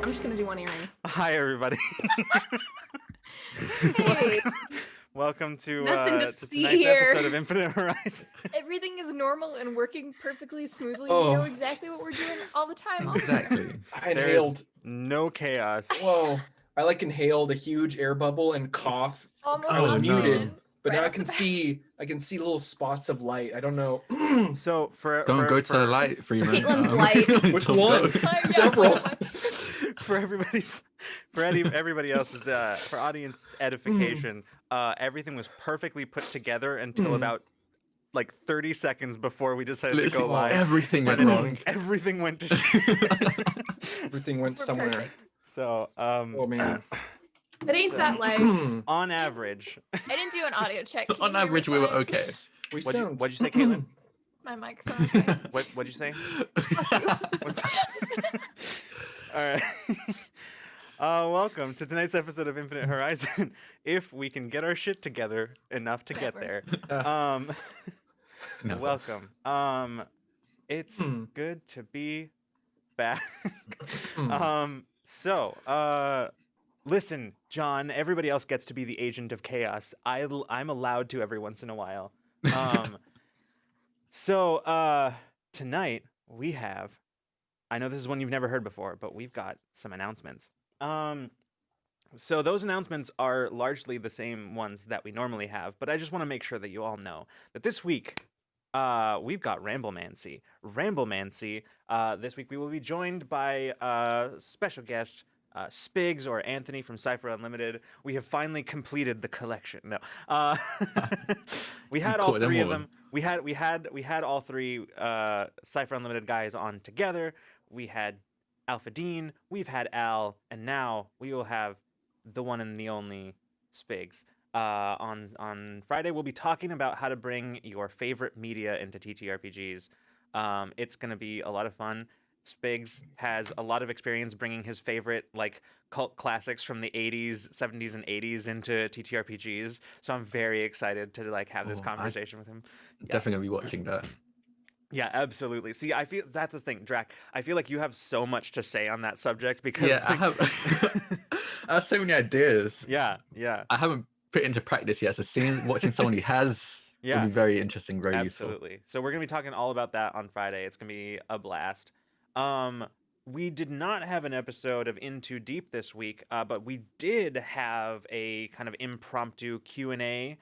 I'm just gonna do one earring. Hi, everybody. Hey, Welcome to nothing to see tonight's here. episode of Infinite Horizon. Everything is normal and working perfectly smoothly. Oh. We know exactly what we're doing all the time. Exactly. I There's inhaled. no chaos. Whoa. I inhaled a huge air bubble and cough. Almost I was lost muted, treatment but right now I off can the bat. see little spots of light. I don't know. So Don't go to the light, Freeman. Caitlin's light. Which Don't one? go. Several. for everybody else's for audience edification, everything was perfectly put together until about like 30 seconds before we decided to go Literally live. everything went And then wrong. Everything went to shit. Everything went We're somewhere. perfect. So Oh man. It ain't So- that light. on average, I didn't do an audio check. Can you On hear me average, we were fine? okay. We what'd sound. you say, Caitlin? My microphone. Okay. What'd you say? What's All right. Welcome to tonight's episode of Infinite Horizon. If we can get our shit together enough to get there. Never. Welcome. It's good to be back. Listen, John, everybody else gets to be the agent of chaos. I'm allowed to every once in a while. Tonight we have, I know this is one you've never heard before, but we've got some announcements. So those announcements are largely the same ones that we normally have, but I just want to make sure that you all know that this week we've got Ramblemancy. This week we will be joined by special guest Spigs or Anthony from Cypher Unlimited. We have finally completed the collection. No, we had all three of them. We had all three Cypher Unlimited guys on together. We had Alpha Dean, we've had Al, and now we will have the one and the only Spigs. On Friday, we'll be talking about how to bring your favorite media into TTRPGs. It's going to be a lot of fun. Spigs has a lot of experience bringing his favorite like cult classics from the 80s, 70s, and 80s into TTRPGs. So I'm very excited to like have this conversation with him. Definitely gonna be watching that. Yeah, absolutely. See, I feel that's the thing, Drac. I feel like you have so much to say on that subject because I have so many ideas. Yeah. I haven't put into practice yet, so watching someone who has will be very interesting, very useful. Absolutely. So we're gonna be talking all about that on Friday. It's gonna be a blast. We did not have an episode of In Too Deep this week, but we did have a kind of impromptu Q&A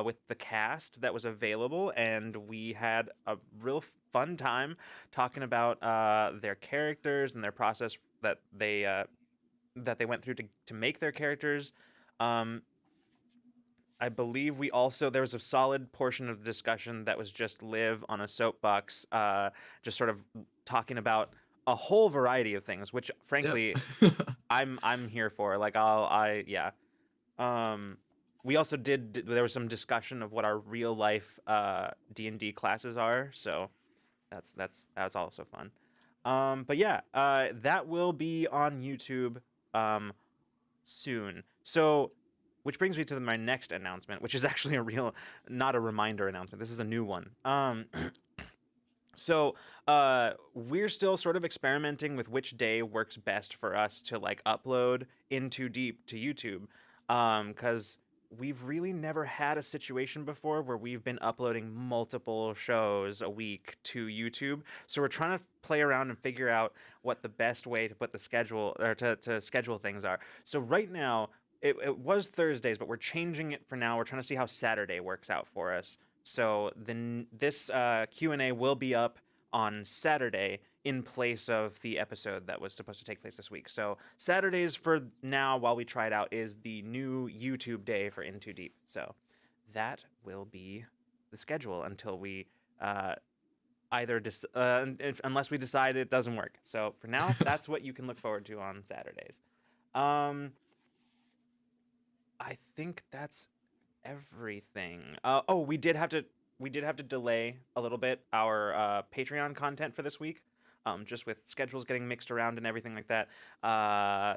with the cast that was available, and we had a real fun time talking about their characters and their process that they went through to make their characters. I believe there was a solid portion of the discussion that was just Liv on a soapbox, just sort of talking about a whole variety of things, which frankly I'm here for. Like we also there was some discussion of what our real life D&D classes are, so that's also fun. But yeah, that will be on YouTube soon. So, which brings me to my next announcement, which is actually not a reminder announcement. This is a new one. So we're still sort of experimenting with which day works best for us to like upload In Too Deep to YouTube, because we've really never had a situation before where we've been uploading multiple shows a week to YouTube. So we're trying to play around and figure out what the best way to put the schedule or to schedule things are. So right now it was Thursdays, but we're changing it for now. We're trying to see how Saturday works out for us. So then this Q&A will be up on Saturday in place of the episode that was supposed to take place this week. So Saturdays for now, while we try it out, is the new YouTube day for In Too Deep. So that will be the schedule until we unless we decide it doesn't work. So for now, that's what you can look forward to on Saturdays. I think that's everything. We did have to delay a little bit our Patreon content for this week, just with schedules getting mixed around and everything like that.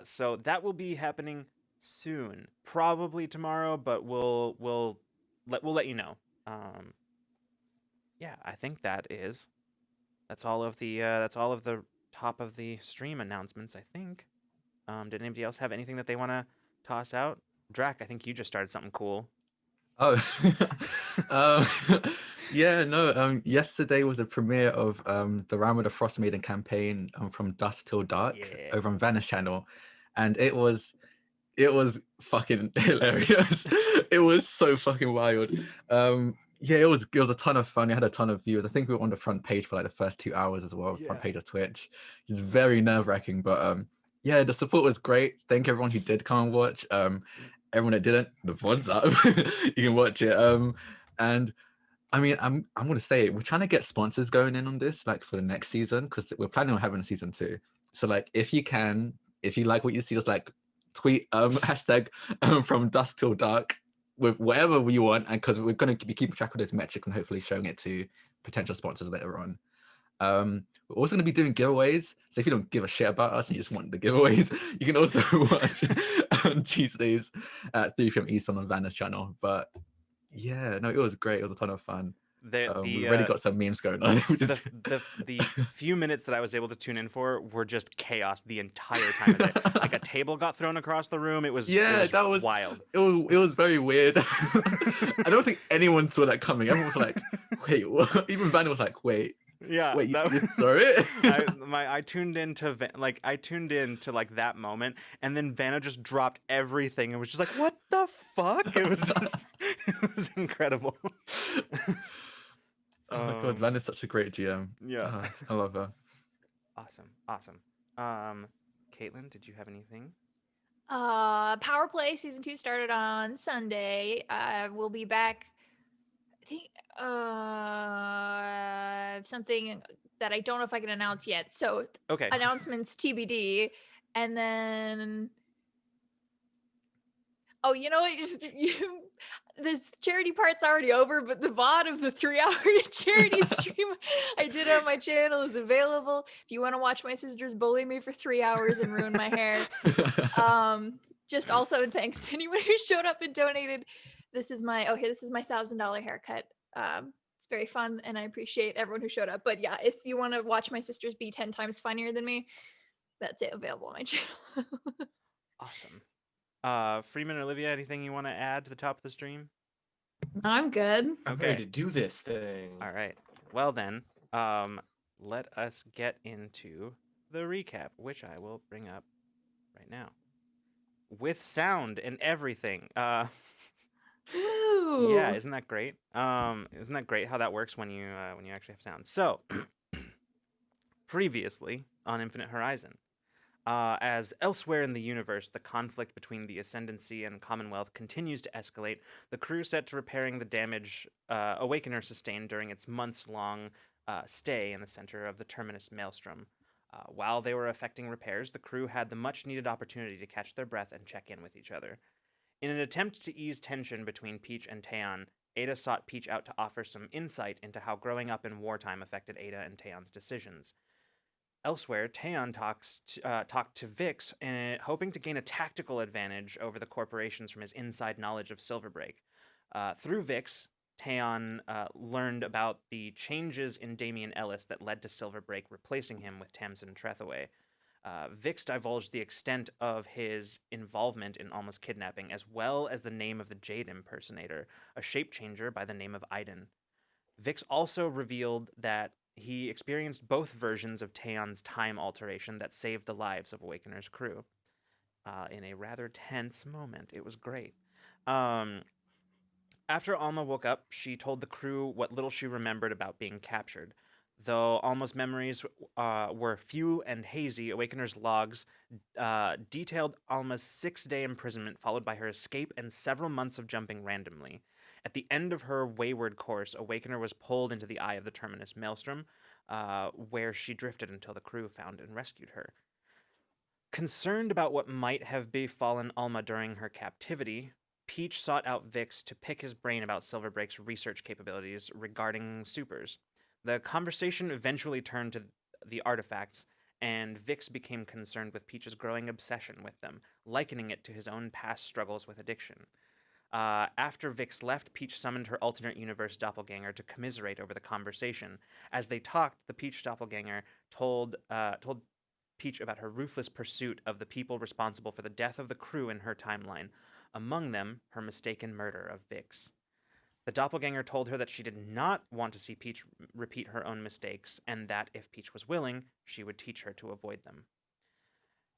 So that will be happening soon, probably tomorrow, but we'll let you know. Yeah, I think that's all of the top of the stream announcements, I think. Did anybody else have anything that they want to toss out? Drac, I think you just started something cool. Oh, um, yeah, no. Yesterday was the premiere of the Realm of the Frost Maiden campaign from Dusk Till Dark over on Vanish channel, and it was fucking hilarious. It was so fucking wild. Yeah, it was a ton of fun. It had a ton of views. I think we were on the front page for like the first 2 hours as well, front page of Twitch. It was very nerve-wracking, but yeah, the support was great. Thank everyone who did come and watch. Everyone that didn't, the VOD's up. You can watch it. And I mean, I'm gonna say we're trying to get sponsors going in on this, like for the next season, because we're planning on having a season 2. So like, if you like what you see, just like tweet hashtag from Dusk Till Dark with whatever you want, and because we're going to be keeping track of this metric and hopefully showing it to potential sponsors later on. We're also going to be doing giveaways, so if you don't give a shit about us and you just want the giveaways, you can also watch on Tuesdays at 3 p.m. Eastern on Vanish channel. But yeah, no, it was great. It was a ton of fun. We've already got some memes going on. The few minutes that I was able to tune in for were just chaos the entire time of it. Like a table got thrown across the room. It was wild. It was very weird. I don't think anyone saw that coming. Everyone was like, "Wait," what? Even Vanna was like, "Wait." Yeah, wait, you saw it? I tuned into like that moment, and then Vanna just dropped everything and was just like, "What the fuck?" It was incredible. Oh my god, Vanna's such a great GM. Yeah, I love her. Awesome. Caitlin, did you have anything? Power Play season 2 started on Sunday. We'll be back. I think something that I don't know if I can announce yet. So okay, announcements TBD, and then you know what? This charity part's already over, but the VOD of the 3-hour charity stream I did on my channel is available. If you want to watch my sisters bully me for 3 hours and ruin my hair. Just also thanks to anyone who showed up and donated. This is my $1,000 haircut. It's very fun and I appreciate everyone who showed up. But yeah, if you want to watch my sisters be 10 times funnier than me, that's it, available on my channel. Awesome. Freeman or Olivia, anything you want to add to the top of the stream? I'm good. I'm ready to do this thing. All right. Well then, let us get into the recap, which I will bring up right now with sound and everything. Ooh. Yeah, isn't that great? Isn't that great how that works when you actually have sound? So, previously on Infinite Horizon. As elsewhere in the universe, the conflict between the Ascendancy and Commonwealth continues to escalate, the crew set to repairing the damage Awakener sustained during its months-long stay in the center of the Terminus Maelstrom. While they were effecting repairs, the crew had the much-needed opportunity to catch their breath and check in with each other. In an attempt to ease tension between Peach and Taeon, Ada sought Peach out to offer some insight into how growing up in wartime affected Ada and Taeon's decisions. Elsewhere, Taeon talked to Vix, hoping to gain a tactical advantage over the corporations from his inside knowledge of Silverbreak. Through Vix, Taeon learned about the changes in Damian Ellis that led to Silverbreak replacing him with Tamsin Trethaway. Vix divulged the extent of his involvement in Alma's kidnapping, as well as the name of the Jade impersonator, a shape changer by the name of Aiden. Vix also revealed that he experienced both versions of Taeon's time alteration that saved the lives of Awakener's crew. In a rather tense moment. It was great. After Alma woke up, she told the crew what little she remembered about being captured. Though Alma's memories were few and hazy, Awakener's logs detailed Alma's 6-day imprisonment, followed by her escape and several months of jumping randomly. At the end of her wayward course, Awakener was pulled into the eye of the Terminus Maelstrom, where she drifted until the crew found and rescued her. Concerned about what might have befallen Alma during her captivity, Peach sought out Vix to pick his brain about Silverbreak's research capabilities regarding supers. The conversation eventually turned to the artifacts, and Vix became concerned with Peach's growing obsession with them, likening it to his own past struggles with addiction. After Vix left, Peach summoned her alternate universe doppelganger to commiserate over the conversation. As they talked, the Peach doppelganger told Peach about her ruthless pursuit of the people responsible for the death of the crew in her timeline, among them her mistaken murder of Vix. The doppelganger told her that she did not want to see Peach repeat her own mistakes, and that if Peach was willing, she would teach her to avoid them.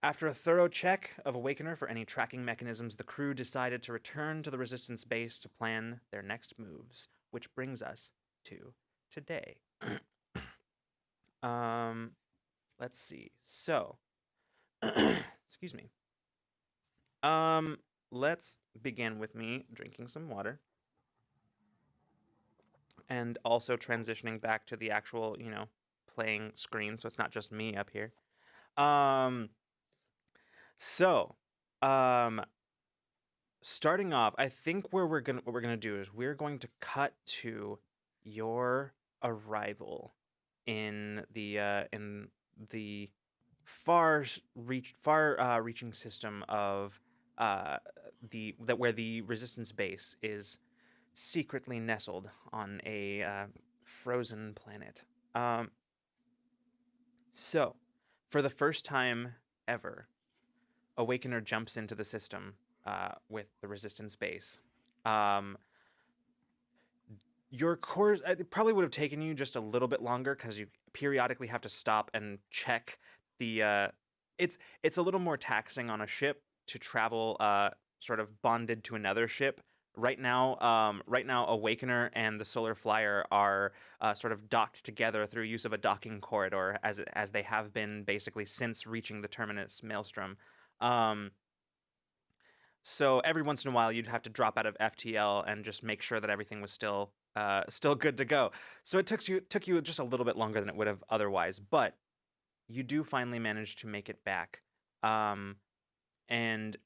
After a thorough check of Awakener for any tracking mechanisms, the crew decided to return to the Resistance base to plan their next moves, which brings us to today. Let's see. So, excuse me. Let's begin with me drinking some water. And also transitioning back to the actual, playing screen, so it's not just me up here. Starting off, I think what we're gonna do is we're going to cut to your arrival in the far-reaching system of where the Resistance base is secretly nestled on a frozen planet. So, for the first time ever, Awakener jumps into the system with the Resistance base. Your course, it probably would have taken you just a little bit longer because you periodically have to stop and check the. It's a little more taxing on a ship to travel sort of bonded to another ship. Right now, Awakener and the Solar Flyer are sort of docked together through use of a docking corridor, as they have been basically since reaching the terminus Maelstrom. So every once in a while, you'd have to drop out of FTL and just make sure that everything was still good to go. So it took you just a little bit longer than it would have otherwise, but you do finally manage to make it back. And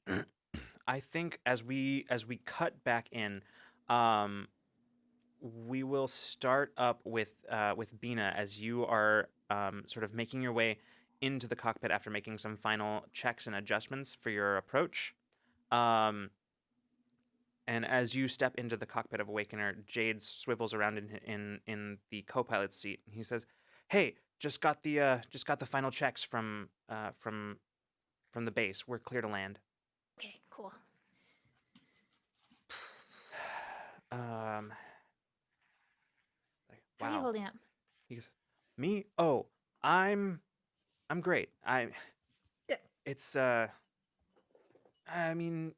I think as we cut back in, we will start up with Bina as you are sort of making your way into the cockpit after making some final checks and adjustments for your approach. And as you step into the cockpit of Awakener, Jade swivels around in the co-pilot's seat. He says, "Hey, just got the final checks from the base. We're clear to land." Okay, cool. Wow. How are you holding up? He goes, "Me? Oh, I'm great. Good. It's I mean,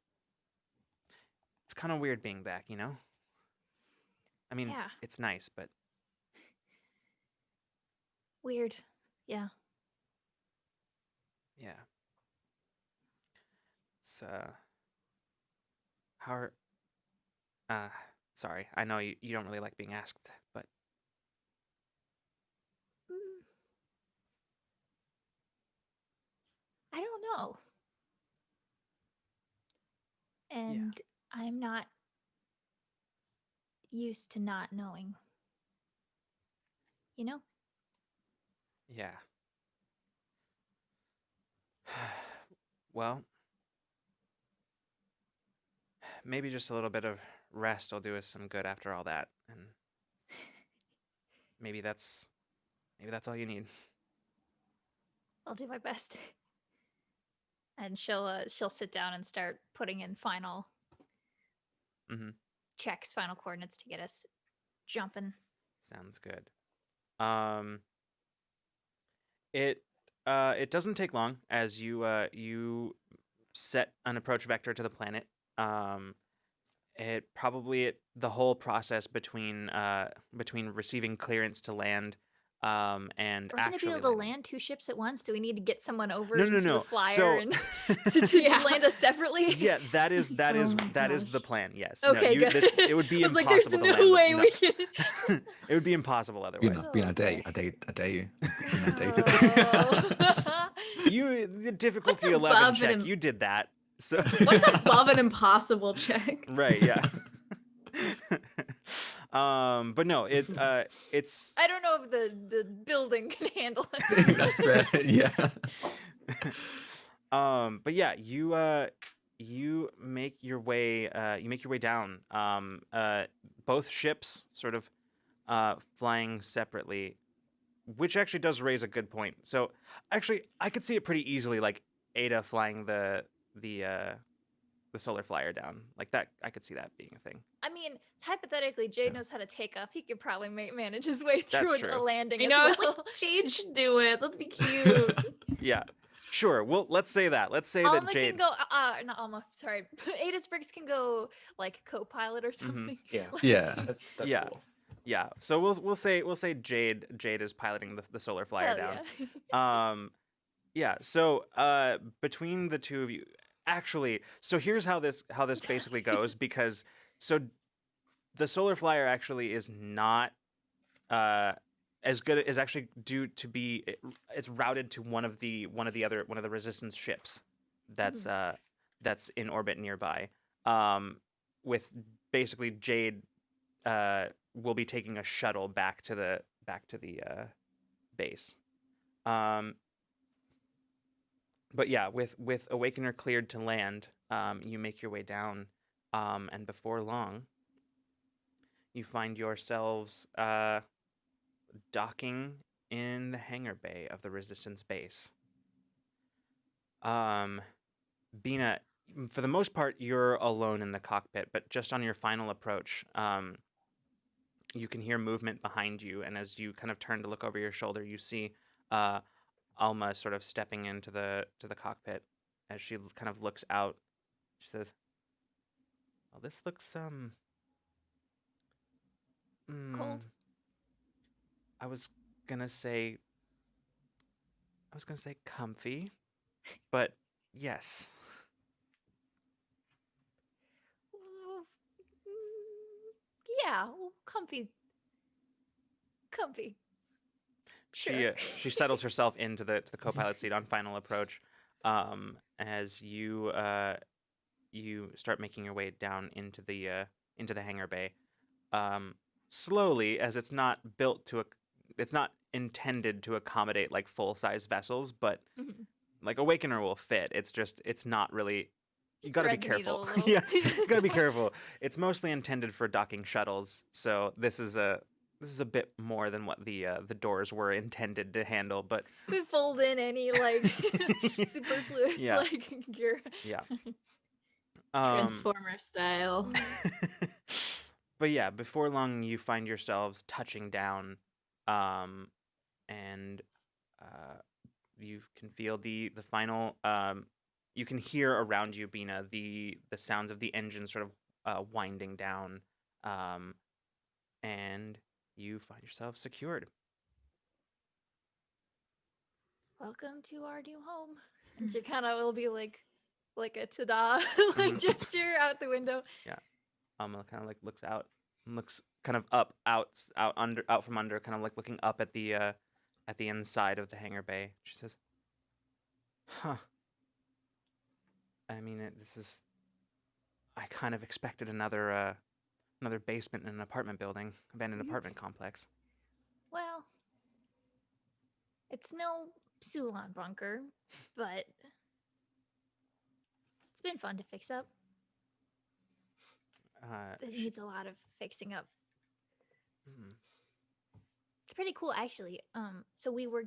it's kind of weird being back, you know? I mean, Yeah. it's nice, but Weird. Yeah. yeah. It's how are sorry. I know you don't really like being asked, but Mm. I don't know. And I'm not used to not knowing. You know? yeah. Well, maybe just a little bit of rest will do us some good after all that, and maybe that's all you need. I'll do my best. And she'll sit down and start putting in final Mm-hmm. checks, final coordinates to get us jumping. Sounds good. It doesn't take long as you set an approach vector to the planet. The whole process between receiving clearance to land and Are we gonna be actually able to landing. land two ships at once? Do we need to get someone over No, into no. the flyer So- and to land us separately? Yeah, that is Oh my the gosh. plan. Yes. Okay, no, good. it would be I was like, there's impossible to no land way with- we no. can. It would be impossible otherwise. Bina, Oh, I dare you. boy. I dare you. Bina, I dare you. The difficulty What's 11 above check. and You did that. So What's above an impossible check? Right. Yeah. But no, it's I don't know if the building can handle it. That's fair. Yeah. but yeah, you make your way down. Both ships sort of flying separately. which actually does raise a good point. So actually, I could see it pretty easily, like Ada flying the solar flyer down like that. I could see that being a thing. I mean, hypothetically, Jade Yeah. knows how to take off. He could probably manage his way That's through a true. landing I as know. I was well. like, Jade should do it. That'd be cute. Yeah, sure. Well, let's say that. Let's say that Alma Jade. can go. Not Alma. Sorry, Ada Spriggs can go like co-pilot or something. Yeah. Like- Yeah. That's Yeah. cool. Yeah. So we'll say Jade is piloting the solar flyer Hell down. yeah. Yeah. So between the two of you, actually, so here's how this basically goes, because so the solar flyer actually is not as good as actually due to be it's routed to one of the resistance ships that's that's in orbit nearby. With basically Jade will be taking a shuttle back to the base. But yeah, with Awakener cleared to land, you make your way down, and before long, you find yourselves docking in the hangar bay of the Resistance base. Bina, for the most part, you're alone in the cockpit, but just on your final approach, you can hear movement behind you, and as you kind of turn to look over your shoulder, you see Alma sort of stepping into the cockpit. As she kind of looks out, she says, "Well, this looks Cold. I was gonna say comfy, but yes." Yeah, well, comfy. Sure. She settles herself into the co-pilot seat on final approach, as you start making your way down into the hangar bay, slowly, as it's not intended to accommodate like full-size vessels, but Mhm. like Awakener will fit. It's not really. You Just gotta be thread the needle careful. a little. Yeah, you gotta be careful. It's mostly intended for docking shuttles, so this is a bit more than what the doors were intended to handle. But We fold in any like superfluous Yeah. like gear. yeah, Transformer style. but yeah, before long you find yourselves touching down, and you can feel the final. You can hear around you, Bina, the sounds of the engine sort of winding down, and you find yourself secured. Welcome to our new home. And she kind of will be like a ta-da like Mhm. gesture out the window. Kind of like looks out and looks kind of out from under, kind of like looking up at the inside of the hangar bay. She says, "Huh. I mean, I kind of expected another basement in an apartment building, abandoned apartment complex." Well, it's no Sulon bunker, but it's been fun to fix up. It needs a lot of fixing up. Hmm. It's pretty cool, actually. So we were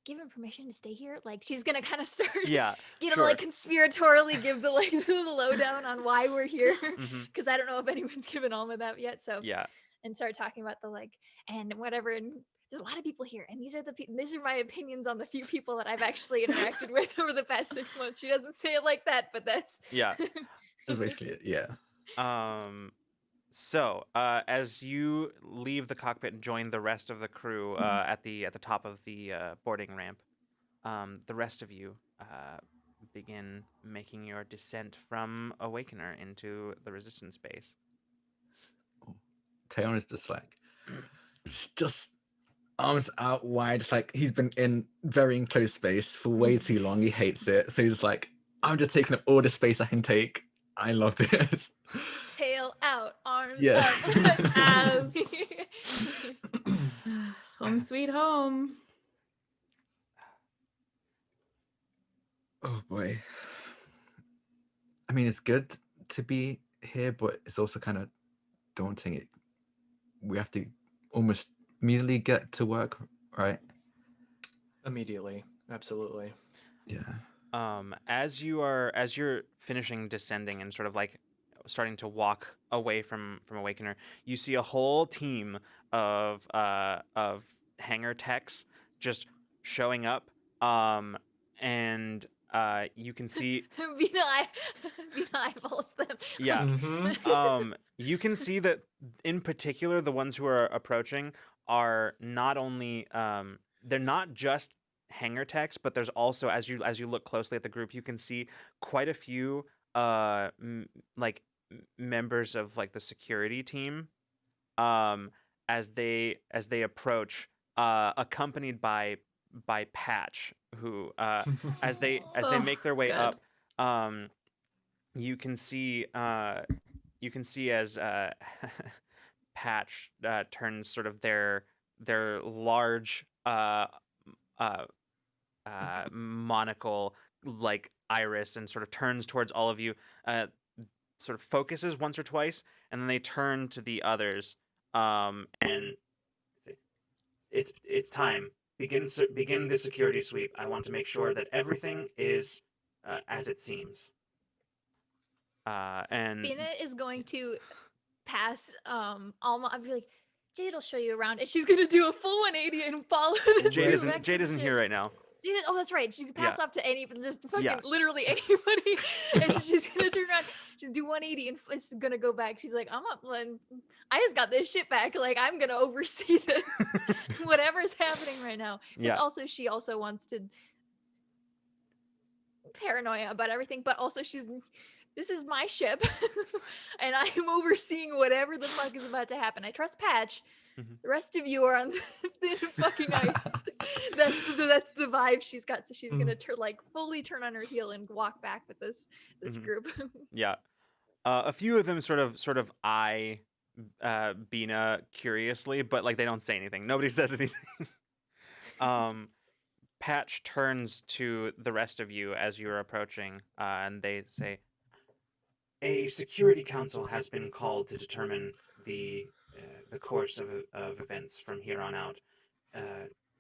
given permission to stay here. Like, she's gonna kind of start, Yeah, gonna sure. like conspiratorially give the like the lowdown on why we're here, Mhm. because I don't know if anyone's given Alma that yet. So Yeah, and start talking about the like and whatever. And there's a lot of people here, and these are my opinions on the few people that I've actually interacted with over the past 6 months. She doesn't say it like that, but that's yeah. That's basically it. Yeah. So, as you leave the cockpit and join the rest of the crew at the top of the boarding ramp, the rest of you begin making your descent from Awakener into the Resistance base. Tayon is just like, just arms out wide. It's like he's been in very enclosed space for way too long. He hates it. So he's just like, I'm just taking up all the space I can take. I love this. tail out, arms Yeah. up. As. Home sweet home. Oh boy. I mean, it's good to be here, but it's also kind of daunting. We have to almost immediately get to work, right? Immediately. Absolutely. Yeah. As you're finishing descending and sort of like starting to walk away from Awakener, you see a whole team of hangar techs just showing up, and you can see Vina eyeballs them. yeah. Mm-hmm. You can see that in particular, the ones who are approaching are not only they're not just hangar techs, but there's also as you look closely at the group, you can see quite a few like members of like the security team as they approach, accompanied by Patch, who as they Oh, make their way good. up, um, you can see as Patch turns sort of their large uh, monocle like iris and sort of turns towards all of you, sort of focuses once or twice, and then they turn to the others, and it's time. Begin the security sweep. I want to make sure that everything is as it seems. And Vina is going to pass Alma. I'll be like, Jade will show you around, and she's gonna do a full 180 and follow this Jade group isn't back to the ship. here right now. Oh, that's right. She can pass off to any, just fucking Yeah. literally anybody, and she's gonna turn around, just do 180, and it's gonna go back. She's like, I'm up, I just got this shit back. Like, I'm gonna oversee this, whatever's happening right now. Yeah. Also, she also wants to paranoia about everything, but also this is my ship, and I am overseeing whatever the fuck is about to happen. I trust Patch. Mhm. The rest of you are on thin fucking ice. That's the vibe she's got. So she's gonna fully turn on her heel and walk back with this Mhm. group. Yeah. A few of them sort of eye Bina curiously, but like they don't say anything. Nobody says anything. Patch turns to the rest of you as you are approaching, and they say, "A security council has been called to determine the course of events from here on out.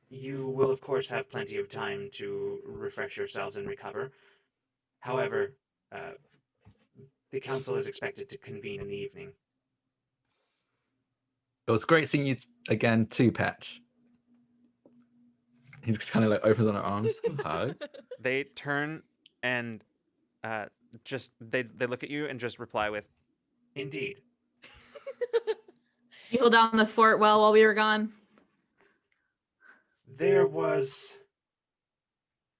You will, of course, have plenty of time to refresh yourselves and recover. However, the council is expected to convene in the evening." It was great seeing you again too, Patch. He's kind of like opens on her arms. Hug. They turn and just they look at you and just reply with, "Indeed." You hold down the fort well while we were gone. There was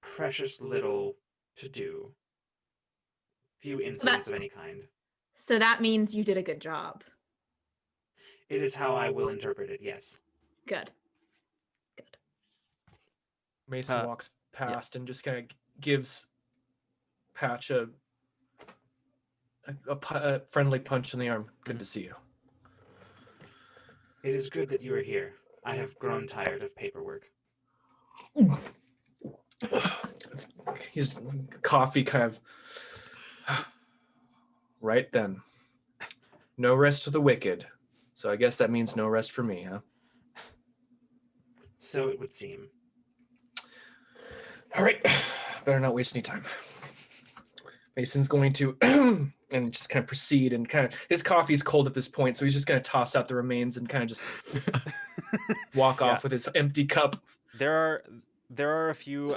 precious little to do. Few incidents of any kind. So that means you did a good job. It is how I will interpret it, yes. Good. Mason walks past and just kind of gives Patch a friendly punch in the arm. Good to see you. It is good that you are here. I have grown tired of paperwork. His coffee kind of... Right then. No rest for the wicked. So I guess that means no rest for me, huh? So it would seem. All right. Better not waste any time. Mason's going to and just kind of proceed, and kind of his coffee's cold at this point, so he's just going to toss out the remains and kind of just walk off with his empty cup. There are a few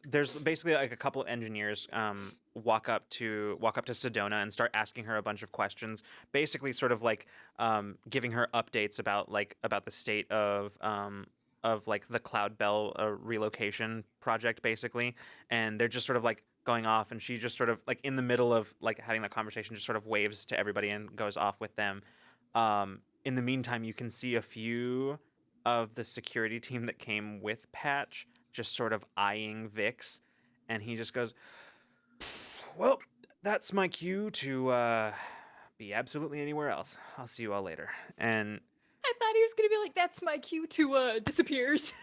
there's basically like a couple of engineers walk up to Sedona and start asking her a bunch of questions, basically sort of like giving her updates about the state of like the Cloud Bell relocation project, basically. And they're just sort of like going off, and she just sort of like in the middle of like having that conversation just sort of waves to everybody and goes off with them. In the meantime, you can see a few of the security team that came with Patch just sort of eyeing Vix, and he just goes, "Well, that's my cue to be absolutely anywhere else. I'll see you all later." And I thought he was gonna be like, "That's my cue to disappears."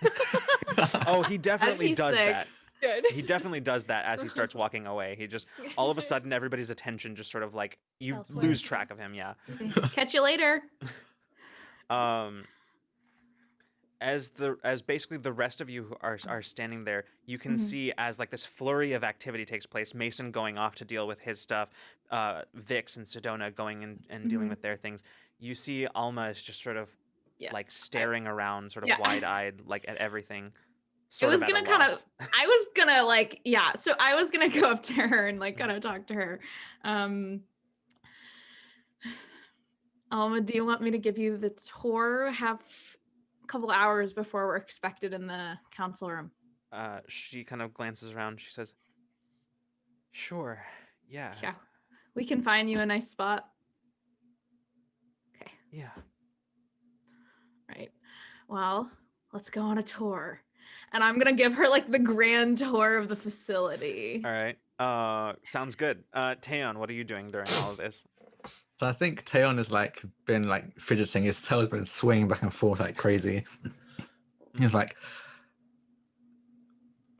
oh, he definitely does sick. that. Good. He definitely does that as he starts walking away. He just all of a sudden everybody's attention just sort of like you Elsewhere. lose track of him. Yeah. Catch you later. as basically the rest of you who are standing there, you can Mhm. see as like this flurry of activity takes place. Mason going off to deal with his stuff, Vix and Sedona going and dealing Mhm. with their things. You see Alma is just sort of Yeah. like staring around, sort of Yeah. wide-eyed, like at everything, It sort was of at a gonna kind of. loss. I was gonna like, yeah. So I was gonna go up to her and like kind of talk to her. Alma, do you want me to give you the tour? Have a couple hours before we're expected in the council room. She kind of glances around. She says, "Sure, yeah, Yeah. We can find you a nice spot. Okay. yeah." Right. Well, let's go on a tour. And I'm gonna give her like the grand tour of the facility. All right. Sounds good. Taeyeon, what are you doing during all of this? So I think Taeyeon has like been like fidgeting. His tail's been swinging back and forth like crazy. He's like,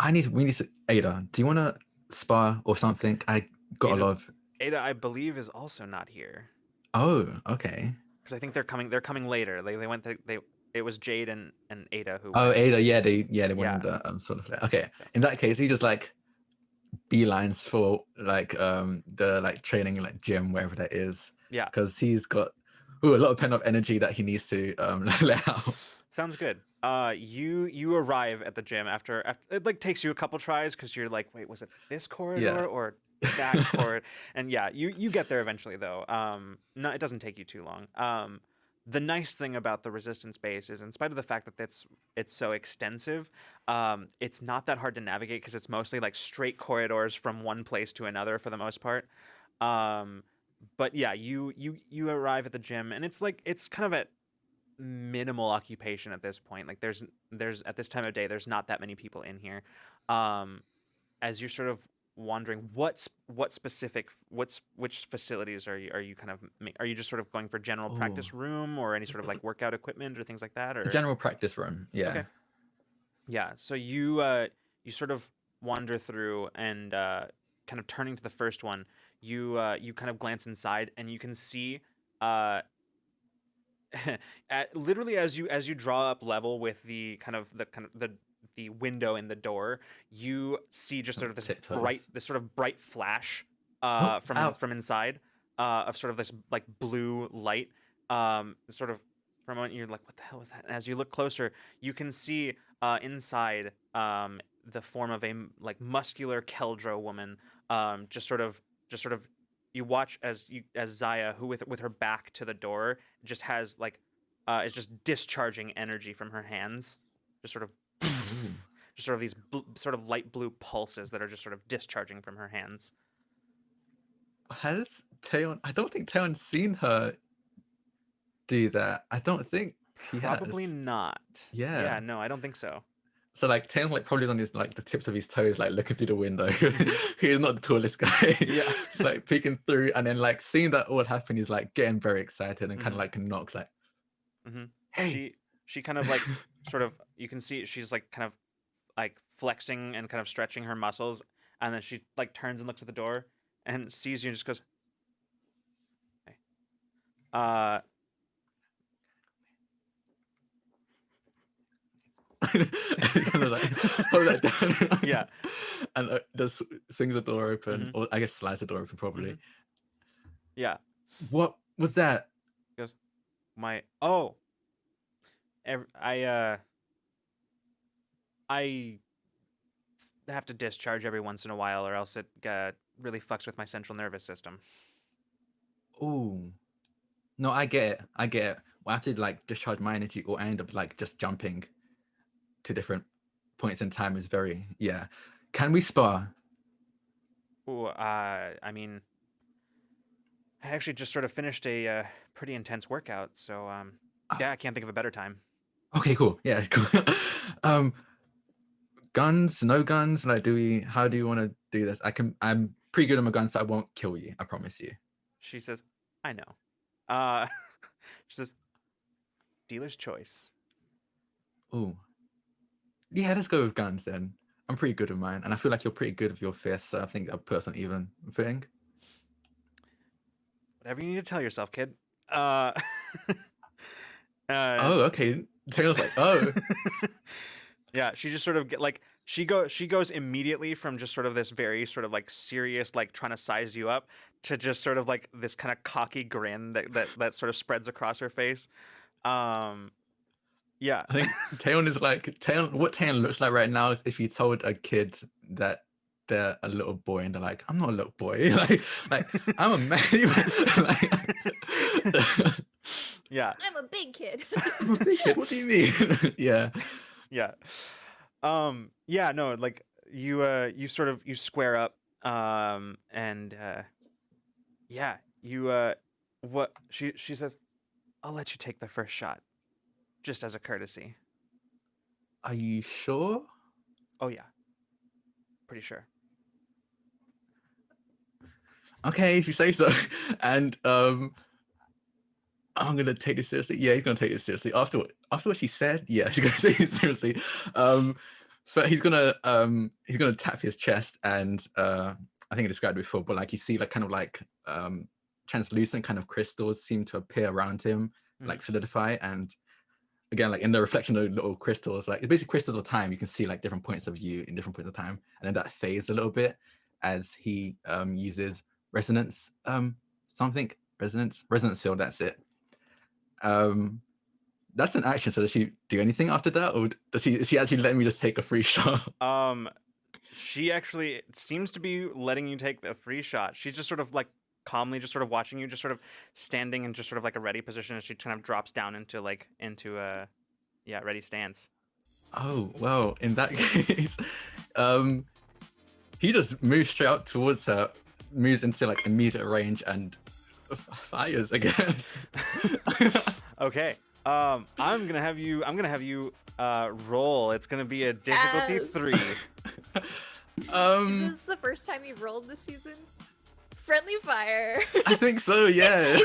we need to, Ada, do you want to spar or something? I got Ada's- a lot of. Ada, I believe, is also not here Oh, okay. because I think they're coming later. They went to they. It was Jade and Ada who. Oh, went. Ada, yeah, they went Yeah. in the sort of. Okay, So. in that case, he just like beelines for like the like training like gym wherever that is. Yeah. Because he's got a lot of pent up energy that he needs to let out. Sounds good. You arrive at the gym after it like takes you a couple tries because you're like, wait, was it this corridor Yeah. or that corridor? And yeah, you get there eventually though. No, it doesn't take you too long. The nice thing about the resistance base is, in spite of the fact that it's so extensive, it's not that hard to navigate because it's mostly like straight corridors from one place to another for the most part. But yeah, you arrive at the gym and it's like it's kind of at minimal occupation at this point. Like there's at this time of day, there's not that many people in here. As you're sort of wondering which facilities are you kind of are you just sort of going for general practice room or any sort of like workout equipment or things like that, or General practice room, yeah. Okay. Yeah, so you sort of wander through and kind of turning to the first one, you kind of glance inside and you can see literally as you draw up level with the window in the door, you see just sort of this sort of bright flash from inside of sort of this like blue light, sort of for a moment you're like, what the hell was that? And as you look closer, you can see inside the form of a like muscular Keldro woman, just sort of you watch as Zaya, who with her back to the door, just has like is just discharging energy from her hands, just sort of just sort of these sort of light blue pulses that are just sort of discharging from her hands. Has Taeyeon? I don't think Taeyeon's seen her do that. I don't think he Probably has. not. Yeah. Yeah, no, I don't think so. So like Taeyeon like probably on his like the tips of his toes, like looking through the window. He's not the tallest guy. Yeah. Like peeking through and then like seeing that all happen, he's like getting very excited and kind of like knocks like, hey. She kind of like sort of, you can see she's like kind of like flexing and kind of stretching her muscles, and then she like turns and looks at the door and sees you and just goes, hey. And kind of like hold that down. Yeah. And just swings the door open, or I guess slides the door open probably. Yeah. What was that? He goes, I have to discharge every once in a while, or else it really fucks with my central nervous system. Oh, no, I get it. Well, I have to like discharge my energy, or I end up like just jumping to different points in time. Is very Can we spar? Ooh, I mean, I actually just sort of finished a pretty intense workout, so yeah, I can't think of a better time. Okay, cool. Yeah, cool. Guns, no guns. Like, how do you want to do this? I'm pretty good on my guns, so I won't kill you. I promise you. She says, I know. She says, dealer's choice. Ooh. Yeah, let's go with guns then. I'm pretty good with mine, and I feel like you're pretty good with your fists, so I think I'll put us on even footing. Whatever you need to tell yourself, kid. Oh, okay. Taylor's like, oh, Yeah, she just sort of she goes immediately from just sort of this very sort of like serious, like trying to size you up, to just sort of like this kind of cocky grin that sort of spreads across her face. Yeah. I think Taeyeon is like what Taeyeon looks like right now is if you told a kid that they're a little boy and they're like, I'm not a little boy, like I'm a man. Like, Yeah. I'm a big kid. I'm a big kid. What do you mean? Yeah. Yeah. Yeah, no, like you sort of you square up, and yeah, you what she says, I'll let you take the first shot, just as a courtesy. Are you sure? Oh yeah. Pretty sure. Okay, if you say so. And I'm gonna take this seriously. Yeah, he's gonna take this seriously. After what she said, yeah, she's gonna take it seriously. So he's gonna tap his chest, and I think I described it before, but like you see like kind of like translucent kind of crystals seem to appear around him, like solidify, and again like in the reflection of little crystals, like it's basically crystals of time. You can see like different points of you in different points of time, and then that fades a little bit as he uses resonance resonance field. That's it. That's an action. So does she do anything after that, or does she actually let me just take a free shot? She actually seems to be letting you take the free shot. She's just sort of like calmly just sort of watching you, just sort of standing in just sort of like a ready position as she kind of drops down into a ready stance. Oh well, in that case, he just moves straight up towards her, moves into like immediate range, and fires, I guess. Okay. I'm gonna have you roll. It's gonna be a difficulty Yes. 3. Is this the first time you've rolled this season? Friendly fire. I think so. Yeah.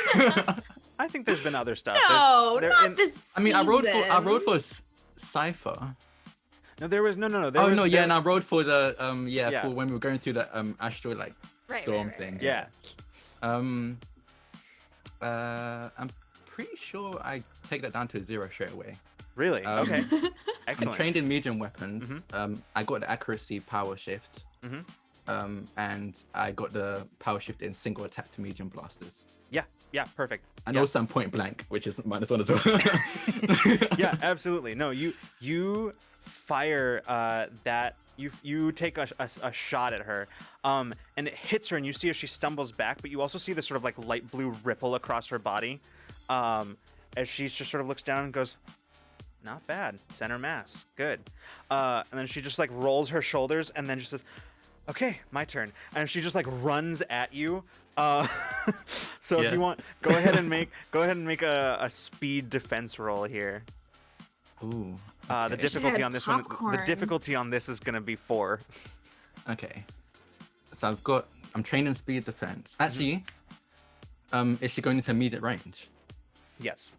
I think there's been other stuff. No, There- not in- this. I mean, I rolled for season. Cypher. No, there was no. There Oh was, no, there- yeah, and I rolled for the Yeah. for when we were going through the asteroid like Right, storm right, thing. right. Yeah. I'm pretty sure I take that down to 0 straight away. Really? Um, Okay. I'm Excellent. trained in medium weapons. I got the accuracy power shift. And I got the power shift in single attack to medium blasters. Yeah. Perfect. And Yeah. also I'm point blank, which is -1 as well. Yeah, absolutely. No, you fire that you take a shot at her, and it hits her, and you see as she stumbles back, but you also see this sort of like light blue ripple across her body, as she just sort of looks down and goes, not bad, center mass, good, and then she just like rolls her shoulders and then just says, okay, my turn, and she just like runs at you. So if Yeah. you want, go ahead and make a speed defense roll here. Ooh. The okay. difficulty had on this one, the popcorn. difficulty on this is gonna be 4. Okay. So I'm trained in speed defense. Actually, is she going into immediate range? Yes.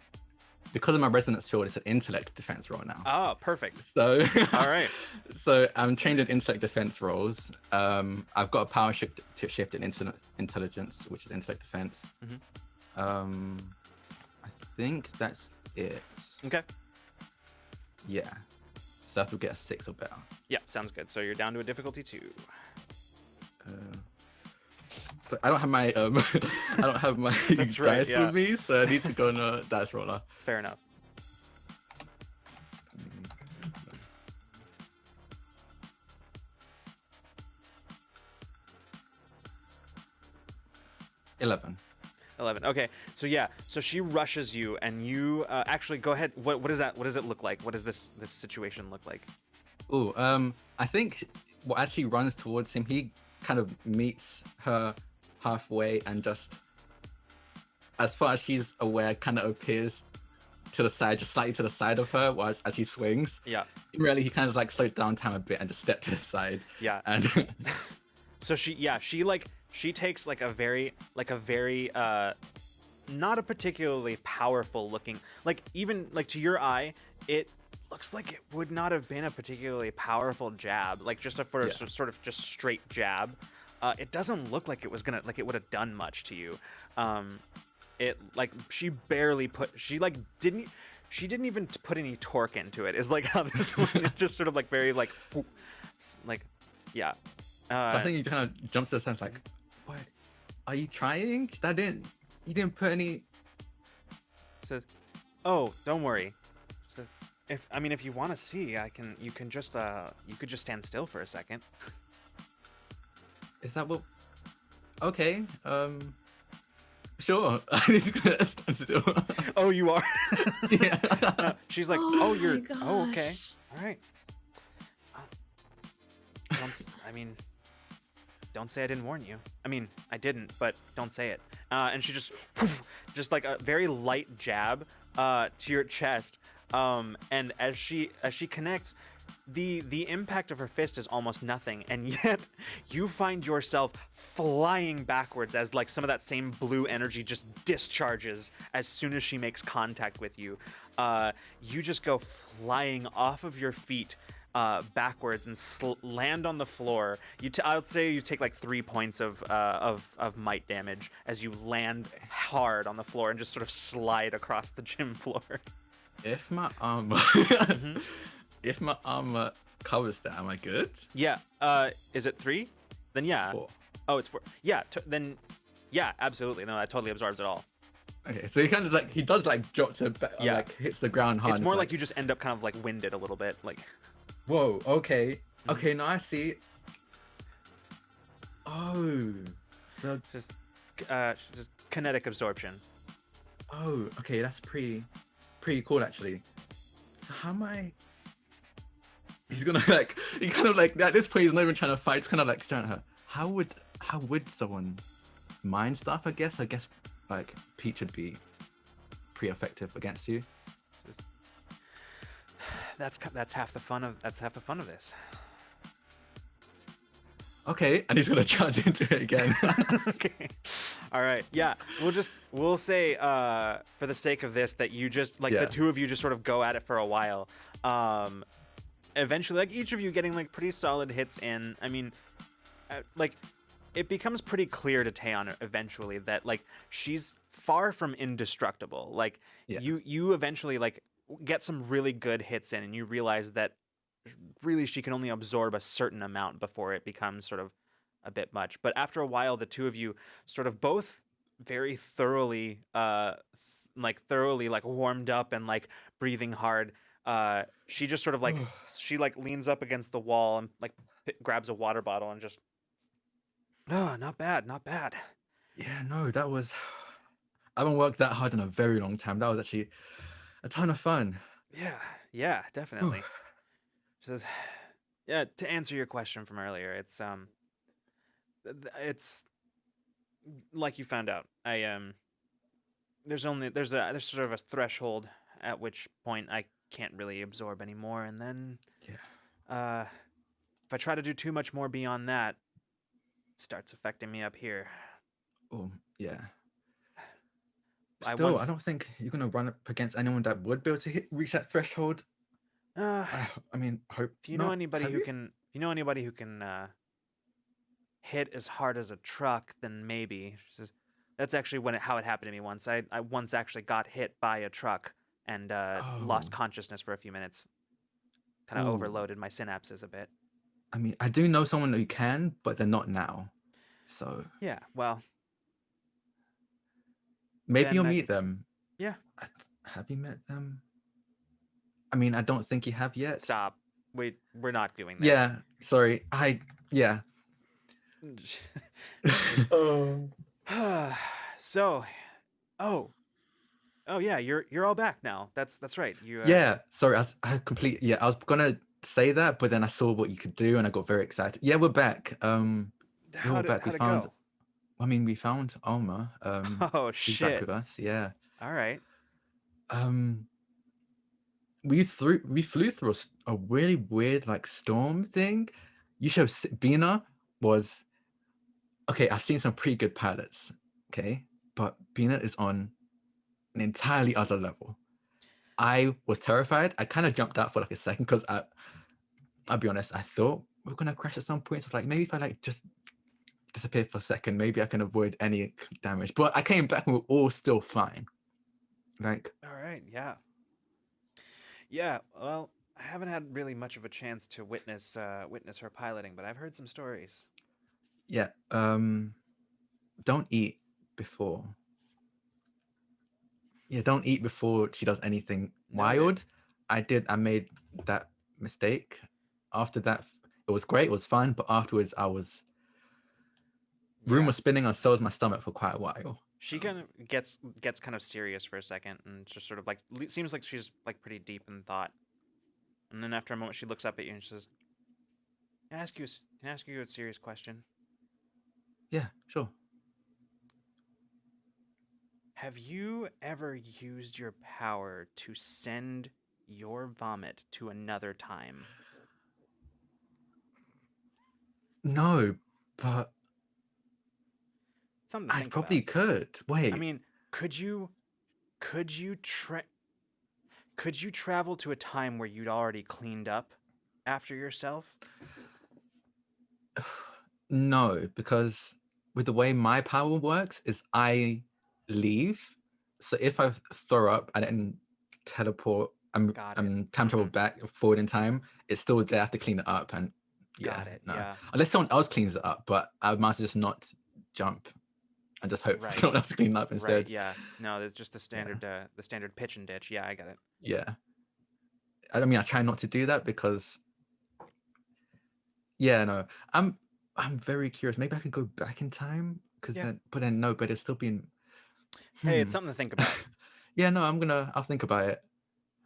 Because of my resonance field, it's an intellect defense roll now. Oh, perfect. So All right. So I'm trained in intellect defense rolls. I've got a power shift in intelligence, which is intellect defense. I think that's it. Okay. Yeah. So I have to get a 6 or better. Yeah, sounds good. So you're down to a difficulty 2. So I don't have my That's right, dice yeah. with me, so I need to go on a dice roller. Fair enough. Mm. 11. 11. Okay. So yeah. So she rushes you, and you actually go ahead. What is that? What does it look like? What does this situation look like? Ooh, I think what actually runs towards him, he kind of meets her halfway and just, as far as she's aware, kind of appears to the side, just slightly to the side of her as she swings. Yeah. Really, he kind of like slowed down time a bit and just stepped to the side. Yeah. And So she takes like a very not a particularly powerful looking, like even like to your eye, it looks like it would not have been a particularly powerful jab, like just a sort of just straight jab. It doesn't look like it was gonna, like it would have done much to you. It like she barely put, she like didn't, she didn't even put any torque into it. It's like how this one is just sort of like very like, whoop, like, yeah. So I think he kind of jumps to the sense like, what? Are you trying? You didn't put any. Says, "Oh, don't worry." She says, "If you want to see, you could just stand still for a second." Is that what? Okay. Sure. I need to stand still. Oh, you are. Yeah. She's like, Oh "Oh, my you're. Oh, okay. gosh. All right." Don't say I didn't warn you. I mean, I didn't, but don't say it. And she just like a very light jab to your chest. And as she connects, the impact of her fist is almost nothing, and yet you find yourself flying backwards as like some of that same blue energy just discharges as soon as she makes contact with you. You just go flying off of your feet. Backwards and land on the floor. I would say you take like 3 points of might damage as you land hard on the floor and just sort of slide across the gym floor. If my armor, if my armor covers that, am I good? Yeah. Is it 3? Then yeah. 4. Oh, it's 4. Yeah. Then yeah, absolutely. No, that totally absorbs it all. Okay, so he kind of like he does like drop to Yeah. like hits the ground hard. It's more like you just end up kind of like winded a little bit, like. Whoa. Okay. Okay. Now I see. Oh. The, Just kinetic absorption. oh. Okay. That's pretty cool actually. So how am I? He's gonna like. He kind of like at this point he's not even trying to fight. He's kind of like staring at her. How would someone mind stuff? I guess like Peach would be pretty effective against you. That's half the fun of this. Okay, and he's gonna charge into it again. Okay. All right. Yeah. We'll say for the sake of this that you just like the two of you just sort of go at it for a while. Eventually, like each of you getting like pretty solid hits in. I mean, like it becomes pretty clear to Taeyeon eventually that like she's far from indestructible. Like you eventually like get some really good hits in and you realize that really she can only absorb a certain amount before it becomes sort of a bit much. But after a while, the two of you sort of both very thoroughly warmed up and like breathing hard. She just sort of like she like leans up against the wall and like grabs a water bottle and just not bad. Yeah, no, that was. I haven't worked that hard in a very long time. That was actually a ton of fun. Yeah, definitely. She says, yeah, to answer your question from earlier, it's like you found out. There's sort of a threshold at which point I can't really absorb anymore, and then if I try to do too much more beyond that, it starts affecting me up here. Oh, yeah. I Still, I don't think you're gonna run up against anyone that would be able to reach that threshold. I mean, hope. If you know anybody who can hit as hard as a truck, then maybe. She says, that's actually how it happened to me once. I once actually got hit by a truck and lost consciousness for a few minutes. Kind of overloaded my synapses a bit. I mean, I do know someone who can, but they're not now. So yeah, well, maybe you'll meet them. Yeah. Have you met them? I mean, I don't think you have yet. Stop. We're not doing this. Yeah. Sorry. Yeah. So, oh yeah, you're all back now. That's right. You. Yeah. Sorry, I was gonna say that, but then I saw what you could do, and I got very excited. Yeah, we're back. How'd it go? I mean, we found Alma. Oh she's shit. back with us. Yeah. All right. We flew through a really weird like storm thing. You show Bina was okay. I've seen some pretty good pilots. Okay, but Bina is on an entirely other level. I was terrified. I kind of jumped out for like a second because I'll be honest. I thought we were gonna crash at some point. So like maybe if I like just disappear for a second, maybe I can avoid any damage. But I came back and we were all still fine. Like. All right. Yeah. Yeah, well, I haven't had really much of a chance to witness her piloting, but I've heard some stories. Yeah. Don't eat before. Yeah, don't eat before she does anything Noted. wild. I made that mistake. After that, it was great. It was fun, but afterwards, room Yeah. was spinning, and so was my stomach for quite a while. She kind of gets kind of serious for a second, and just sort of like seems like she's like pretty deep in thought. And then after a moment, she looks up at you and she says, "Can I ask you a serious question? Yeah, sure. Have you ever used your power to send your vomit to another time?" No, but Something to I think probably about. could. Wait. I mean, could you could you travel to a time where you'd already cleaned up after yourself? No, because with the way my power works is I leave. So if I throw up and then teleport, Got it. time travel back forward in time, it's still there. I have to clean it up, and yeah, Got it. no. Yeah. Unless someone else cleans it up, but I might as well just not jump and just hope for Right. someone else to clean it up instead. Right. Yeah. No, it's just the standard pitch and ditch. Yeah, I get it. Yeah. I mean, I try not to do that because, yeah, no, I'm very curious. Maybe I could go back in time because Yeah. but it's still been. Hey, it's something to think about. Yeah, no, I'll think about it.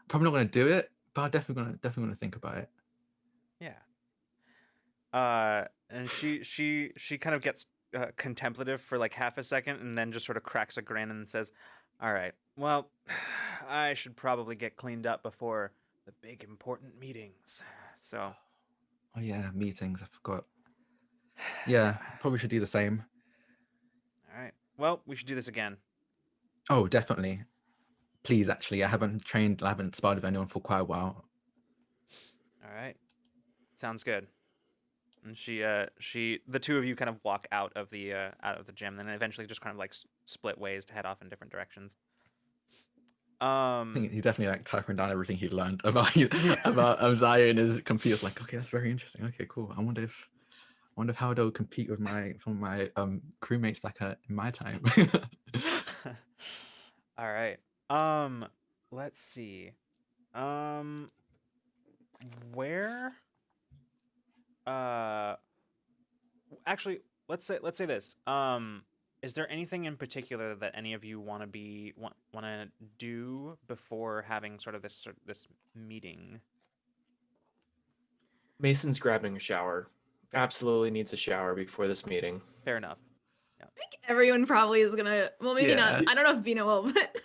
Probably not gonna do it, but I'm definitely gonna think about it. Yeah. And she kind of gets contemplative for like half a second, and then just sort of cracks a grin and says, "All right, well, I should probably get cleaned up before the big important meetings." So. Oh yeah, meetings, I forgot. Yeah, probably should do the same. All right. Well, we should do this again. Oh, definitely. Please, actually, I haven't sparred with anyone for quite a while. All right. Sounds good. And the two of you kind of walk out of the gym, and then eventually just kind of like split ways to head off in different directions. I think he's definitely like typing down everything he learned about Zaya in his computer. Like, okay, that's very interesting. Okay, cool. I wonder if how they'll compete with my crewmates back in my time. All right. Let's see. Where? Actually, let's say this. Is there anything in particular that any of you want to do before having sort of this meeting? Mason's grabbing a shower. Absolutely needs a shower before this meeting. Fair enough. I think everyone probably is gonna. Well, maybe Yeah. not. I don't know if Vina will, but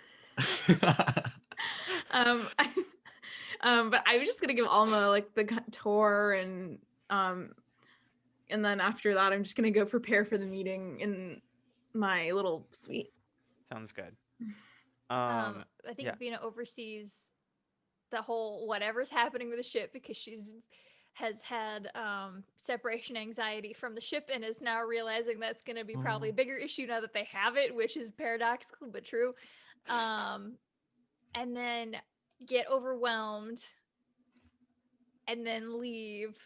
but I was just gonna give Alma like the tour, and then after that, I'm just gonna go prepare for the meeting in my little suite. Sounds good. I think yeah. Vina oversees the whole whatever's happening with the ship because has had separation anxiety from the ship and is now realizing that's going to be probably a bigger issue now that they have it, which is paradoxical but true. And then get overwhelmed and then leave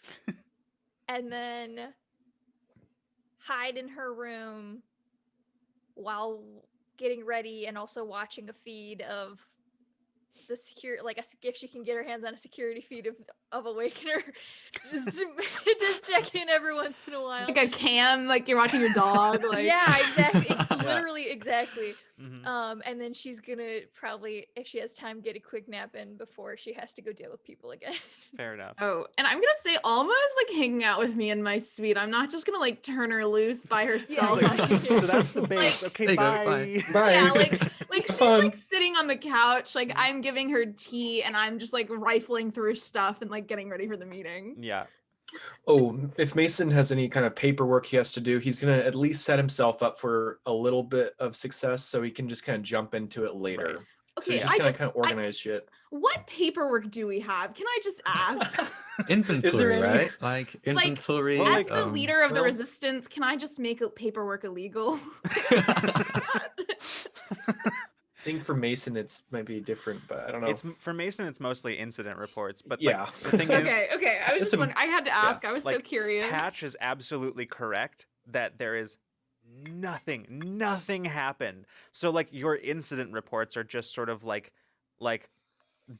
and then hide in her room while getting ready and also watching a feed of the if she can get her hands on a security feed of Awakener, just check in every once in a while. Like a cam, like you're watching your dog. Like yeah, exactly. It's literally exactly. Mm-hmm. And then she's gonna probably, if she has time, get a quick nap in before she has to go deal with people again. Fair enough. Oh, and I'm gonna say Alma is like hanging out with me in my suite. I'm not just gonna like turn her loose by herself. So that's the base. Like, Okay, bye. Bye. Yeah, like she's Fun. like sitting on the couch, like I'm giving her tea, and I'm just like rifling through stuff and like getting ready for the meeting. Yeah. Oh, if Mason has any kind of paperwork he has to do, he's going to at least set himself up for a little bit of success so he can just kind of jump into it later. Right. So Okay, he's just going to kind of organize shit. What paperwork do we have? Can I just ask? Inventory, any- right? Like inventory. Well, As the leader of the well- resistance, can I just make paperwork illegal? I think for Mason, it's might be different, but I don't know. It's for Mason. It's mostly incident reports, but Yeah. like the thing is, Okay. I was It's just a- wondering. I had to ask. I was so like, curious. Patch is absolutely correct that there is nothing happened. So like your incident reports are just sort of like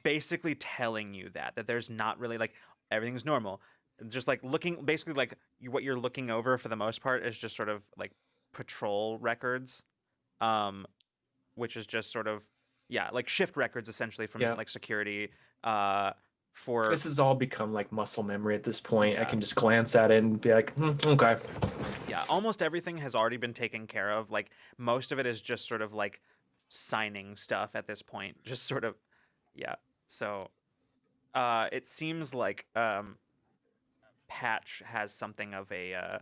basically telling you that there's not really like everything's normal. Just like looking basically like what you're looking over for the most part is just sort of like patrol records, which is just sort of like shift records essentially from Yeah. like security for This has all become like muscle memory at this point. I Yeah. can just glance at it and be like, okay. Yeah, almost everything has already been taken care of. Like most of it is just sort of like signing stuff at this point. Just sort of So it seems like Patch has something of a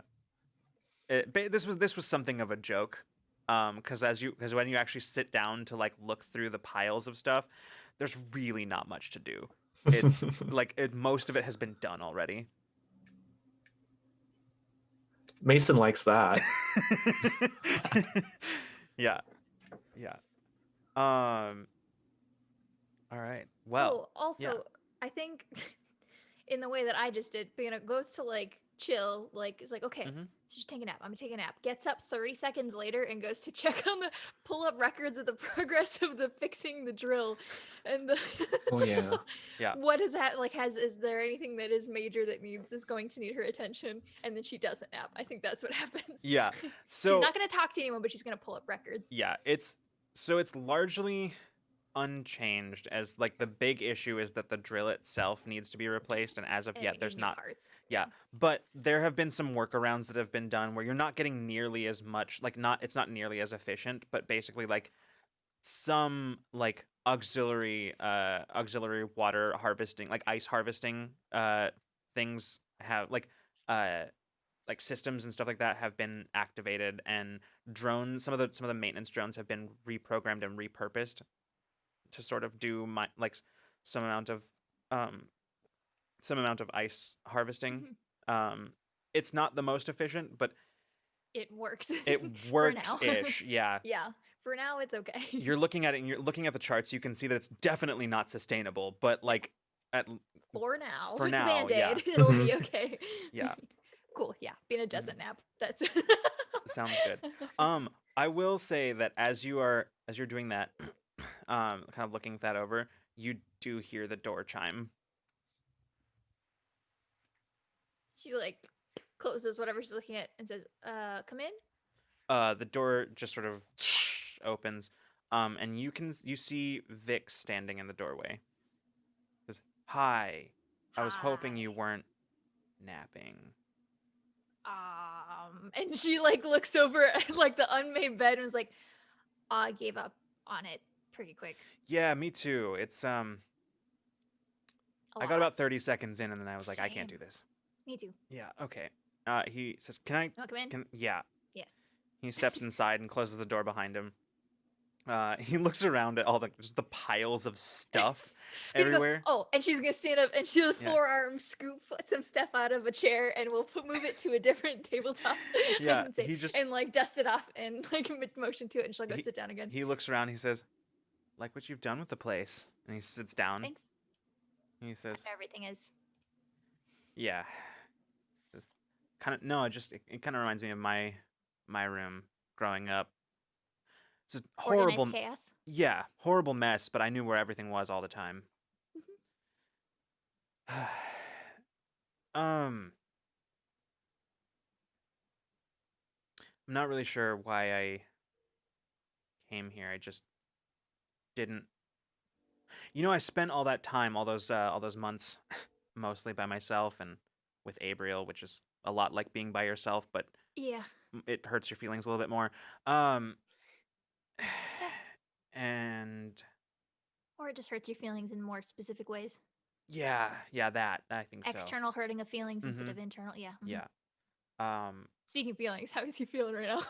this was something of a joke. Because when you actually sit down to like look through the piles of stuff, there's really not much to do. It's like most of it has been done already. Mason likes that. Yeah. All right. Well. Oh, also, I think in the way that I just did, goes to like chill, like it's like, okay, Mhm. she's taking a nap. I'm gonna take a nap. Gets up 30 seconds later and goes to check on pull up records of the progress of the fixing the drill, and the Oh, yeah. Yeah. What is that like? Is there anything that is major that is going to need her attention? And then she doesn't nap. I think that's what happens. Yeah. So she's not gonna talk to anyone, but she's gonna pull up records. yeah, it's largely unchanged, as like the big issue is that the drill itself needs to be replaced, and as of And yet they there's give me not. parts. Yeah, but there have been some workarounds that have been done where you're not getting nearly as much, like it's not nearly as efficient, but basically like some like auxiliary water harvesting, like ice harvesting things have like systems and stuff like that have been activated, and drones, some of the maintenance drones have been reprogrammed and repurposed to sort of do like some amount of ice harvesting. It's not the most efficient, but It works. it For now. works-ish. Yeah. Yeah. For now, it's okay. You're looking at it and you're looking at the charts, you can see that it's definitely not sustainable, but like For now. For it's now, Band-Aid. yeah. It'll be okay. Yeah. Cool. Yeah. Being a doesn't nap. That's Sounds good. I will say that as you're doing that, kind of looking that over, you do hear the door chime. She like closes whatever she's looking at and says, come in. The door just sort of opens, and you see Vic standing in the doorway. Says, "Hi. I was hoping you Hi. weren't napping." And she like looks over at like the unmade bed and was like, I gave up on it pretty quick. Yeah, me too. It's I got about 30 seconds in, and then I was like, I can't do Same. this. Me too. Yeah, okay. He says, "Can I You want to come in? yeah." Yes. He steps inside and closes the door behind him. He looks around at all just the piles of stuff He goes, everywhere. oh, and she's gonna stand up and she'll forearm scoop some stuff out of a chair and we'll move it to a different tabletop. Yeah, and say, he just and like dust it off and like motion to it and she'll go sit down again. He looks around. He says, "Like what you've done with the place," and he sits down. Thanks. He says, Everything is. "Yeah." Kind of no. It kind of reminds me of my room growing up. It's a horrible Organized chaos. Yeah, horrible mess, but I knew where everything was all the time. I'm not really sure why I came here. I just didn't. I spent all that time, all those months, mostly by myself and with Abriel, which is a lot like being by yourself, but Yeah. it hurts your feelings a little bit more. And Or it just hurts your feelings in more specific ways. yeah, that I think so. External hurting of feelings instead Mhm. of internal. Yeah. mhm. Yeah. Speaking of feelings, how is he feeling right now?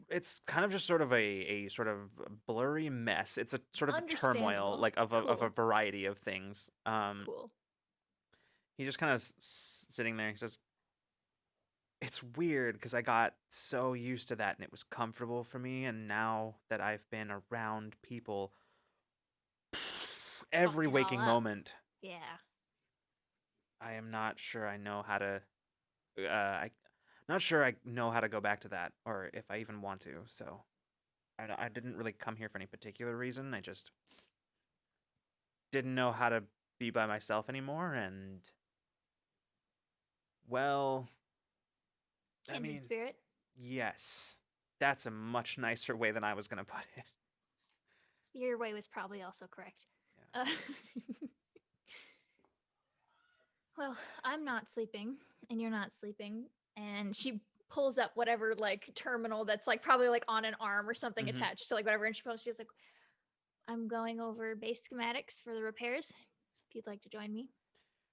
It's kind of just sort of a sort of blurry mess. It's a sort of turmoil, Understandable. like of a Cool. variety of things. Cool. He just kind of sitting there. He says, it's weird because I got so used to that and it was comfortable for me, and now that I've been around people every Fucked it all waking up. moment, Yeah. I am not sure I know how to. Not sure I know how to go back to that, or if I even want to. So, I didn't really come here for any particular reason. I just didn't know how to be by myself anymore, and well, I Kindred mean, spirit. yes, that's a much nicer way than I was gonna put it. Your way was probably also correct. Yeah. Well, I'm not sleeping, and you're not sleeping, and she pulls up whatever like terminal that's like probably like on an arm or something Mhm. attached to like whatever, and she's like, "I'm going over base schematics for the repairs. If you'd like to join me."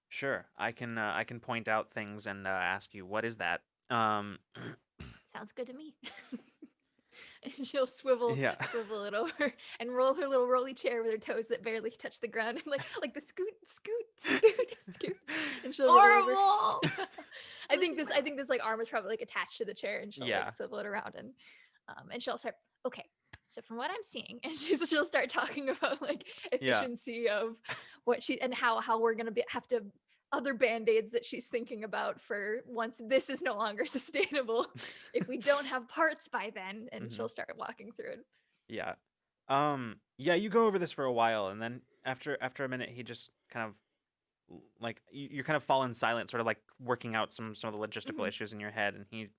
Sure, I can point out things and ask you what is that. Um, Sounds good to me. And she'll swivel Yeah. it over and roll her little rolly chair with her toes that barely touch the ground, and like the scoot, and she'll roll over. Horrible. I think this like arm is probably like attached to the chair, and she'll Yeah. like swivel it around, and she'll start. Okay, so from what I'm seeing, and she'll start talking about like Yeah. efficiency of what she and how we're gonna have to other band-aids that she's thinking about for once this is no longer sustainable if we don't have parts by then, and Mhm. she'll start walking through it. Yeah. Yeah, you go over this for a while, and then after a minute, he just kind of like you kind of fall in silence, sort of like working out some of the logistical Mhm. issues in your head, and he's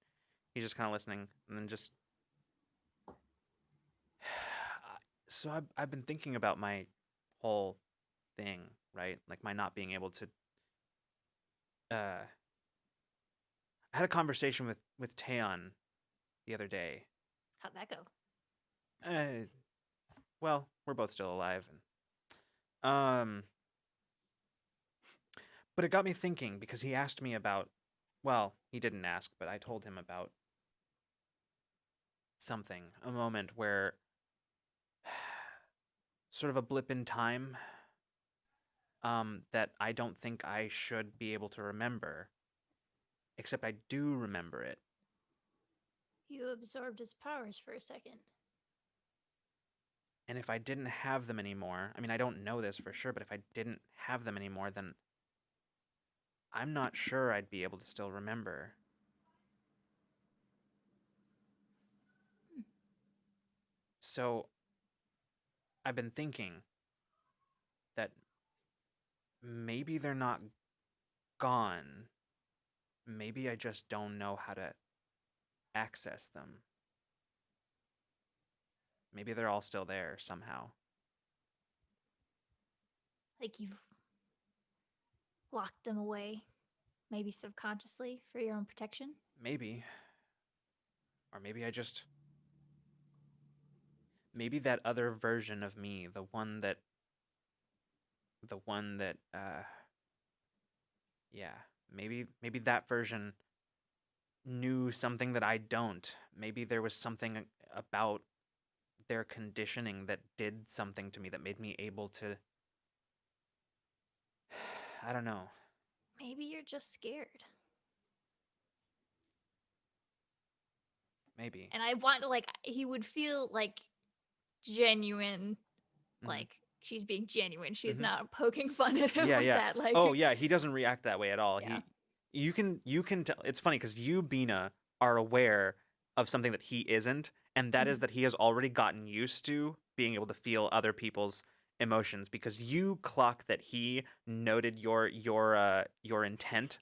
just kind of listening, and then just so I've been thinking about my whole thing, right? Like my not being able to. I had a conversation with Taeon the other day. How'd that go? Well, we're both still alive, and but it got me thinking because he asked me about. Well, he didn't ask, but I told him about something, a moment where sort of a blip in time that I don't think I should be able to remember, except I do remember it. You absorbed his powers for a second. And if I didn't have them anymore, I mean, I don't know this for sure, but if I didn't have them anymore, then I'm not sure I'd be able to still remember. So I've been thinking that maybe they're not gone. Maybe I just don't know how to access them. Maybe they're all still there somehow. Like you've locked them away, maybe subconsciously for your own protection. Maybe. Or maybe I just. Maybe that other version of me, the one that. Yeah. Maybe that version knew something that I don't. Maybe there was something about their conditioning that did something to me that made me able to. I don't know. Maybe you're just scared. Maybe. And I want to like he would feel like genuine, Mhm. like she's being genuine. She's Mhm. not poking fun at him Yeah, with yeah. that. Like, Oh, yeah. He doesn't react that way at all. Yeah. You can tell. It's funny because you, Bina, are aware of something that he isn't, and that is Mhm. that he has already gotten used to being able to feel other people's emotions because you clock that he noted your intent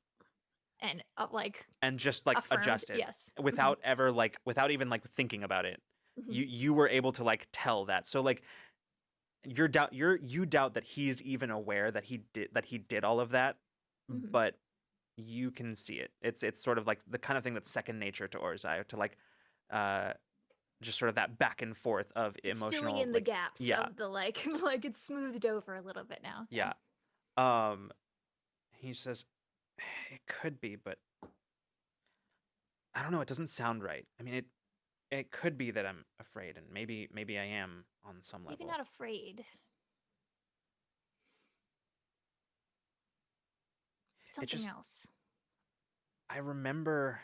and like and just like affirmed, adjusted yes. without even like thinking about it. Mhm. You were able to like tell that. So like you doubt that he's even aware that he did all of that, Mhm. but you can see it. It's sort of like the kind of thing that's second nature to Orzai, to like just sort of that back and forth of It's emotional filling in the like, gaps yeah. of the like like it's smoothed over a little bit now. Yeah. He says it could be, but I don't know, it doesn't sound right. I mean it could be that I'm afraid, and maybe I am on some level. Maybe not afraid. Something just- else. I remember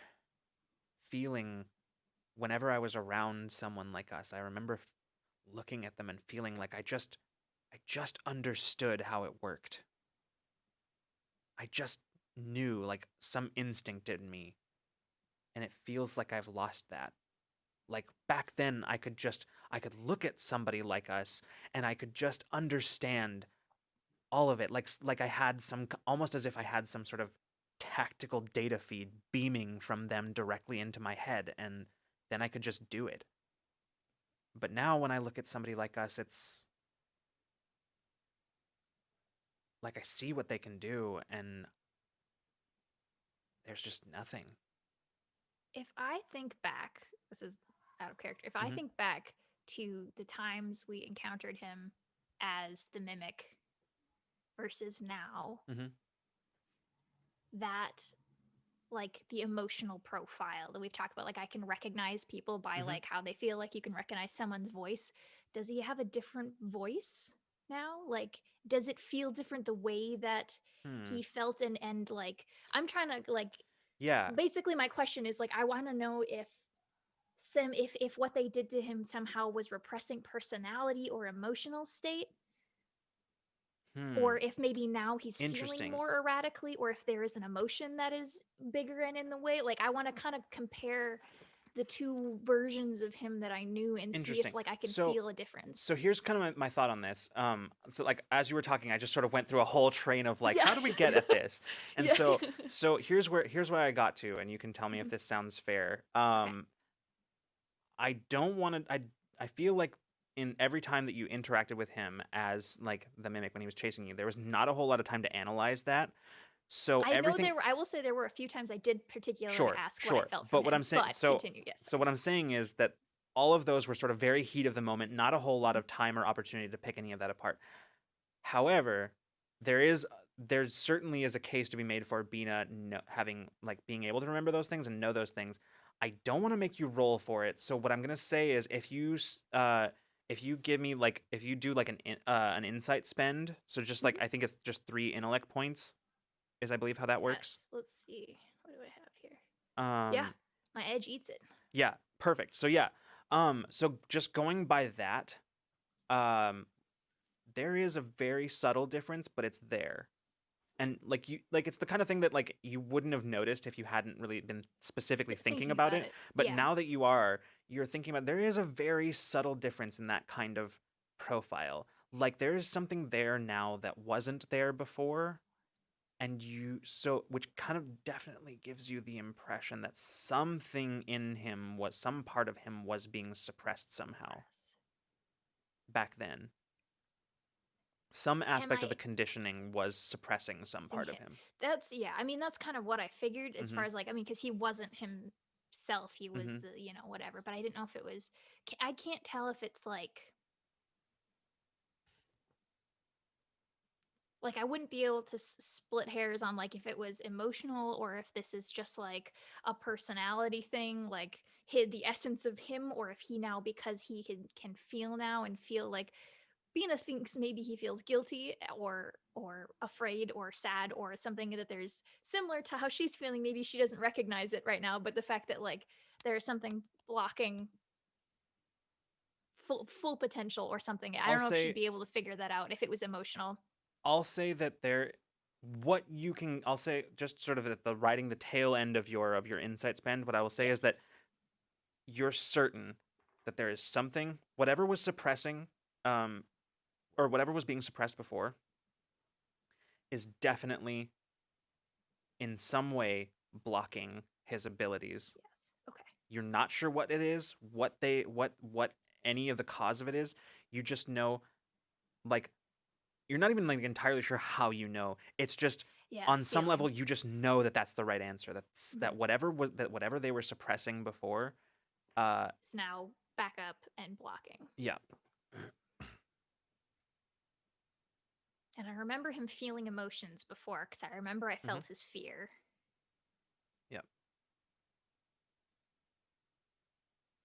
feeling whenever I was around someone like us, I remember looking at them and feeling like I just understood how it worked. I just knew, like, some instinct in me, and it feels like I've lost that. Like, back then I could look at somebody like us and I could just understand all of it, like I had almost as if I had some sort of tactical data feed beaming from them directly into my head, and then I could just do it. But now when I look at somebody like us, it's like I see what they can do, and there's just nothing. If I think back, this is out of character. If I Mhm. think back to the times we encountered him as the mimic versus now, Mhm. that like the emotional profile that we've talked about, like I can recognize people by Mhm. like how they feel, like you can recognize someone's voice. Does he have a different voice now? Like, does it feel different the way that he felt? And like, I'm trying to like, Yeah. basically my question is like, I want to know if if what they did to him somehow was repressing personality or emotional state, or if maybe now he's feeling Interesting. more erratically, or if there is an emotion that is bigger and in the way. Like I want to kind of compare the two versions of him that I knew and see if Interesting. like I can So- feel a difference. So here's kind of my thought on this. So like as you were talking, I just sort of went through a whole train of like, Yeah. how do we get at this? And Yeah. so here's where I got to, and you can tell me if this sounds fair. I don't want to. I feel like in every time that you interacted with him as like the mimic when he was chasing you, there was not a whole lot of time to analyze that. So I know everything. there were, I will say there were a few times I did particularly Sure, ask what sure. I felt from But what him. I'm saying, But so continue, yes. so what I'm saying is that all of those were sort of very heat of the moment, not a whole lot of time or opportunity to pick any of that apart. However, there certainly is a case to be made for Bina having like being able to remember those things and know those things. I don't want to make you roll for it. So what I'm gonna say is if you give me like if you do like an insight spend, so just like I think it's just 3 intellect points, is I believe how that works. Yes. Let's see. What do I have here? Yeah, My edge eats it. Yeah, perfect. So yeah, so just going by that, there is a very subtle difference, but it's there. And like it's the kind of thing that like you wouldn't have noticed if you hadn't really been specifically thinking about it. But Yeah. now that you're thinking about, there is a very subtle difference in that kind of profile. Like there is something there now that wasn't there before. And which kind of definitely gives you the impression that something in him some part of him was being suppressed somehow back then. Some aspect of the conditioning was suppressing some part of him. That's I mean that's kind of what I figured as far Mhm. as like, I mean, because he wasn't himself, he was Mhm. the whatever, but I didn't know if it was, I can't tell if it's like I wouldn't be able to split hairs on like if it was emotional or if this is just like a personality thing, like the essence of him, or if he now, because he can feel now and feel like Bina thinks maybe he feels guilty or afraid or sad or something, that there's similar to how she's feeling. Maybe she doesn't recognize it right now, but the fact that like there's something blocking full potential or something. I don't know if she'd be able to figure that out if it was emotional. I'll say that I'll say just sort of at the writing the tail end of your insight spend, what I will say is that you're certain that there is something, whatever was suppressing, or whatever was being suppressed before, is definitely in some way blocking his abilities. Yes. Okay. You're not sure what it is, what any of the cause of it is. You just know, like, you're not even like entirely sure how you know. It's just on some level you just know that that's the right answer. That whatever they were suppressing before, it's now back up and blocking. Yeah. And I remember him feeling emotions before, because I remember I felt his fear. Yep.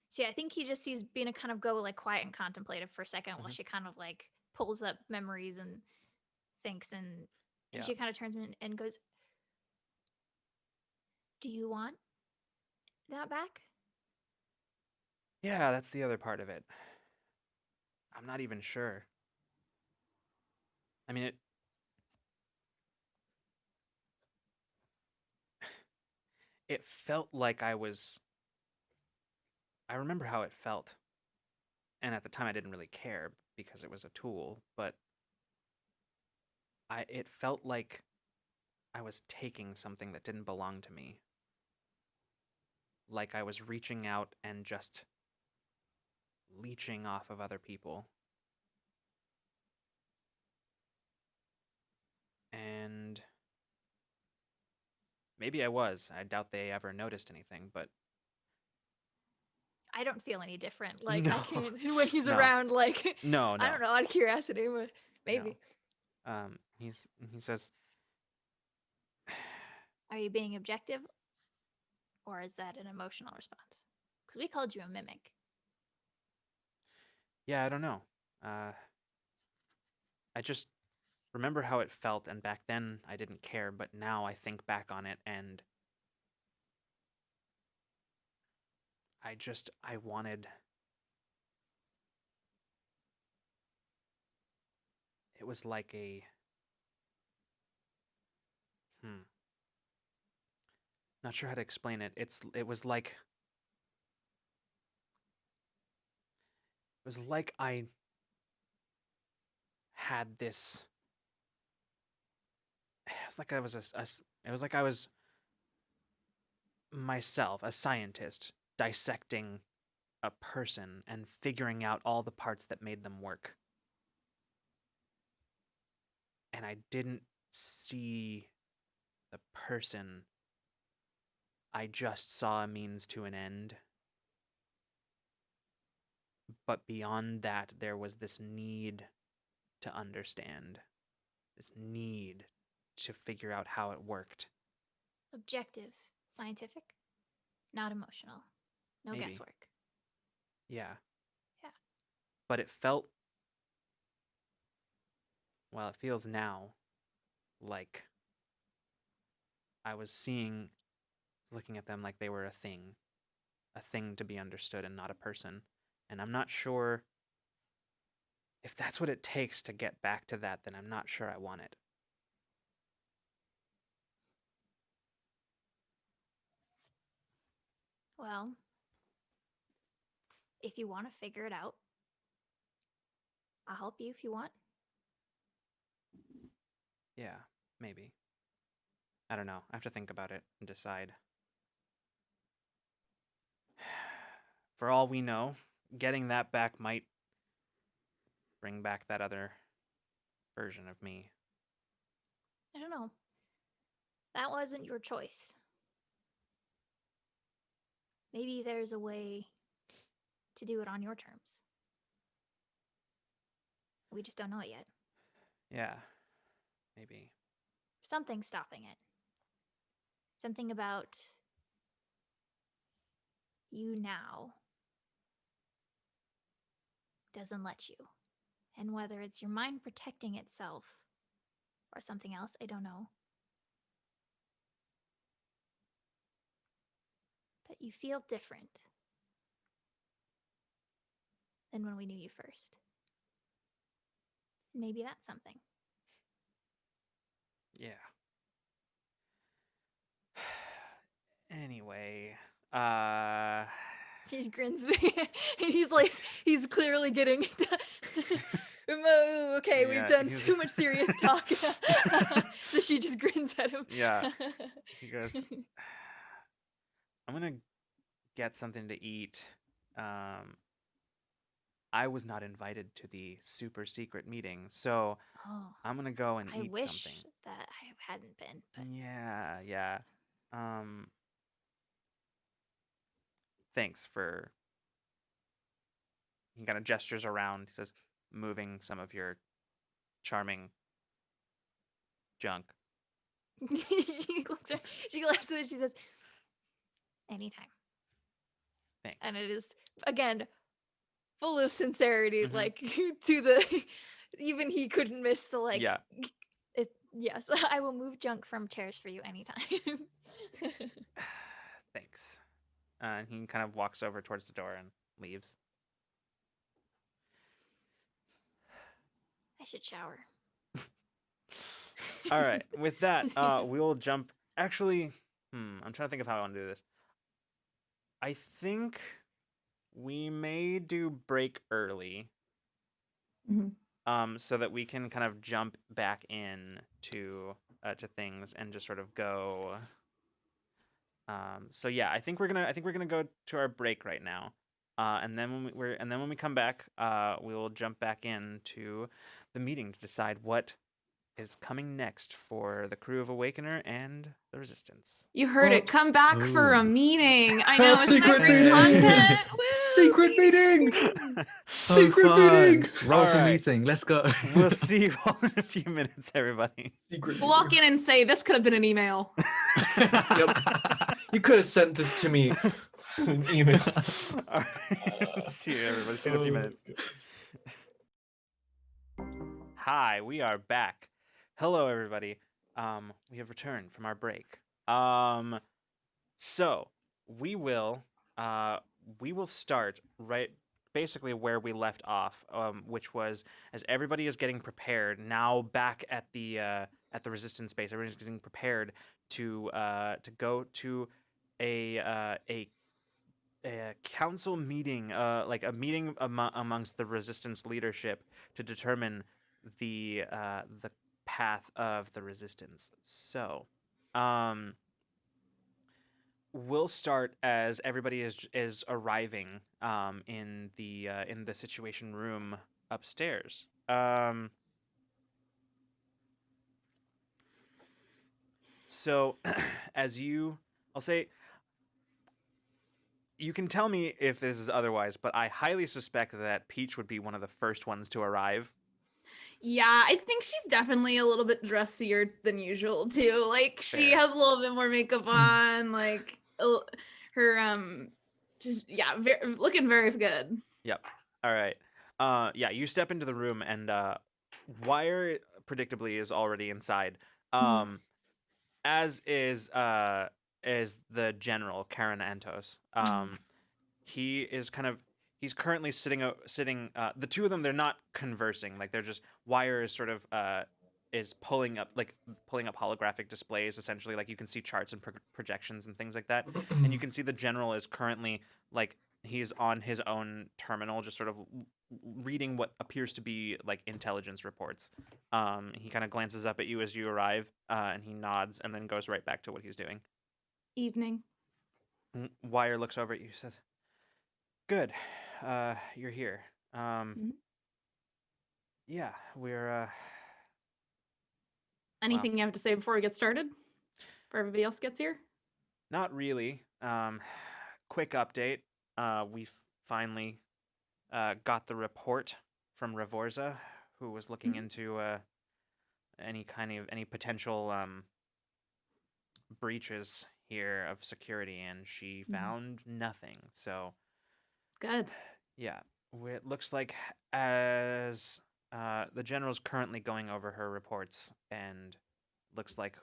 So yeah, I think he just sees Bina kind of go like quiet and contemplative for a second while she kind of like pulls up memories and thinks, and she kind of turns and goes, "Do you want that back? Yeah, that's the other part of it. I'm not even sure. I mean, it felt like I remember how it felt. And at the time I didn't really care because it was a tool, but it felt like I was taking something that didn't belong to me. Like I was reaching out and just leeching off of other people. And maybe I was. I doubt they ever noticed anything, but I don't feel any different. Like No. I can't when he's No. around. Like no. I don't know, out of curiosity, but maybe. No. He says, Are you being objective, or is that an emotional response? Because we called you a mimic. yeah, I don't know. I just remember how it felt, and back then I didn't care, but now I think back on it and I wanted. It was like a. Not sure how to explain it. It was like. It was like I had this. It was like I was it was like I was myself, a scientist, dissecting a person and figuring out all the parts that made them work. And I didn't see the person. I just saw a means to an end. But beyond that, there was this need to understand, this need to figure out how it worked. Objective, scientific, not emotional. No Maybe. guesswork. Yeah. Yeah. But it felt, well, it feels now like I was looking at them like they were a thing to be understood and not a person. And I'm not sure if that's what it takes to get back to that, then I'm not sure I want it. Well, if you want to figure it out, I'll help you if you want. Yeah, maybe. I don't know. I have to think about it and decide. For all we know, getting that back might bring back that other version of me. I don't know. That wasn't your choice. Maybe there's a way to do it on your terms. We just don't know it yet. Yeah, maybe. Something's stopping it. Something about you now doesn't let you. And whether it's your mind protecting itself or something else, I don't know. But you feel different than when we knew you first. Maybe that's something. Yeah. Anyway, She grins. He's like, he's clearly getting. Okay, Yeah, we've done he's- too much serious talk. So she just grins at him. Yeah. He goes, I'm gonna get something to eat. I was not invited to the super secret meeting, so Oh, I'm gonna go and I eat wish something. that I hadn't been, but Yeah. Thanks for. He kind of gestures around. He says, moving some of your charming junk. she laughs at it. She says, "Anytime." Thanks. And it is again full of sincerity, Mhm. like to the even he couldn't miss the like. Yeah. Yes, I will move junk from chairs for you anytime. Thanks. And he kind of walks over towards the door and leaves. I should shower. All right. With that, we'll jump. Actually, I'm trying to think of how I want to do this. I think we may do break early, so that we can kind of jump back in to things and just sort of go. So yeah, I think we're gonna go to our break right now, and then when we come back, we will jump back into the meeting to decide what is coming next for the crew of Awakener and the Resistance. You heard it. Oops. Come back for a Ooh. meeting. I know it's Secret free meeting! content. Woo! Secret meeting! So Secret fun. meeting! Roll for Alright. meeting. Let's go. We'll see you all in a few minutes, everybody. Secret Walk meeting. in and say this could have been an email. You could have sent this to me in an email. All right. See you, everybody. See you in a few minutes. Hi, we are back. Hello, everybody. We have returned from our break. So we will start right basically where we left off, which was as everybody is getting prepared now back at the Resistance base. Everybody's getting prepared to go to a council meeting, like a meeting amongst the Resistance leadership to determine the path of the Resistance. So, we'll start as everybody is arriving in the Situation Room upstairs. So, I'll say, you can tell me if this is otherwise, but I highly suspect that Peach would be one of the first ones to arrive. Yeah, I think she's definitely a little bit dressier than usual too. Like she Fair. has a little bit more makeup on, like her just looking very good. Yep. All right. Yeah, you step into the room and Wire predictably is already inside. As is the general Karen Antos. He's currently sitting the two of them, they're not conversing, like they're just Wire is sort of is pulling up holographic displays, essentially, like you can see charts and projections and things like that. And you can see the general is currently like he's on his own terminal, just sort of reading what appears to be like intelligence reports. He kind of glances up at you as you arrive, and he nods and then goes right back to what he's doing. Evening. Wire looks over at you, says, "Good, you're here. Yeah, we're Anything you have to say before we get started? Before everybody else gets here? Not really. Quick update. We finally got the report from Ravorza, who was looking into any potential breaches here of security, and she found nothing. So Good. yeah, it looks like as the general's currently going over her reports, and looks like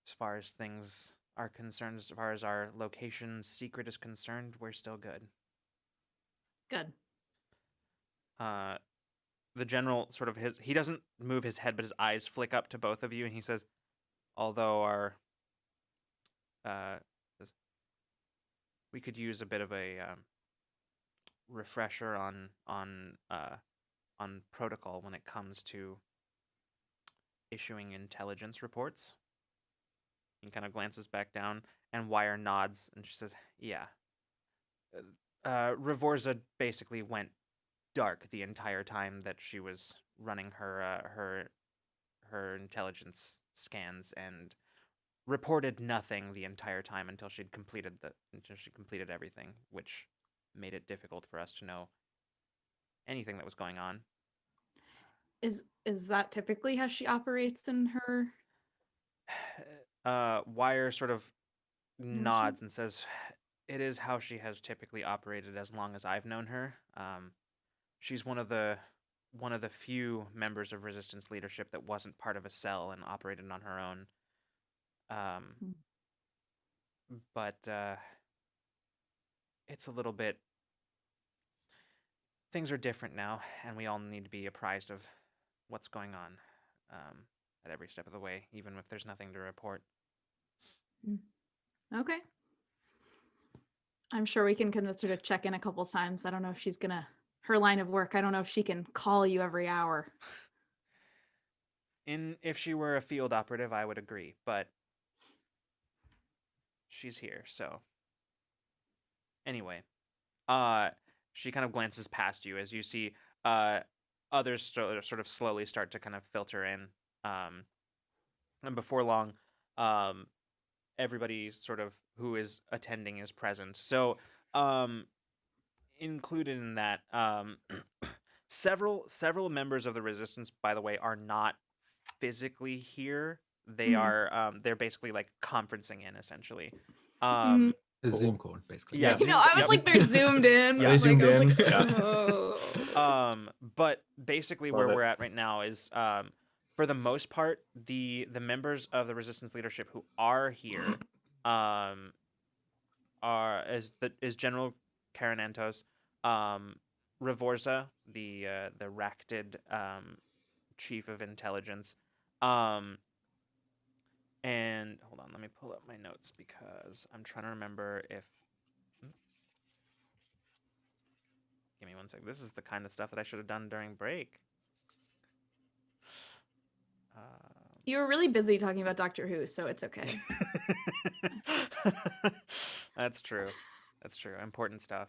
as far as things are concerned, as far as our location's secret is concerned, we're still good. Good. The general sort of he doesn't move his head, but his eyes flick up to both of you, and he says, although our we could use a bit of a refresher on protocol when it comes to issuing intelligence reports. He kind of glances back down, and Wire nods, and she says, yeah. Ravorza basically went dark the entire time that she was running her intelligence scans, and reported nothing the entire time until she completed everything, which made it difficult for us to know anything that was going on. Is that typically how she operates in her? Wire sort of nods and says, it is how she has typically operated as long as I've known her. She's one of the few members of Resistance leadership that wasn't part of a cell and operated on her own. But it's a little bit. Things are different now, and we all need to be apprised of what's going on at every step of the way, even if there's nothing to report. Okay. I'm sure we can convince her to check in a couple times. I don't know if she's gonna, her line of work, I don't know if she can call you every hour. If she were a field operative, I would agree, but she's here, so. Anyway, she kind of glances past you as you see others sort of slowly start to kind of filter in. And before long, everybody sort of who is attending is present. So, included in that, several members of the Resistance, by the way, are not physically here. They are they're basically like conferencing in essentially. The Zoom call, basically. Yeah, You know, I was like, they're zoomed in. They like, zoomed I was in. like, Yeah. oh. But basically Love where it. we're at right now is for the most part, the members of the Resistance leadership who are here are is General Karanantos, Ravorza, the Racted chief of intelligence, and hold on, let me pull up my notes because I'm trying to remember if. Give me one second. This is the kind of stuff that I should have done during break. You were really busy talking about Doctor Who, so it's okay. That's true. That's true. Important stuff.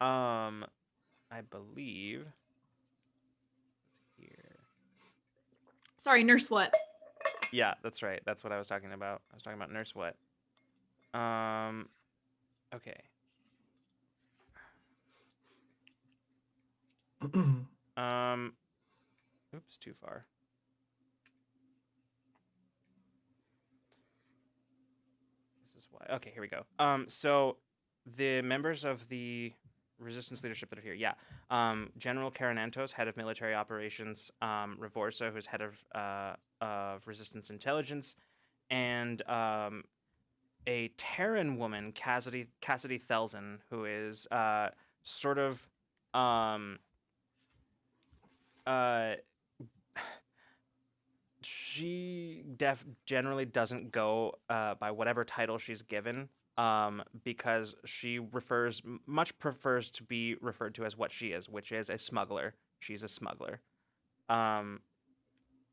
I believe here. Sorry, Nurse what? Yeah, that's right. That's what I was talking about. I was talking about Nurse What. Okay. Oops, too far. This is why. Okay, here we go. So the members of the Resistance leadership that are here, yeah. General Karanantos, head of military operations, Ravorsa, who's head of Resistance intelligence, and a Terran woman, Cassidy Thelzen, who is sort of she generally doesn't go by whatever title she's given, because she much prefers to be referred to as what she is, which is a smuggler. She's a smuggler.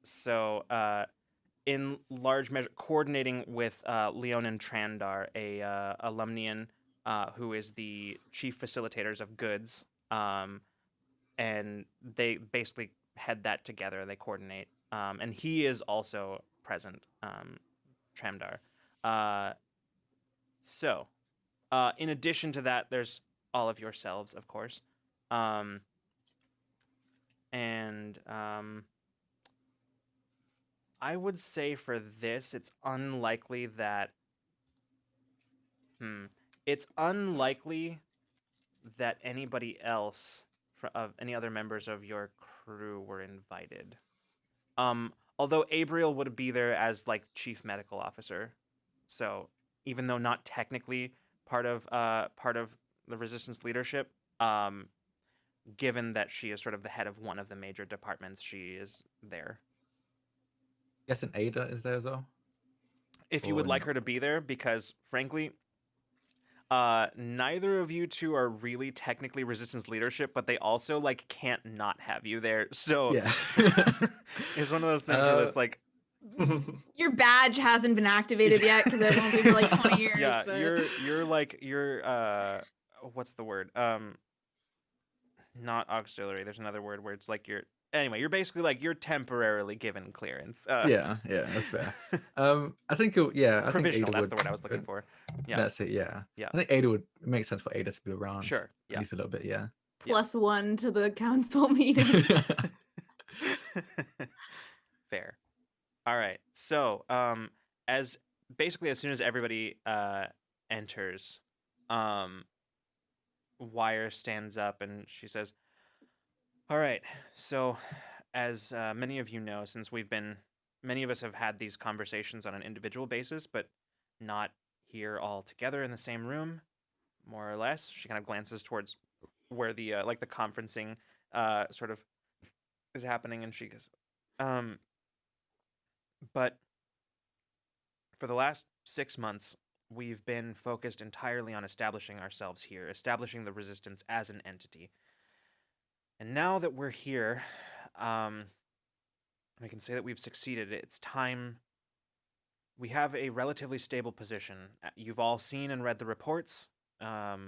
So in large measure, coordinating with Leonin Trandar, a Alumnian who is the chief facilitators of goods, and they basically head that together. They coordinate, and he is also present, Tramdar. So, in addition to that, there's all of yourselves, of course, and I would say for this, it's unlikely that. It's unlikely that anybody else of any other members of your crew were invited. Although Abriel would be there as like chief medical officer, so even though not technically part of the Resistance leadership, given that she is sort of the head of one of the major departments, she is there. Yes, and Ada is there as well. If you would like her to be there, because frankly, neither of you two are really technically Resistance leadership, but they also like can't not have you there. So yeah, it's one of those things where it's like Your badge hasn't been activated yet because it won't be for like 20 years. yeah, but... you're what's the word? Not auxiliary. There's another word where it's like you're basically like you're temporarily given clearance. yeah, that's fair. I think I provisional. think Ada That's the word I was looking for. Yeah, that's it. Yeah, yeah. I think Ada would make sense for Ada to be around. Sure. At Yeah. least a little bit. Yeah. +1 to the council meeting. Fair. All right. So, as soon as everybody enters, Wire stands up and she says, "All right. So, as many of you know, since many of us have had these conversations on an individual basis, but not here all together in the same room, more or less. She kind of glances towards where the like the conferencing sort of is happening, and she goes, but for the last 6 months, we've been focused entirely on establishing ourselves here, establishing the resistance as an entity. And now that we're here, we can say that we've succeeded. It's time. We have a relatively stable position. You've all seen and read the reports, so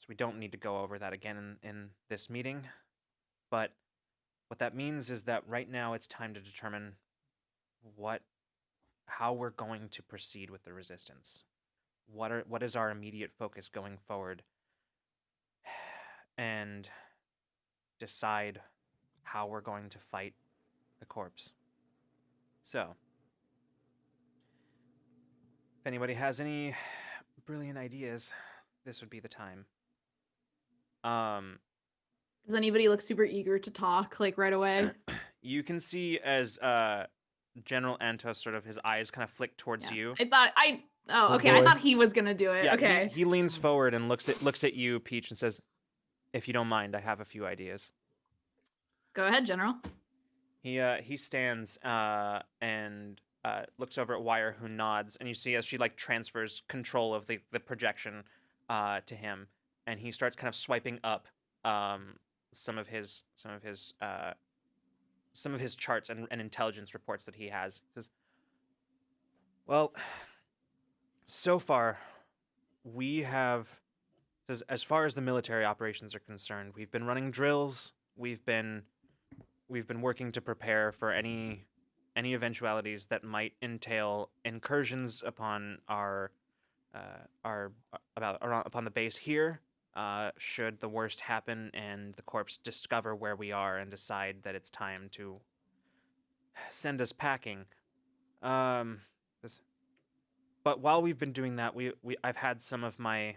we don't need to go over that again in this meeting. But what that means is that right now it's time to determine how we're going to proceed with the resistance. What is our immediate focus going forward, and decide how we're going to fight the corpse. So, if anybody has any brilliant ideas, this would be the time. Does anybody look super eager to talk like right away? You can see as General Antos sort of his eyes kind of flick towards you. I thought Oh, okay. I boy. thought he was gonna do it. Yeah, Okay. he leans forward and looks at you, Peach, and says, "If you don't mind, I have a few ideas." Go ahead, General. He stands and looks over at Wire, who nods, and you see as she like transfers control of the projection to him, and he starts kind of swiping up some of his charts and intelligence reports that he has. He says, "Well, so far we have, as far as the military operations are concerned, we've been running drills. We've been working to prepare for any eventualities that might entail incursions upon upon the base here. Should the worst happen and the corpse discover where we are and decide that it's time to send us packing. But while we've been doing that, I've had some of my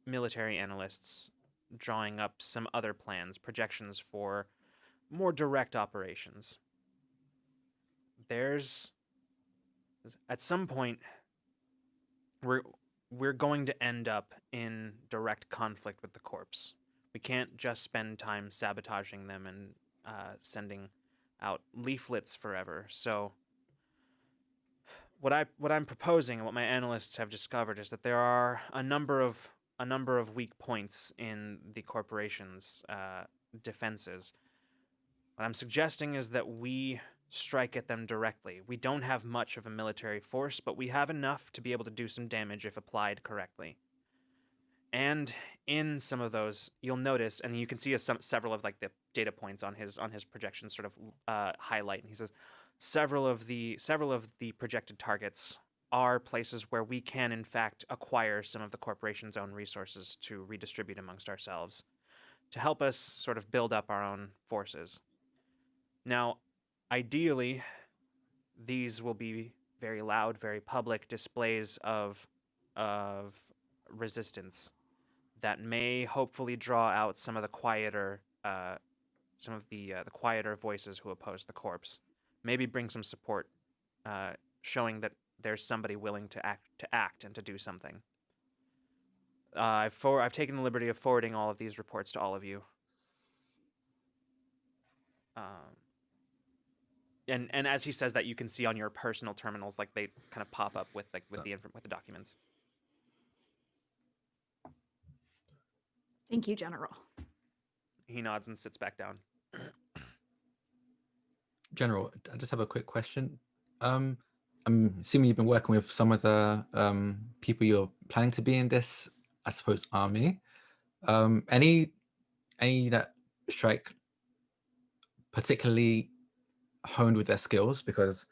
military analysts drawing up some other plans, projections for more direct operations. At some point, we're going to end up in direct conflict with the corpse. We can't just spend time sabotaging them and sending out leaflets forever. So what I'm proposing and what my analysts have discovered is that there are a number of weak points in the corporation's defenses. What I'm suggesting is that we strike at them directly. We don't have much of a military force, but we have enough to be able to do some damage if applied correctly. And in some of those, you'll notice, and you can see several of like the data points on his projections sort of highlight. And he says several of the projected targets are places where we can in fact acquire some of the corporation's own resources to redistribute amongst ourselves to help us sort of build up our own forces. Now, ideally, these will be very loud, very public displays of resistance that may hopefully draw out some of the quieter voices who oppose the corpse. Maybe bring some support, showing that there's somebody willing to act and to do something. I've taken the liberty of forwarding all of these reports to all of you. And as he says that, you can see on your personal terminals, like they kind of pop up with the documents. Thank you, General. He nods and sits back down. General, I just have a quick question. I'm assuming you've been working with some of the people you're planning to be in this, I suppose, army. Any that strike particularly honed with their skills? Because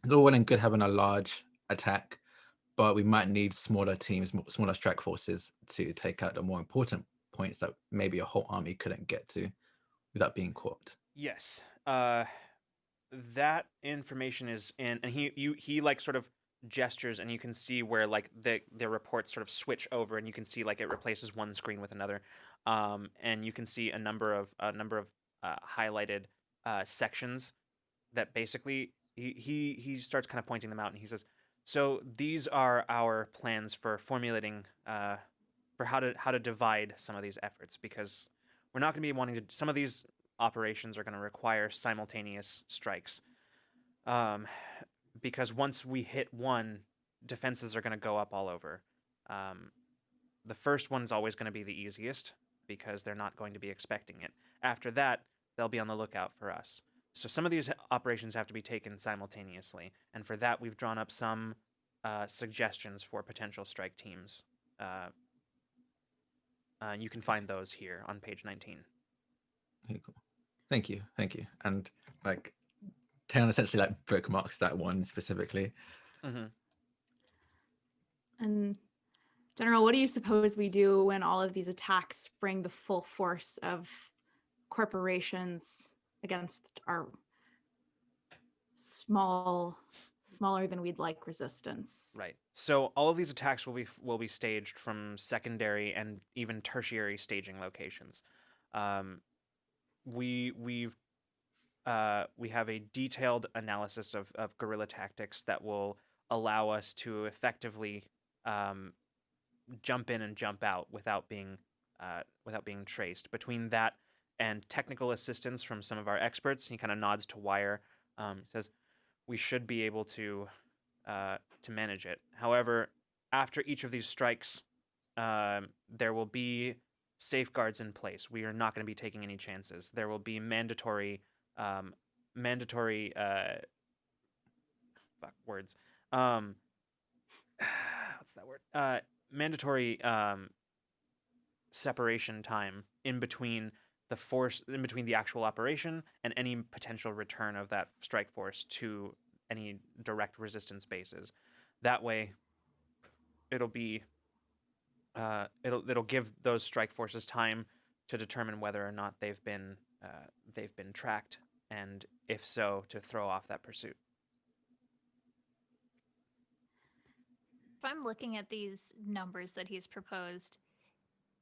it's all well and good having a large attack, but we might need smaller teams, smaller strike forces to take out the more important points that maybe a whole army couldn't get to without being caught. Yes. That information is in, and he like sort of gestures, and you can see where like the reports sort of switch over, and you can see like it replaces one screen with another, and you can see a number of highlighted sections that basically he starts kind of pointing them out, and he says, So these are our plans for formulating for how to divide some of these efforts, because we're not going to be wanting to. Some of these operations are going to require simultaneous strikes, because once we hit one, defenses are going to go up all over. The first one's always going to be the easiest because they're not going to be expecting it. After that, they'll be on the lookout for us. So some of these operations have to be taken simultaneously, and for that we've drawn up some suggestions for potential strike teams. You can find those here on page 19. Okay, cool. Thank you. And like, Taylor essentially like bookmarks that one specifically. Mm-hmm. And General, what do you suppose we do when all of these attacks bring the full force of corporations against our smaller than we'd like resistance? Right. So all of these attacks will be staged from secondary and even tertiary staging locations. We have a detailed analysis of guerrilla tactics that will allow us to effectively jump in and jump out without being traced. Between that and technical assistance from some of our experts, he kind of nods to Wire. Says we should be able to manage it. However, after each of these strikes, there will be safeguards in place. We are not going to be taking any chances. There will be mandatory words. What's that word? Mandatory separation time in between the actual operation and any potential return of that strike force to any direct resistance bases. That way, it'll give those strike forces time to determine whether or not they've been tracked, and if so, to throw off that pursuit. If I'm looking at these numbers that he's proposed,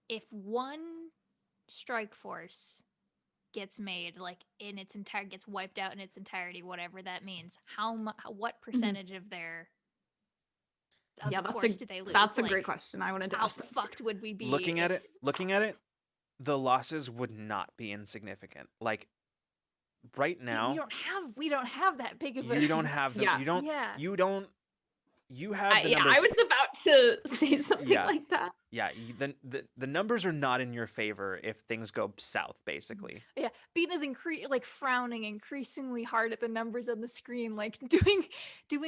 if one strike force gets made, like in its entire, gets wiped out in its entirety, whatever that means, what percentage of their force do they lose? That's a great question. I wanted to ask. How fucked would we be? Looking at it, the losses would not be insignificant. Like right now, we don't have that big of a. You don't have the. Yeah. You have the numbers. I was about to say something like that. Yeah, the numbers are not in your favor if things go south, basically. Yeah, Bina's frowning increasingly hard at the numbers on the screen, like doing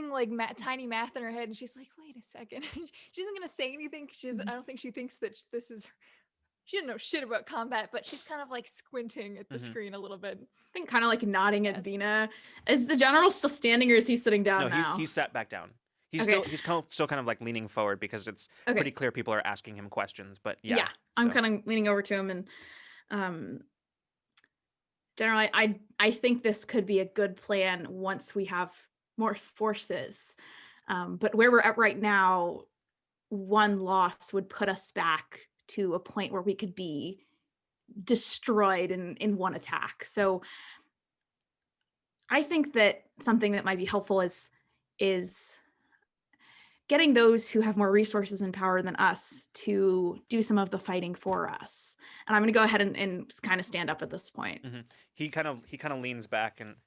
like tiny math in her head, and she's like, "Wait a second." She isn't gonna say anything because I don't think she thinks that this is. She didn't know shit about combat, but she's kind of like squinting at the screen a little bit. I think kind of like nodding at Bina. Is the general still standing or is he sitting down now? He's sat back down. He's still kind of like leaning forward because it's pretty clear people are asking him questions. But I'm kind of leaning over to him and generally I think this could be a good plan once we have more forces. But where we're at right now, one loss would put us back to a point where we could be destroyed in one attack. So I think that something that might be helpful is getting those who have more resources and power than us to do some of the fighting for us. And I'm going to go ahead and kind of stand up at this point. Mm-hmm. He kind of leans back and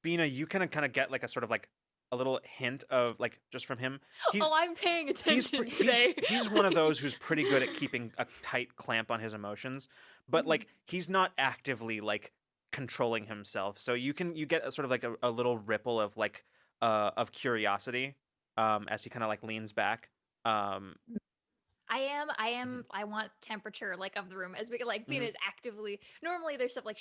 Bina, you kind of get like a sort of like a little hint of like just from him. I'm paying attention today. He's one of those who's pretty good at keeping a tight clamp on his emotions, but like he's not actively like controlling himself. So you get a sort of like a little ripple of like of curiosity as he kind of like leans back. I want temperature like of the room as we like Bina is actively. Normally there's stuff like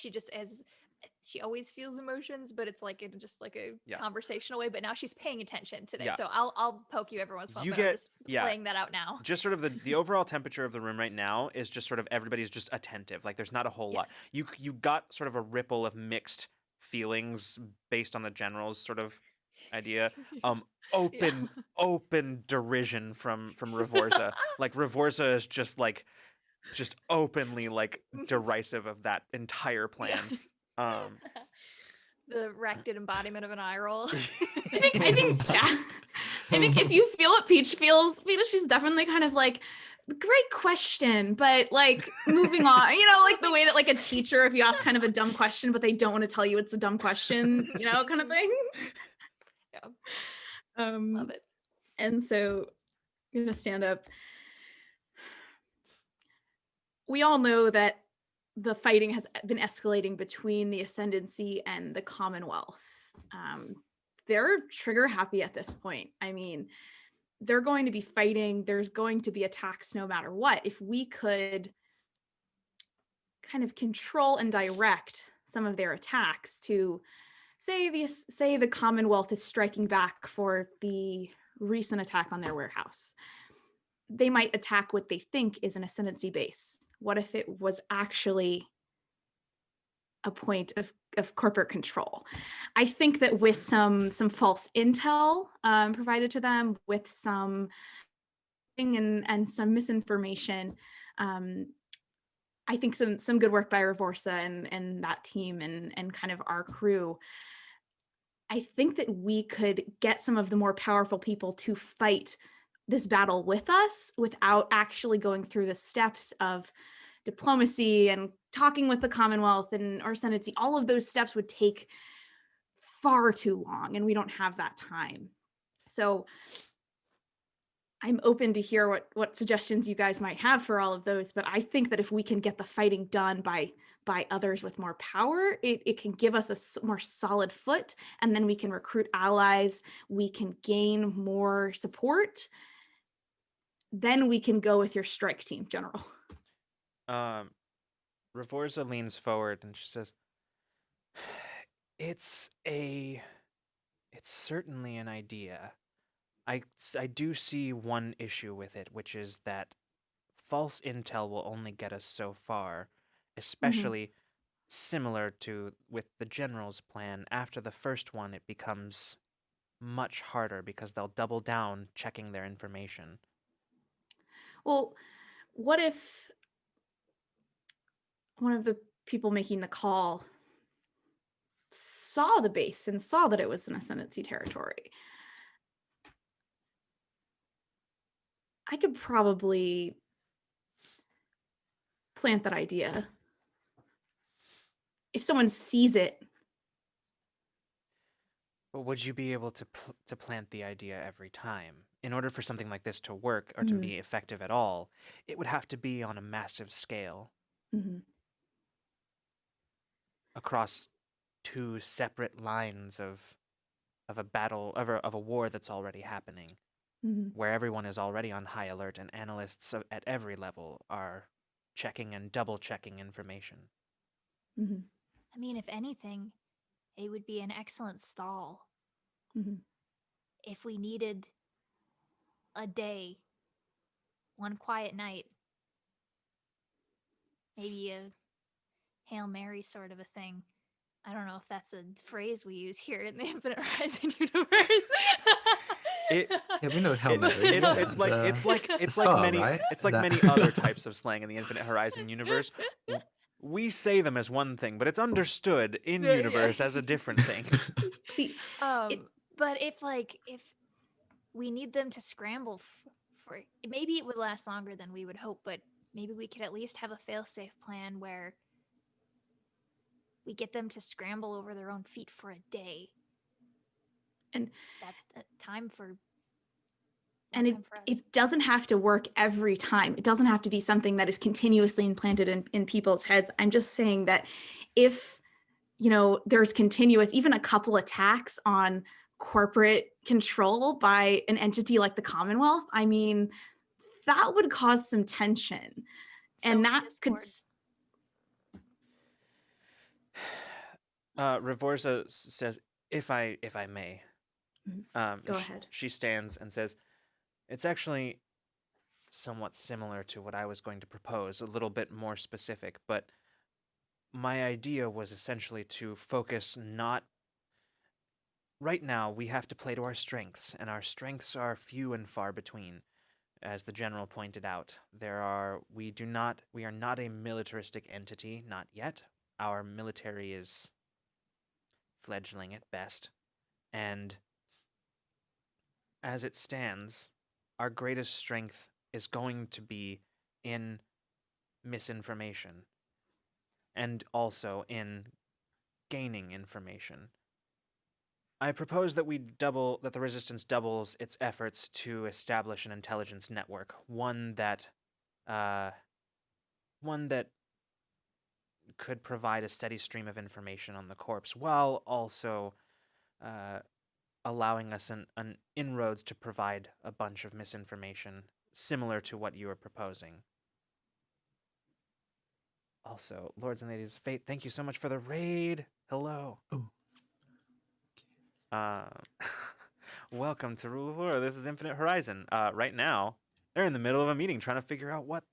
she always feels emotions, but it's like in just like a conversational way. But now she's paying attention today, so I'll poke you every once in a while. I'm just playing that out now. Just sort of the overall temperature of the room right now is just sort of everybody's just attentive. Like there's not a whole lot. You got sort of a ripple of mixed feelings based on the general's sort of idea. Open derision from Revorza. Like Revorza is just openly like derisive of that entire plan. The erected embodiment of an eye roll. I think, yeah. I think if you feel what Peach feels, she's definitely kind of like, great question, but like moving on, like the way that like a teacher, if you ask kind of a dumb question, but they don't want to tell you it's a dumb question, kind of thing. Yeah. Love it. And so I'm gonna stand up. We all know that the fighting has been escalating between the Ascendancy and the Commonwealth. They're trigger happy at this point. I mean, they're going to be fighting. There's going to be attacks no matter what. If we could kind of control and direct some of their attacks to say the Commonwealth is striking back for the recent attack on their warehouse. They might attack what they think is an Ascendancy base. What if it was actually a point of corporate control? I think that with some false intel provided to them, with some and some misinformation, I think some good work by Revorsa and that team and kind of our crew. I think that we could get some of the more powerful people to fight this battle with us without actually going through the steps of diplomacy and talking with the Commonwealth and our Ascendancy. All of those steps would take far too long, and we don't have that time. So I'm open to hear what suggestions you guys might have for all of those, but I think that if we can get the fighting done by others with more power, it can give us a more solid foot, and then we can recruit allies, we can gain more support. Then we can go with your strike team, General. Revorsa leans forward and she says, it's certainly an idea. I do see one issue with it, which is that false intel will only get us so far, especially similar to with the general's plan. After the first one, it becomes much harder because they'll double down checking their information. Well, what if one of the people making the call saw the base and saw that it was an Ascendancy territory? I could probably plant that idea. If someone sees it. But would you be able to plant the idea every time? In order for something like this to work or to be effective at all, it would have to be on a massive scale. Across two separate lines of a battle, of a war that's already happening, where everyone is already on high alert and analysts at every level are checking and double checking information. I mean, if anything, it would be an excellent stall. If we needed a day, one quiet night, maybe a Hail Mary sort of a thing. I don't know if that's a phrase we use here in the Infinite Horizon universe. We know Hail Mary. It's like many right? It's like many other types of slang in the Infinite Horizon universe. We say them as one thing, but it's understood in universe as a different thing. See, but if we need them to scramble for maybe it would last longer than we would hope, but maybe we could at least have a fail-safe plan where we get them to scramble over their own feet for a day. And that's time for and it doesn't have to work every time. It doesn't have to be something that is continuously implanted in people's heads. I'm just saying that if, there's continuous, even a couple attacks on corporate control by an entity like the Commonwealth, I mean, that would cause some tension. And that could... Revorsa says, if I may. Go ahead. She stands and says, it's actually somewhat similar to what I was going to propose, a little bit more specific, but my idea was essentially to focus not... Right now, we have to play to our strengths, and our strengths are few and far between. As the general pointed out, we are not a militaristic entity, not yet. Our military is fledgling at best, and as it stands, our greatest strength is going to be in misinformation and also in gaining information. I propose that that the Resistance doubles its efforts to establish an intelligence network, one that could provide a steady stream of information on the corpse, while also allowing us an inroads to provide a bunch of misinformation similar to what you are proposing. Also, Lords and Ladies of Fate, thank you so much for the raid. Hello. Oh. Welcome to Rule of Law. This is Infinite Horizon. Right now, they're in the middle of a meeting trying to figure out what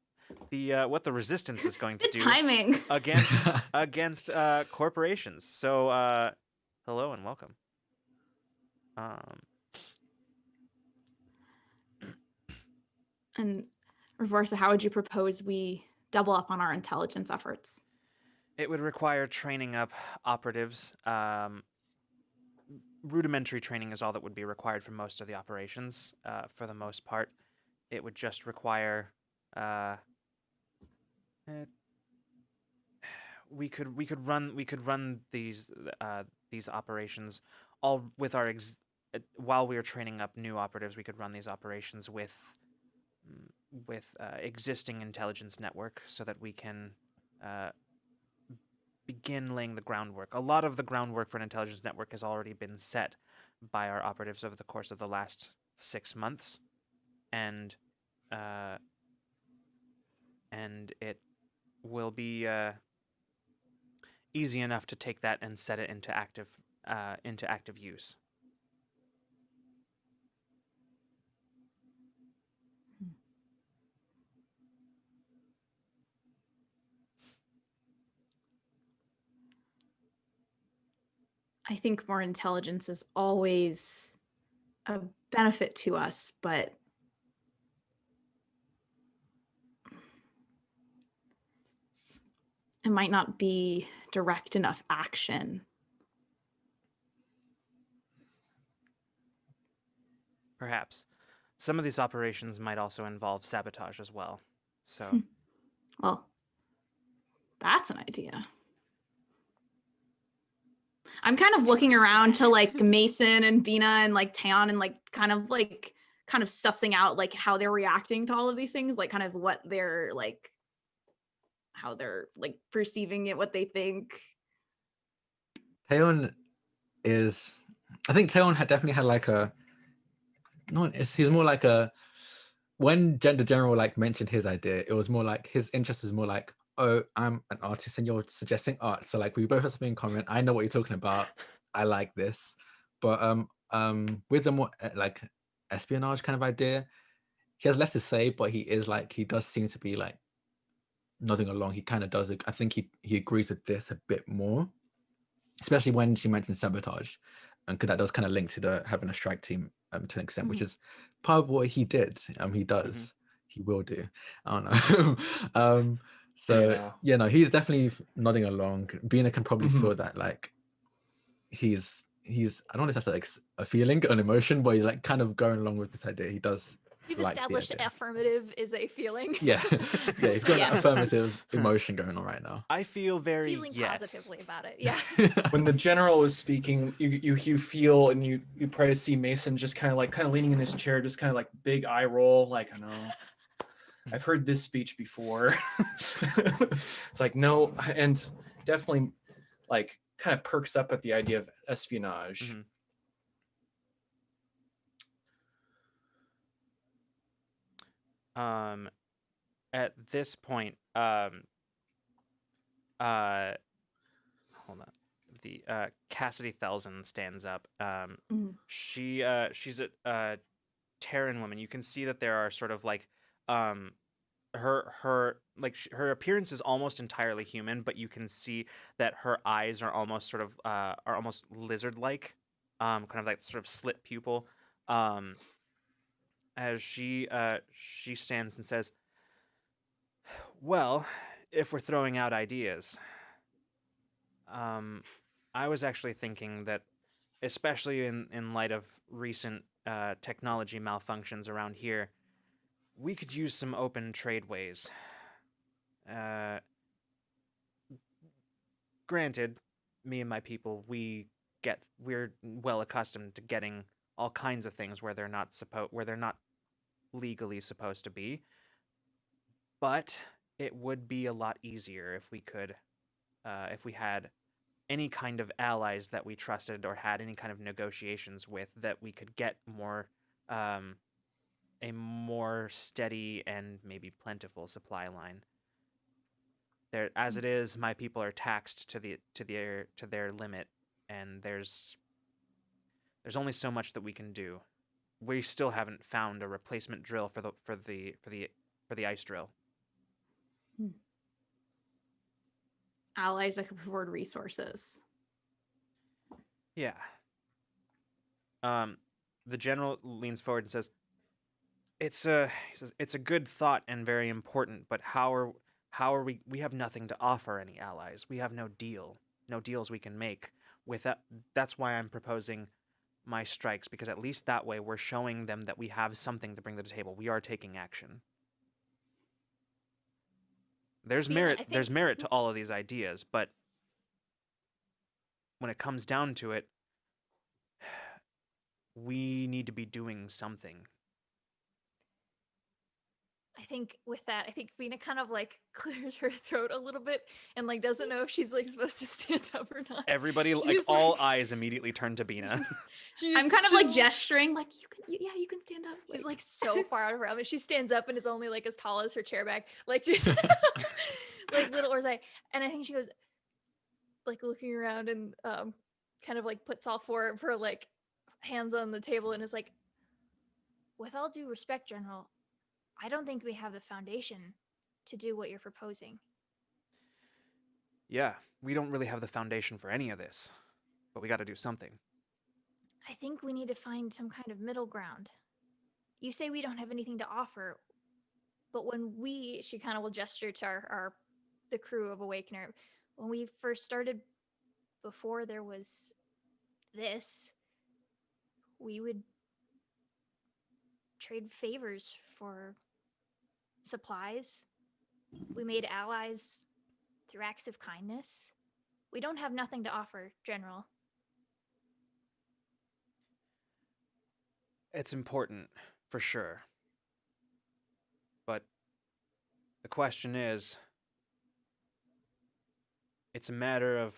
the Resistance is going to Good do timing. against corporations. So, hello and welcome. And Reversa, how would you propose we double up on our intelligence efforts? It would require training up operatives. Rudimentary training is all that would be required for most of the operations. For the most part, it would just require. We could run these operations all with our while we are training up new operatives. We could run these operations with existing intelligence network so that we can begin laying the groundwork. A lot of the groundwork for an intelligence network has already been set by our operatives over the course of the last 6 months, and it will be easy enough to take that and set it into active use. I think more intelligence is always a benefit to us, but it might not be direct enough action. Perhaps. Some of these operations might also involve sabotage as well. So, Well, that's an idea. I'm kind of looking around to like Mason and Vina and like Taeon and like kind of sussing out like how they're reacting to all of these things, like kind of what they're like, how they're like perceiving it, what they think. Taeon I think Taeon definitely had like he's more like when the general like mentioned his idea, it was more like his interest is more like, oh, I'm an artist and you're suggesting art, so like we both have something in common. I know what you're talking about. I like this. But with the more like espionage kind of idea, he has less to say, but he does seem to be like nodding along. He kind of does it. I think he agrees with this a bit more, especially when she mentioned sabotage, and that does kind of link to having a strike team to an extent, which is part of what he did. He does. He will do. I don't know. So yeah, no, he's definitely nodding along. Bina can probably feel that like he's I don't know if that's like a feeling, an emotion, but he's like kind of going along with this idea. He does. You've like established affirmative is a feeling. Yeah, yeah, he's got Yes. that affirmative emotion going on right now. I feel very Feeling positively about it. Yeah. When the general was speaking, you feel, and you probably see Mason just kind of leaning in his chair, just kind of like big eye roll, like, I know I've heard this speech before. It's like, no, and definitely like kind of perks up at the idea of espionage. At this point, hold on. The Cassidy Thelsen stands up. She's a Terran woman. You can see that there are sort of like her appearance is almost entirely human, but you can see that her eyes are almost sort of are almost lizard-like, kind of like sort of slit pupil. As she stands and says, "Well, if we're throwing out ideas, I was actually thinking that, especially in light of recent technology malfunctions around here, we could use some open tradeways. Granted, me and my people, we're well accustomed to getting all kinds of things where they're not legally supposed to be. But it would be a lot easier if we had any kind of allies that we trusted or had any kind of negotiations with, that we could get a more steady and maybe plentiful supply line. There, as it is, my people are taxed to their limit, and there's only so much that we can do. We still haven't found a replacement drill for the ice drill. Allies that could afford resources. Yeah. The general leans forward and says, he says, it's a good thought and very important, but how are we have nothing to offer any allies. We have no deals we can make with that. That's why I'm proposing my strikes, because at least that way we're showing them that we have something to bring to the table. We are taking action. There's merit to all of these ideas, but when it comes down to it, we need to be doing something. I think with that, I think Bina kind of like clears her throat a little bit and like doesn't know if she's like supposed to stand up or not. Everybody, She's all eyes immediately turn to Bina. I'm kind of like gesturing, like you can stand up. She's like so far out of her element. She stands up and is only like as tall as her chair back, like just like little Orzai. And I think she goes like looking around and kind of like puts all four of her like hands on the table and is like, with all due respect, General, I don't think we have the foundation to do what you're proposing. Yeah, we don't really have the foundation for any of this, but we got to do something. I think we need to find some kind of middle ground. You say we don't have anything to offer, but when she kind of will gesture to the crew of Awakener, when we first started, before there was this, we would trade favors for supplies. We made allies through acts of kindness. We don't have nothing to offer, General. It's important, for sure. But the question is, it's a matter of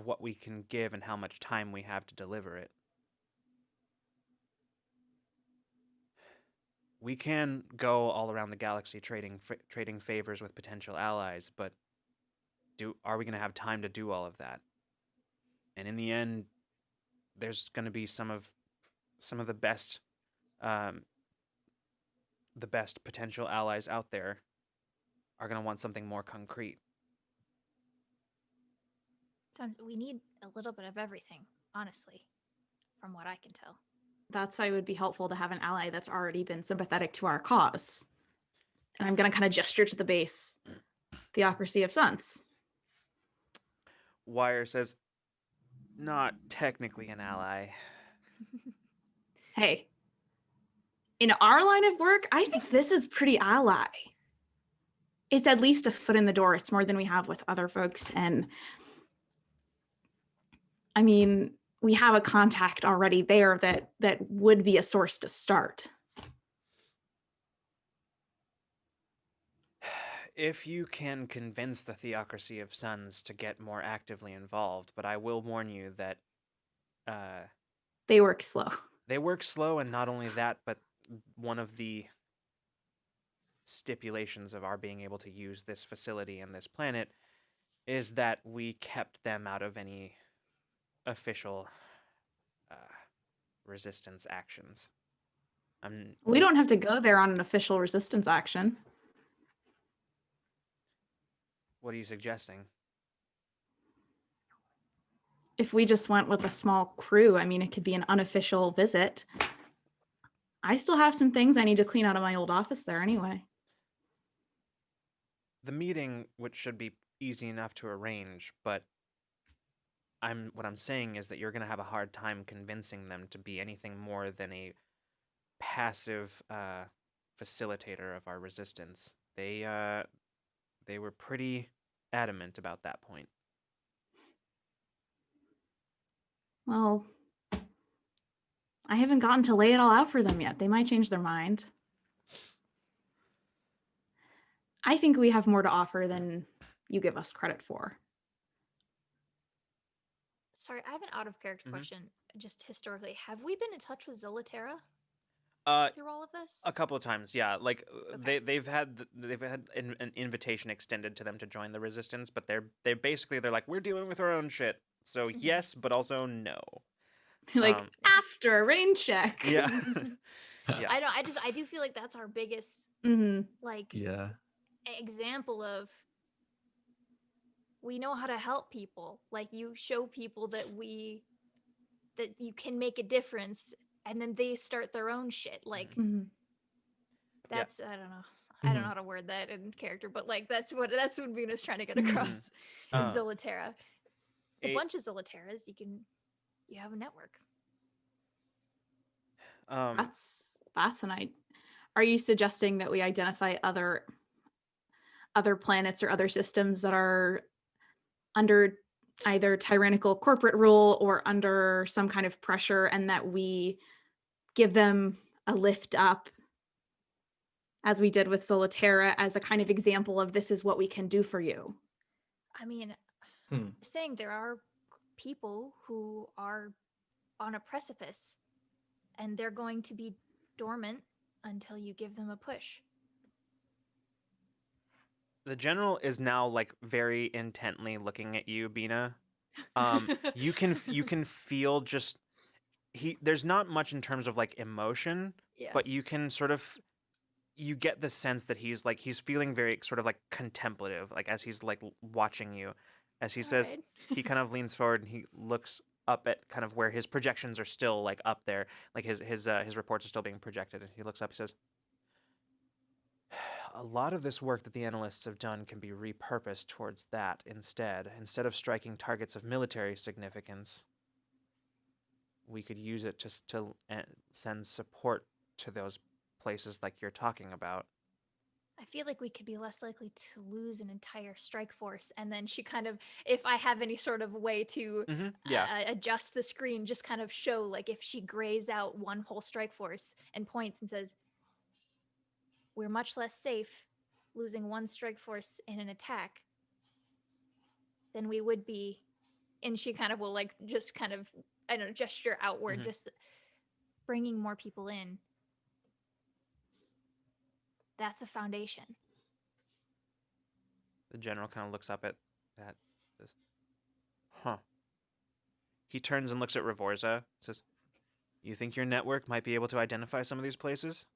what we can give and how much time we have to deliver it. We can go all around the galaxy trading favors with potential allies, but are we going to have time to do all of that? And in the end, there's going to be some of the best potential allies out there are going to want something more concrete. Sometimes we need a little bit of everything, honestly, from what I can tell. That's why it would be helpful to have an ally that's already been sympathetic to our cause. And I'm going to kind of gesture to the base, Theocracy of Suns. Wire says, not technically an ally. Hey, in our line of work, I think this is pretty ally. It's at least a foot in the door. It's more than we have with other folks. And I mean, we have a contact already there that would be a source to start. If you can convince the Theocracy of Suns to get more actively involved, but I will warn you that they work slow. They work slow, and not only that, but one of the stipulations of our being able to use this facility and this planet is that we kept them out of any official resistance actions. We don't have to go there on an official resistance action. What are you suggesting? If we just went with a small crew, I mean, it could be an unofficial visit. I still have some things I need to clean out of my old office there anyway. The meeting, which should be easy enough to arrange, but what I'm saying is that you're going to have a hard time convincing them to be anything more than a passive facilitator of our resistance. They were pretty adamant about that point. Well, I haven't gotten to lay it all out for them yet. They might change their mind. I think we have more to offer than you give us credit for. Sorry, I have an out of character Mhm. question. Just historically, have we been in touch with Zolaterra through all of this? A couple of times, yeah. Like Okay. they've had an invitation extended to them to join the resistance, but they're like, we're dealing with our own shit. So Mhm. yes, but also no. Like, Um, after a rain check. Yeah. Yeah. I do feel like that's our biggest Mhm. like Yeah. example of we know how to help people. Like you show people that you can make a difference, and then they start their own shit. Like Mhm. Yeah. that's I don't know. I don't know Mhm. how to word that in character, but like that's what Venus trying to get Mhm. across. Uh, Zolaterra. A a- bunch of Zolaterras, you have a network. That's an idea. Are you suggesting that we identify other planets or other systems that are under either tyrannical corporate rule or under some kind of pressure, and that we give them a lift up, as we did with Zolaterra, as a kind of example of this is what we can do for you? I mean, Hmm. saying there are people who are on a precipice and they're going to be dormant until you give them a push. the general is now like very intently looking at you, Bina. You can feel just there's not much in terms of like emotion, Yeah. but you can sort of you get the sense that he's feeling very sort of like contemplative, like as he's like watching you, as he says. Alright. He kind of leans forward and he looks up at kind of where his projections are still like up there, like his reports are still being projected, and he looks up. He says, a lot of this work that the analysts have done can be repurposed towards that instead of striking targets of military significance. We could use it to send support to those places like you're talking about. I feel like we could be less likely to lose an entire strike force. And then she kind of, if I have any sort of way to Yeah. adjust the screen, just kind of show like if she grays out one whole strike force and points and says, we're much less safe losing one strike force in an attack than we would be. And she kind of will like just kind of, I don't know, gesture outward, Mhm. just bringing more people in. That's a foundation. The general kind of looks up at that. Says, huh. He turns and looks at Ravorza. Says, you think your network might be able to identify some of these places?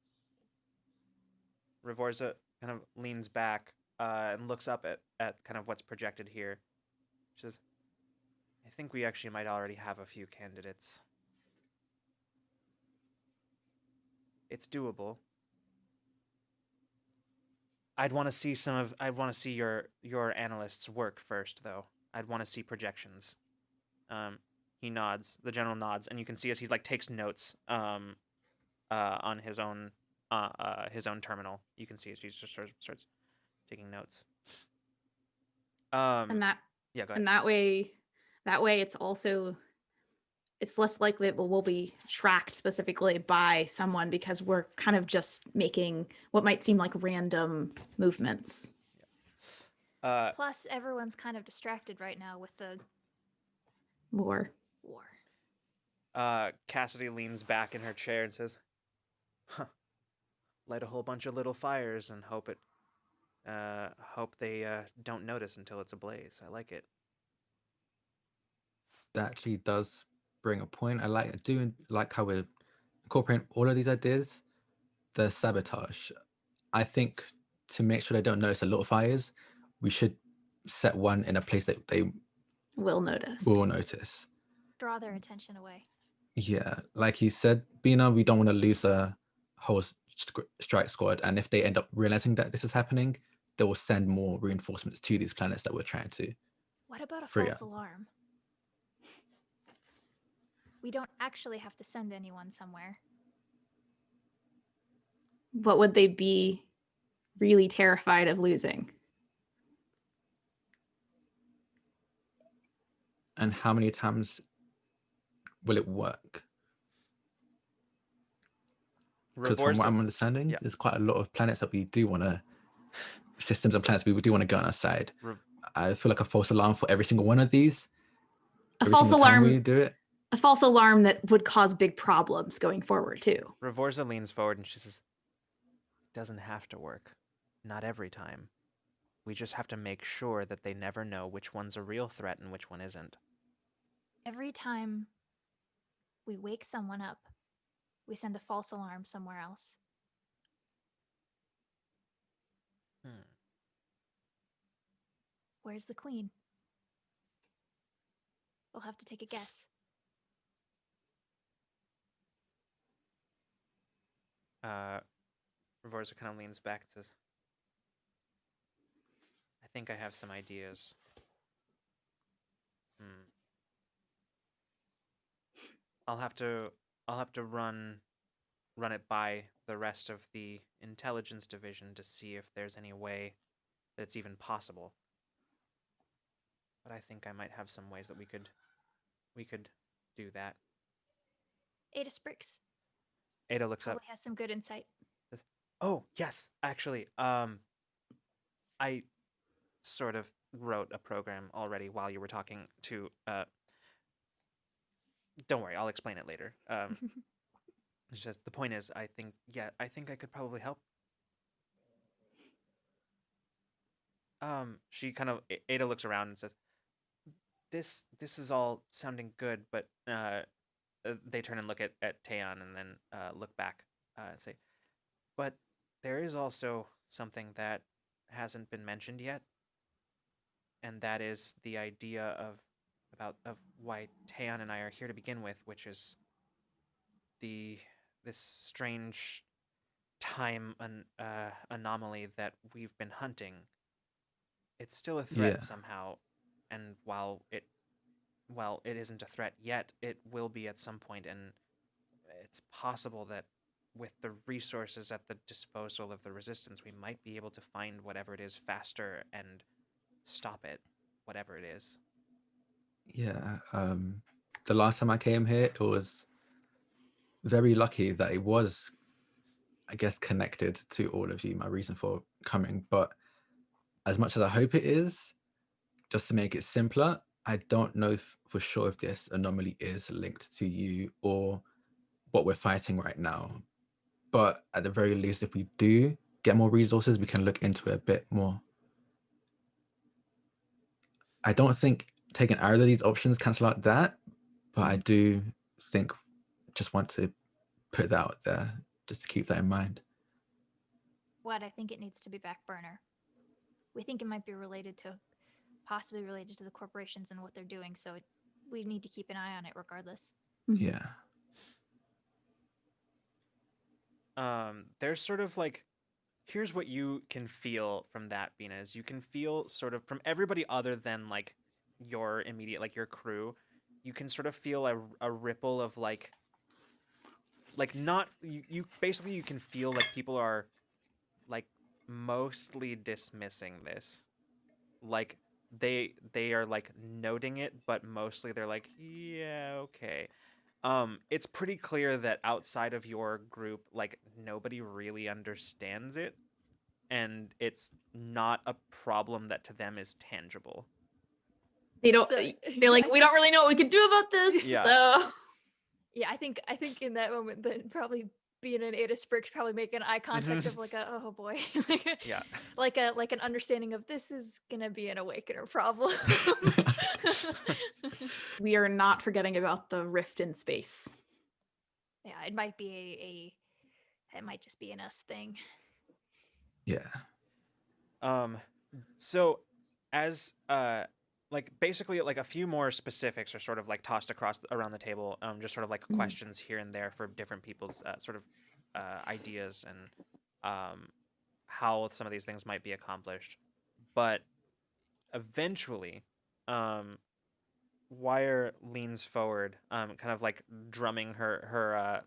Ravorza kind of leans back and looks up at kind of what's projected here. She says, I think we actually might already have a few candidates. It's doable. I'd want to see your analysts' work first, though. I'd want to see projections. He nods. The general nods, and you can see as he like takes notes on his own terminal. You can see as he just starts taking notes. And that Yeah, go ahead. and that way it's less likely that we'll be tracked specifically by someone, because we're kind of just making what might seem like random movements. Plus, everyone's kind of distracted right now with the War. Cassidy leans back in her chair and says, huh. Light a whole bunch of little fires and hope they don't notice until it's ablaze. I like it. That actually does bring a point. I like how we're incorporating all of these ideas. The sabotage. I think to make sure they don't notice a lot of fires, we should set one in a place that they Will notice. will notice. Draw their attention away. Yeah, like you said, Bina, we don't want to lose a whole strike squad, and if they end up realizing that this is happening, they will send more reinforcements to these planets that we're trying to. What about a Free false up. alarm? We don't actually have to send anyone somewhere. What would they be really terrified of losing? And how many times will it work? Because from what I'm understanding, yeah. there's quite a lot of planets that we do want to, systems and planets we do want to go on our side. I feel like a false alarm for every single one of these. A every false single time we alarm. do it. A false alarm that would cause big problems going forward too. Ravorza leans forward and she says, "It doesn't have to work. Not every time. We just have to make sure that they never know which one's a real threat and which one isn't." Every time we wake someone up, we send a false alarm somewhere else. Where's the queen? We'll have to take a guess. Ravorza kind of leans back and says, "I think I have some ideas. I'll have to run it by the rest of the intelligence division to see if there's any way that it's even possible. But I think I might have some ways that we could do that." Ada Spriggs Ada looks up. probably has some good insight. "Oh, yes, actually, I sort of wrote a program already while you were talking to, don't worry, I'll explain it later. It's just, the point is, I think I could probably help." She kind of, Ada looks around and says, This is all sounding good, but they turn and look at Taeyeon and then look back and say, "But there is also something that hasn't been mentioned yet, and that is the idea of why Taeyeon and I are here to begin with, which is this strange time anomaly that we've been hunting. It's still a threat somehow, and while it isn't a threat yet, it will be at some point, and it's possible that with the resources at the disposal of the resistance, we might be able to find whatever it is faster and stop it, whatever it is." Yeah. The last time I came here, it was very lucky that it was, I guess, connected to all of you, my reason for coming. But as much as I hope it is, just to make it simpler, I don't know for sure if this anomaly is linked to you or what we're fighting right now. But at the very least, if we do get more resources, we can look into it a bit more. I don't think taking either of these options cancel out that, but I do think, just want to put that out there, just to keep that in mind. What I think it needs to be back burner. We think it might be possibly related to the corporations and what they're doing, so we need to keep an eye on it regardless. Yeah. There's sort of like, here's what you can feel from that, Bina, is you can feel sort of from everybody other than like your immediate, like your crew, you can sort of feel a ripple of like not, you basically, you can feel like people are like mostly dismissing this. Like they are like noting it, but mostly they're like, yeah, okay. It's pretty clear that outside of your group, like nobody really understands it, and it's not a problem that to them is tangible. They don't. They're like, we don't really know what we can do about this. Yeah. So. Yeah, I think in that moment, then probably being an Ada Spriggs probably making eye contact of like oh boy, Yeah. like an understanding of this is gonna be an Awakener problem. We are not forgetting about the rift in space. Yeah, it might be it might just be an us thing. Yeah. So as like basically like a few more specifics are sort of like tossed around the table, just sort of like questions here and there for different people's sort of ideas and how some of these things might be accomplished. But eventually Wire leans forward, kind of like drumming her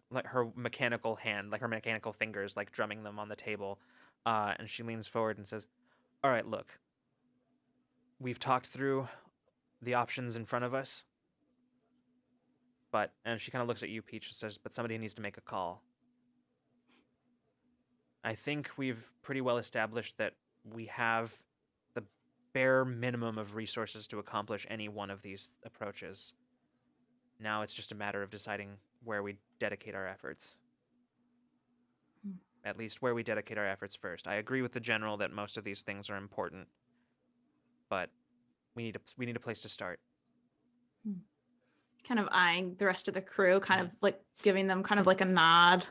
mechanical hand, like her mechanical fingers, like drumming them on the table, and she leans forward and says, "All right, look. We've talked through the options in front of us, and she kind of looks at you, Peach, and says, but somebody needs to make a call. I think we've pretty well established that we have the bare minimum of resources to accomplish any one of these approaches. Now it's just a matter of deciding where we dedicate our efforts. At least where we dedicate our efforts first. I agree with the general that most of these things are important, but we need a place to start." Kind of eyeing the rest of the crew, kind of like giving them kind of like a nod.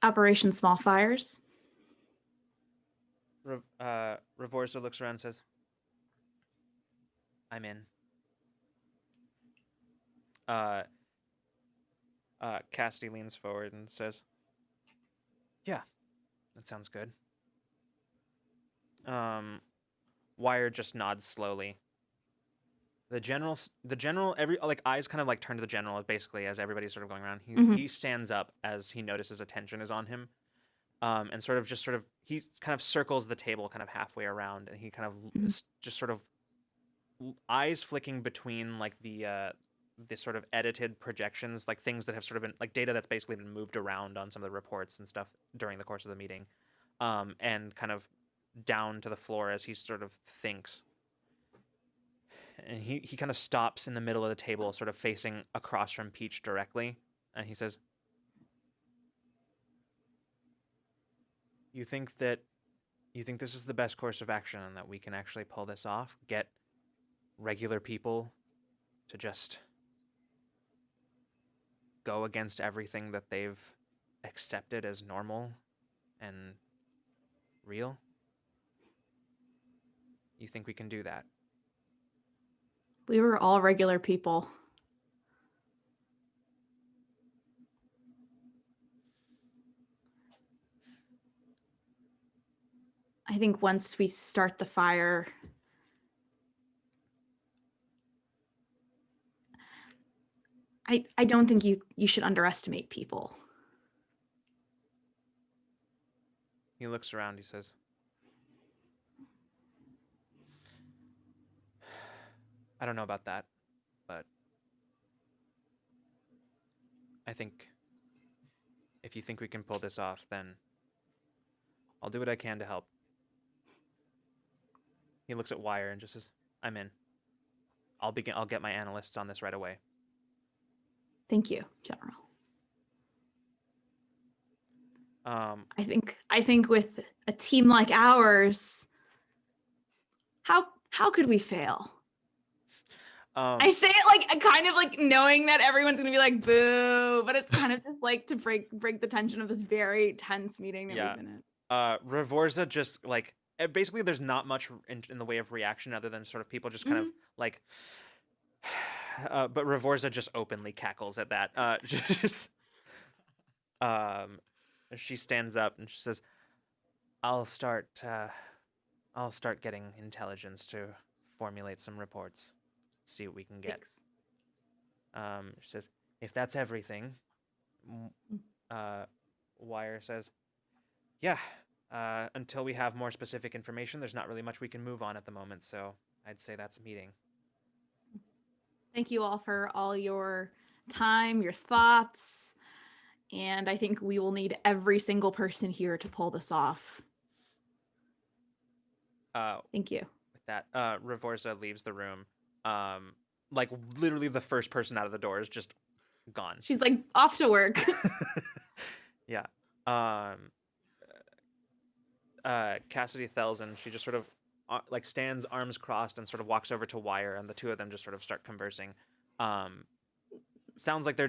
Operation Small Fires. Ravorza looks around and says, "I'm in." Cassidy leans forward and says, "Yeah, that sounds good." Wire just nods slowly. The general, every like eyes kind of like turn to the general basically as everybody's sort of going around. He stands up as he notices attention is on him, and he kind of circles the table kind of halfway around, and he kind of just sort of eyes flicking between like the sort of edited projections, like things that have sort of been like data that's basically been moved around on some of the reports and stuff during the course of the meeting, and kind of down to the floor as he sort of thinks. And he kind of stops in the middle of the table, sort of facing across from Peach directly, and he says, You think this is the best course of action and that we can actually pull this off? Get regular people to just go against everything that they've accepted as normal and real? You think we can do that?" We were all regular people. I think once we start the fire, I don't think you should underestimate people. He looks around, he says, "I don't know about that, but I think if you think we can pull this off, then I'll do what I can to help." He looks at Wire and just says, "I'm in. I'll get my analysts on this right away." Thank you, General. I think with a team like ours, how could we fail? I say it like kind of like knowing that everyone's gonna be like boo, but it's kind of just like to break the tension of this very tense meeting that we've been in. Ravorza just like basically there's not much in the way of reaction other than sort of people just kind of like but Ravorza just openly cackles at that. She stands up and she says, I'll start getting intelligence to formulate some reports, see what we can get." Thanks. She says, "If that's everything," Wire says, "Yeah, until we have more specific information, there's not really much we can move on at the moment, so I'd say that's a meeting." Thank you all for all your time, your thoughts, and I think we will need every single person here to pull this off. Thank you. With that, Ravorza leaves the room. Like literally the first person out of the door is just gone. She's like off to work. Yeah. Cassidy Thelzen, she just sort of like stands arms crossed and sort of walks over to Wire, and the two of them just sort of start conversing. Sounds like they're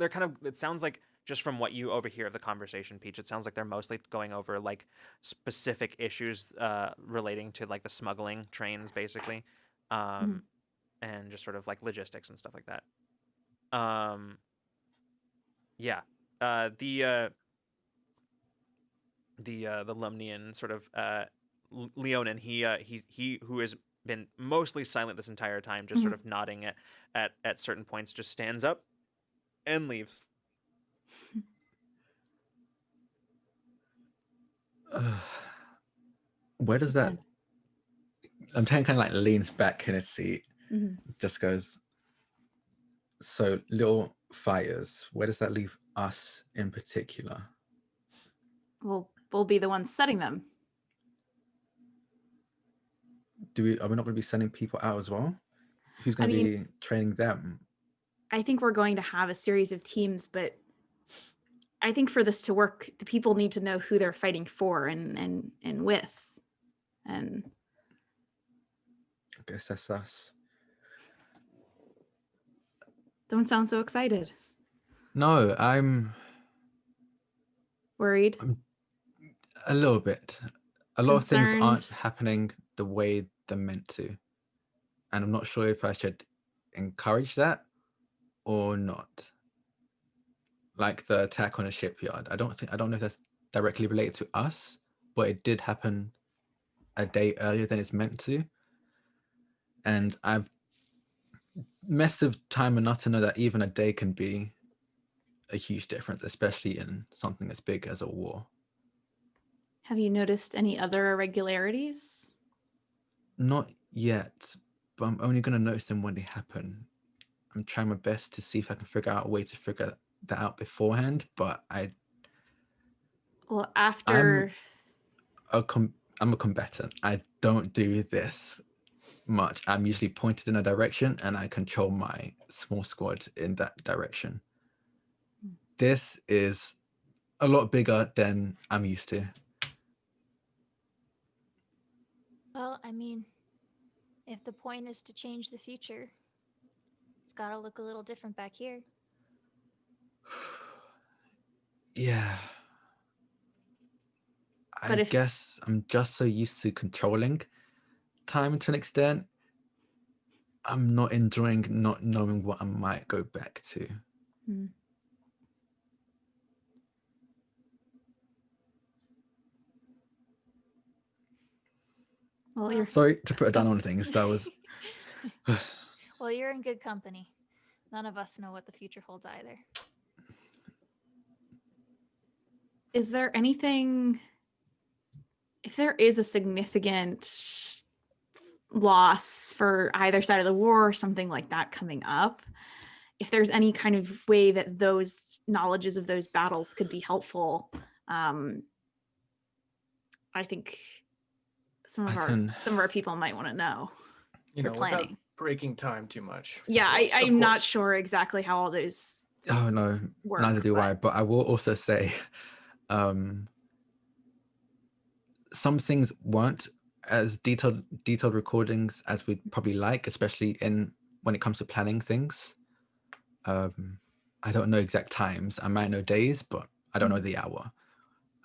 kind of, it sounds like just from what you overhear of the conversation, Peach, it sounds like they're mostly going over like specific issues relating to like the smuggling trains, basically, and just sort of like logistics and stuff like that. Yeah. The Lumnian sort of Leonin, he who has been mostly silent this entire time, just sort of nodding at certain points, just stands up and leaves. Where does that? I'm kind of like leans back in his seat, just goes. So little fires. Where does that leave us in particular? We'll be the ones setting them. Are we not going to be sending people out as well? Who's going to be training them? I think we're going to have a series of teams, but I think for this to work, the people need to know who they're fighting for and with. And I guess that's us. Don't sound so excited. No, I'm worried. A little bit. A lot of things aren't Concerned. happening the way they're meant to. And I'm not sure if I should encourage that or not. Like the attack on a shipyard. I don't know if that's directly related to us, but it did happen a day earlier than it's meant to. And I've messed with time enough to know that even a day can be a huge difference, especially in something as big as a war. Have you noticed any other irregularities? Not yet, but I'm only going to notice them when they happen. I'm trying my best to see if I can figure out a way to figure that out beforehand, but Well, after I'm a combatant. I don't do this much. I'm usually pointed in a direction and I control my small squad in that direction. This is a lot bigger than I'm used to. Well, I mean, if the point is to change the future, it's got to look a little different back here. Yeah. I guess I'm just so used to controlling time to an extent. I'm not enjoying not knowing what I might go back to. Well, you're sorry to put it down on things. That was. Well, you're in good company. None of us know what the future holds either. Is there anything, if there is a significant loss for either side of the war or something like that coming up, if there's any kind of way that those knowledges of those battles could be helpful, I think some of our people might want to know. Without breaking time too much. Yeah, I'm not sure exactly how all those Oh no, work, neither do I. But I will also say, some things weren't as detailed recordings as we'd probably like, especially when it comes to planning things. I don't know exact times. I might know days, but I don't know the hour.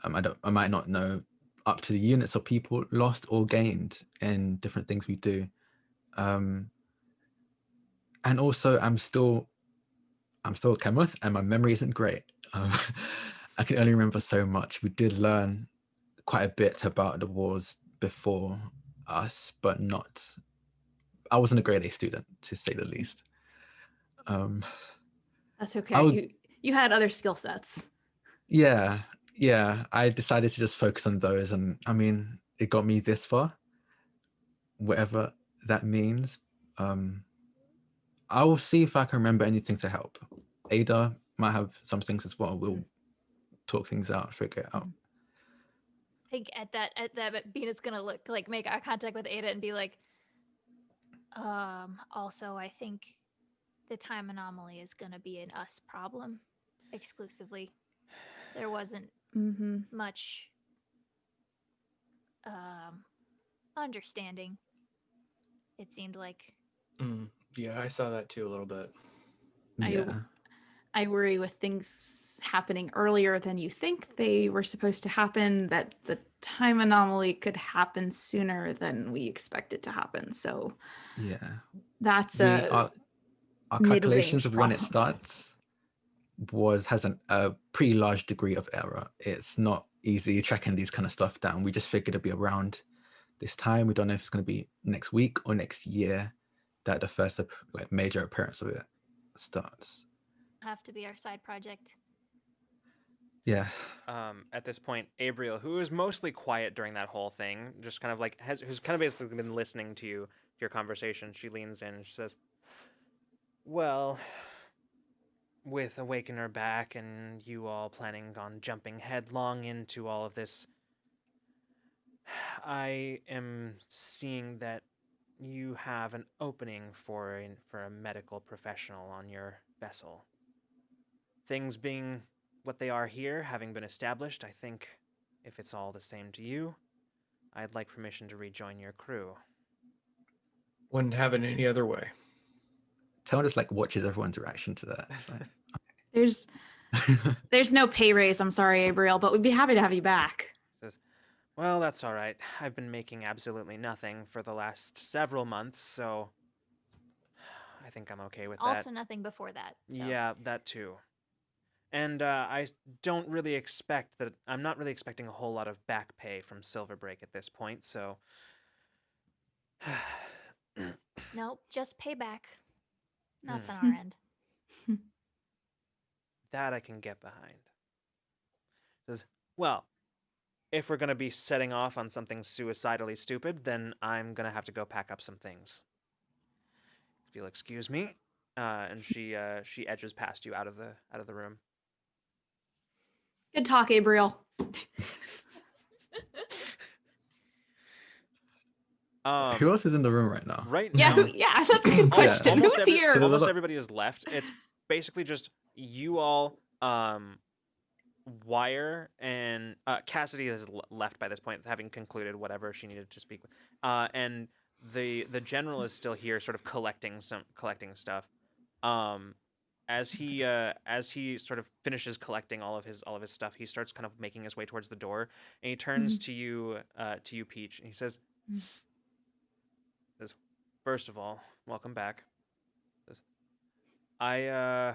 I might not know up to the units of people lost or gained in different things we do. And also, I'm still a Chemith, and my memory isn't great. I can only remember so much. We did learn quite a bit about the wars before us, but not. I wasn't a grade A student, to say the least. That's okay. You had other skill sets. Yeah. I decided to just focus on those, and I mean, it got me this far, whatever that means. I will see if I can remember anything to help. Ada might have some things as well. We'll talk things out, figure it out. I think at that, Bina's gonna make eye contact with Ada and be like, also, I think the time anomaly is gonna be an us problem exclusively. There wasn't much understanding, it seemed like. Yeah, I saw that too a little bit. Yeah. I worry with things happening earlier than you think they were supposed to happen, that the time anomaly could happen sooner than we expect it to happen. So yeah, that's our calculations of when it problem. starts has a pretty large degree of error. It's not easy tracking these kind of stuff down. We just figured it'd be around this time. We don't know if it's going to be next week or next year that the first like major appearance of it starts. Have to be our side project. Yeah. At this point, Abriel, who is mostly quiet during that whole thing, just kind of like who's kind of basically been listening to your conversation, she leans in and she says, "Well, with Awakener back and you all planning on jumping headlong into all of this, I am seeing that you have an opening for a medical professional on your vessel. Things being what they are here, having been established, I think if it's all the same to you, I'd like permission to rejoin your crew." Wouldn't have it any other way. Tell just like watches everyone's reaction to that. It's like, There's no pay raise, I'm sorry, Abriel, but we'd be happy to have you back. Says, "Well, that's all right. I've been making absolutely nothing for the last several months, so I think I'm okay with that." Also, nothing before that. So. Yeah, that too. And don't really expect that. I'm not really expecting a whole lot of back pay from Silverbreak at this point, so. Nope, just payback. That's on our end. That I can get behind. Says, "Well, if we're going to be setting off on something suicidally stupid, then I'm going to have to go pack up some things. If you'll excuse me." And she edges past you out of the room. Good talk, Abriel. who else is in the room right now? Right Yeah, now, yeah, that's a good question. Who's here? almost everybody has left. It's basically just you all, Wire and Cassidy has left by this point, having concluded whatever she needed to speak with. And the general is still here, sort of collecting stuff. As he sort of finishes collecting all of his stuff, he starts kind of making his way towards the door, and he turns to you, Peach, and he says, "First of all, welcome back. I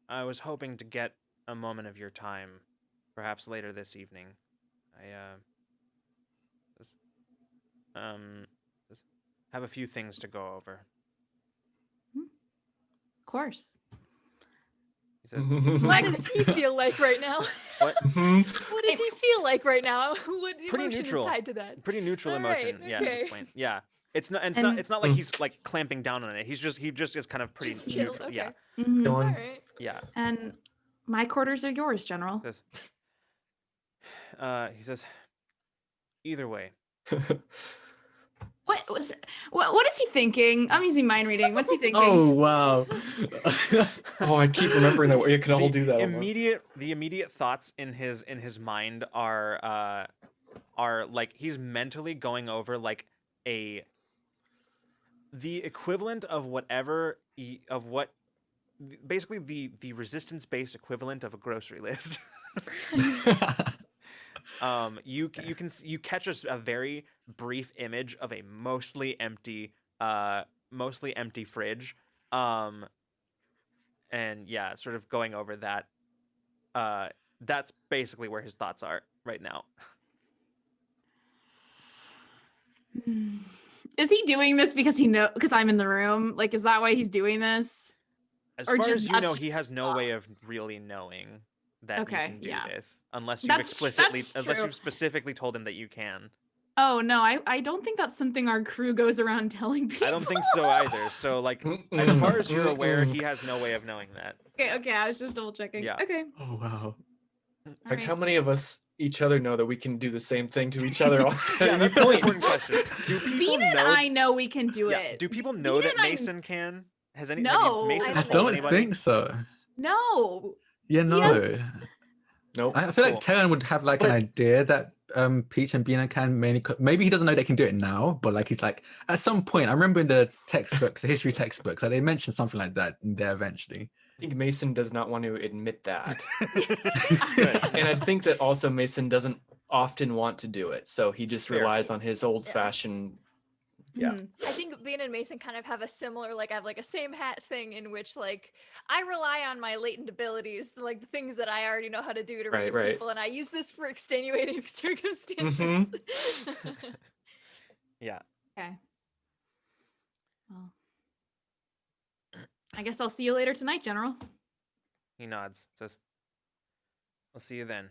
was hoping to get a moment of your time, perhaps later this evening. I have a few things to go over." Of course. He says, What does he feel like right now? "What?" What does he feel like right now? What Pretty emotion neutral. is tied to that? Pretty neutral All emotion. right, Yeah, at okay. this point. Yeah. It's not And- it's not like he's like clamping down on it. He just is kind of pretty Just chill, neutral. Yeah. okay. Mhm. Go All on. right. Yeah. And my quarters are yours, General. He says, "Either way, What is he thinking? I'm using mind reading. What's he thinking? Oh wow. Oh, I keep remembering that we can all do that. almost. the immediate thoughts in his mind are like he's mentally going over like the equivalent of whatever basically the resistance base equivalent of a grocery list. You catch a very brief image of a mostly empty fridge, and yeah, sort of going over that. That's basically where his thoughts are right now. Is he doing this because because I'm in the room? Like, is that why he's doing this? As Or far just as you know, that's he has just no way of thoughts. really knowing that Okay, you can do yeah. this, unless you've That's unless true. you've specifically told him that you can. Oh no, I don't think that's something our crew goes around telling people. I don't think so either. So like, as far as you're aware, he has no way of knowing that. Okay, I was just double checking. Yeah. Okay. Oh wow. In fact, Alright. how many of us each other know that we can do the same thing to each other? Yeah, that's an important question. Do people Bean and know? I know we can do Yeah. it. Do people know Bean that and I- Mason can? Has any? No, Has Mason I I told don't anybody? think so. No. Yeah, He no. has- Nope. I feel Cool. like Terran would have like an But- idea that Peach and Bina can mainly. Maybe he doesn't know they can do it now, but like he's like at some point. I remember in the textbooks, the history textbooks, like they mentioned something like that in there eventually. I think Mason does not want to admit that. Good. And I think that also Mason doesn't often want to do it. So he just Fair. relies on his old fashioned. Yeah. Mhm. I think Bean and Mason kind of have a similar, like, I have like a same hat thing in which, like, I rely on my latent abilities, like the things that I already know how to do to Right, read right. people, and I use this for extenuating circumstances. Yeah. Okay. Well, I guess I'll see you later tonight, General. He nods, says, "I'll see you then."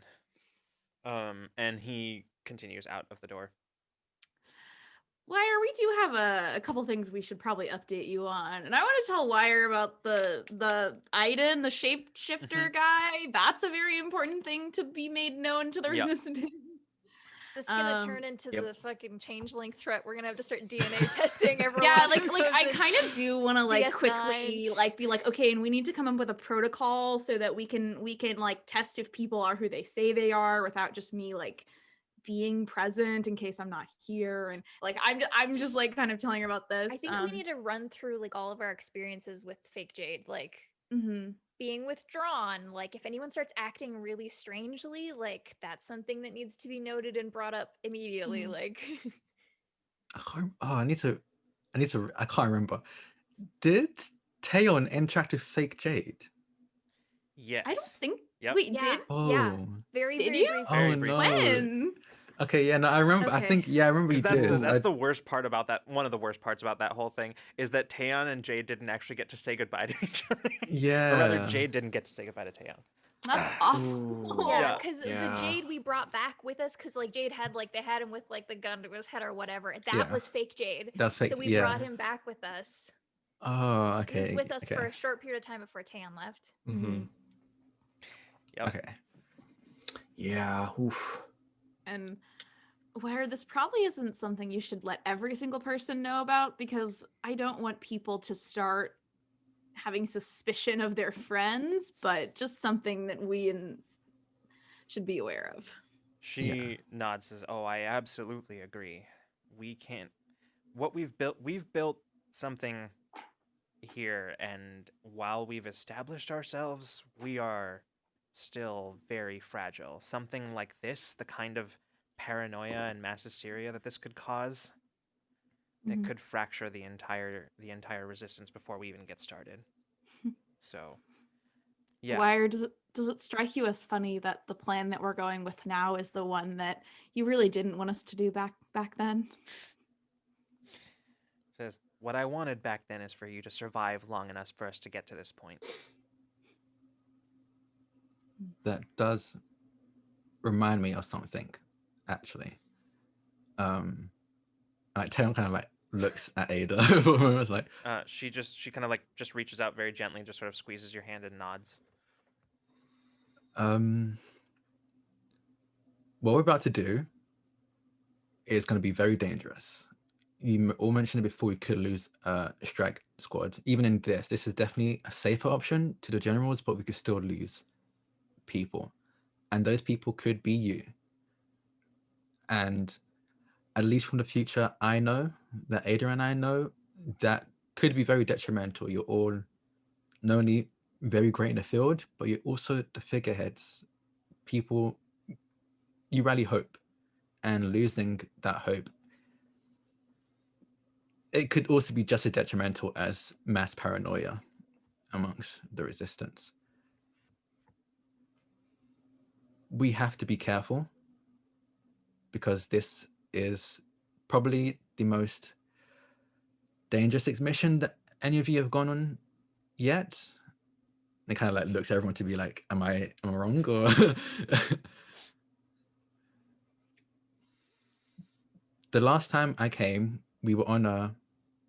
And he continues out of the door. Wire, we do have a couple things we should probably update you on. And I want to tell Wire about the Iden, the shapeshifter guy. That's a very important thing to be made known to the Yep. resistance. This is gonna turn into Yep. the fucking changeling threat. We're gonna have to start DNA testing everyone. Yeah, who goes I into kind of do want to like DS9. quickly like be like, okay, and we need to come up with a protocol so that we can like test if people are who they say they are without just me like being present in case I'm not here. And like I'm just like kind of telling her about this. I think we need to run through like all of our experiences with fake Jade, like Mhm. being withdrawn. Like if anyone starts acting really strangely, like that's something that needs to be noted and brought up immediately. Mhm. Like I need to. I can't remember. Did Taeyeon interact with fake Jade? Yes. I don't think. Yep. Wait, yeah, did yeah, Oh. very Did very you? briefly. Very Oh briefly. no. when? Okay, yeah, no, I remember. I Okay. think, yeah, I remember you Because did. that's the worst part about that. One of the worst parts about that whole thing is that Taeyeon and Jade didn't actually get to say goodbye to each other. Or rather, Yeah. Jade didn't get to say goodbye to Taeyeon. That's awful. Yeah, Yeah. because Yeah. the Jade we brought back with us, because like Jade had like they had him with like the gun to his head or whatever. That Yeah. was fake Jade. That's fake. So we yeah. brought him back with us. Oh, He was okay. with us okay. for a short period of time before Tan left. Mm-hmm. Yep. Okay. Yeah. Oof. And where this probably isn't something you should let every single person know about, because I don't want people to start having suspicion of their friends, but just something that we should be aware of. She nods, says, "Oh, I absolutely agree. We can't. What we've built something here, and while we've established ourselves, we are still very fragile. Something like this, the kind of paranoia and mass hysteria that this could cause, it Mhm. could fracture the entire resistance before we even get started. So, yeah." Wire, does it strike you as funny that the plan that we're going with now is the one that you really didn't want us to do back then? Says, "What I wanted back then is for you to survive long enough for us to get to this point." That does remind me of something, actually. Like Taeyeon kind of like looks at Ada for a moment, like, She kind of like just reaches out very gently and just sort of squeezes your hand and nods. what we're about to do is going to be very dangerous. You all mentioned it before, we could lose strike squads. Even in this is definitely a safer option to the generals, but we could still lose people. And those people could be you. And at least from the future, I know that Ada and I know that could be very detrimental. You're all not only very great in the field, but you're also the figureheads. People, you rally hope, and losing that hope, it could also be just as detrimental as mass paranoia amongst the resistance. We have to be careful because this is probably the most dangerous mission that any of you have gone on yet. And it kind of like looks at everyone to be like, am I wrong? Or the last time I came, we were on a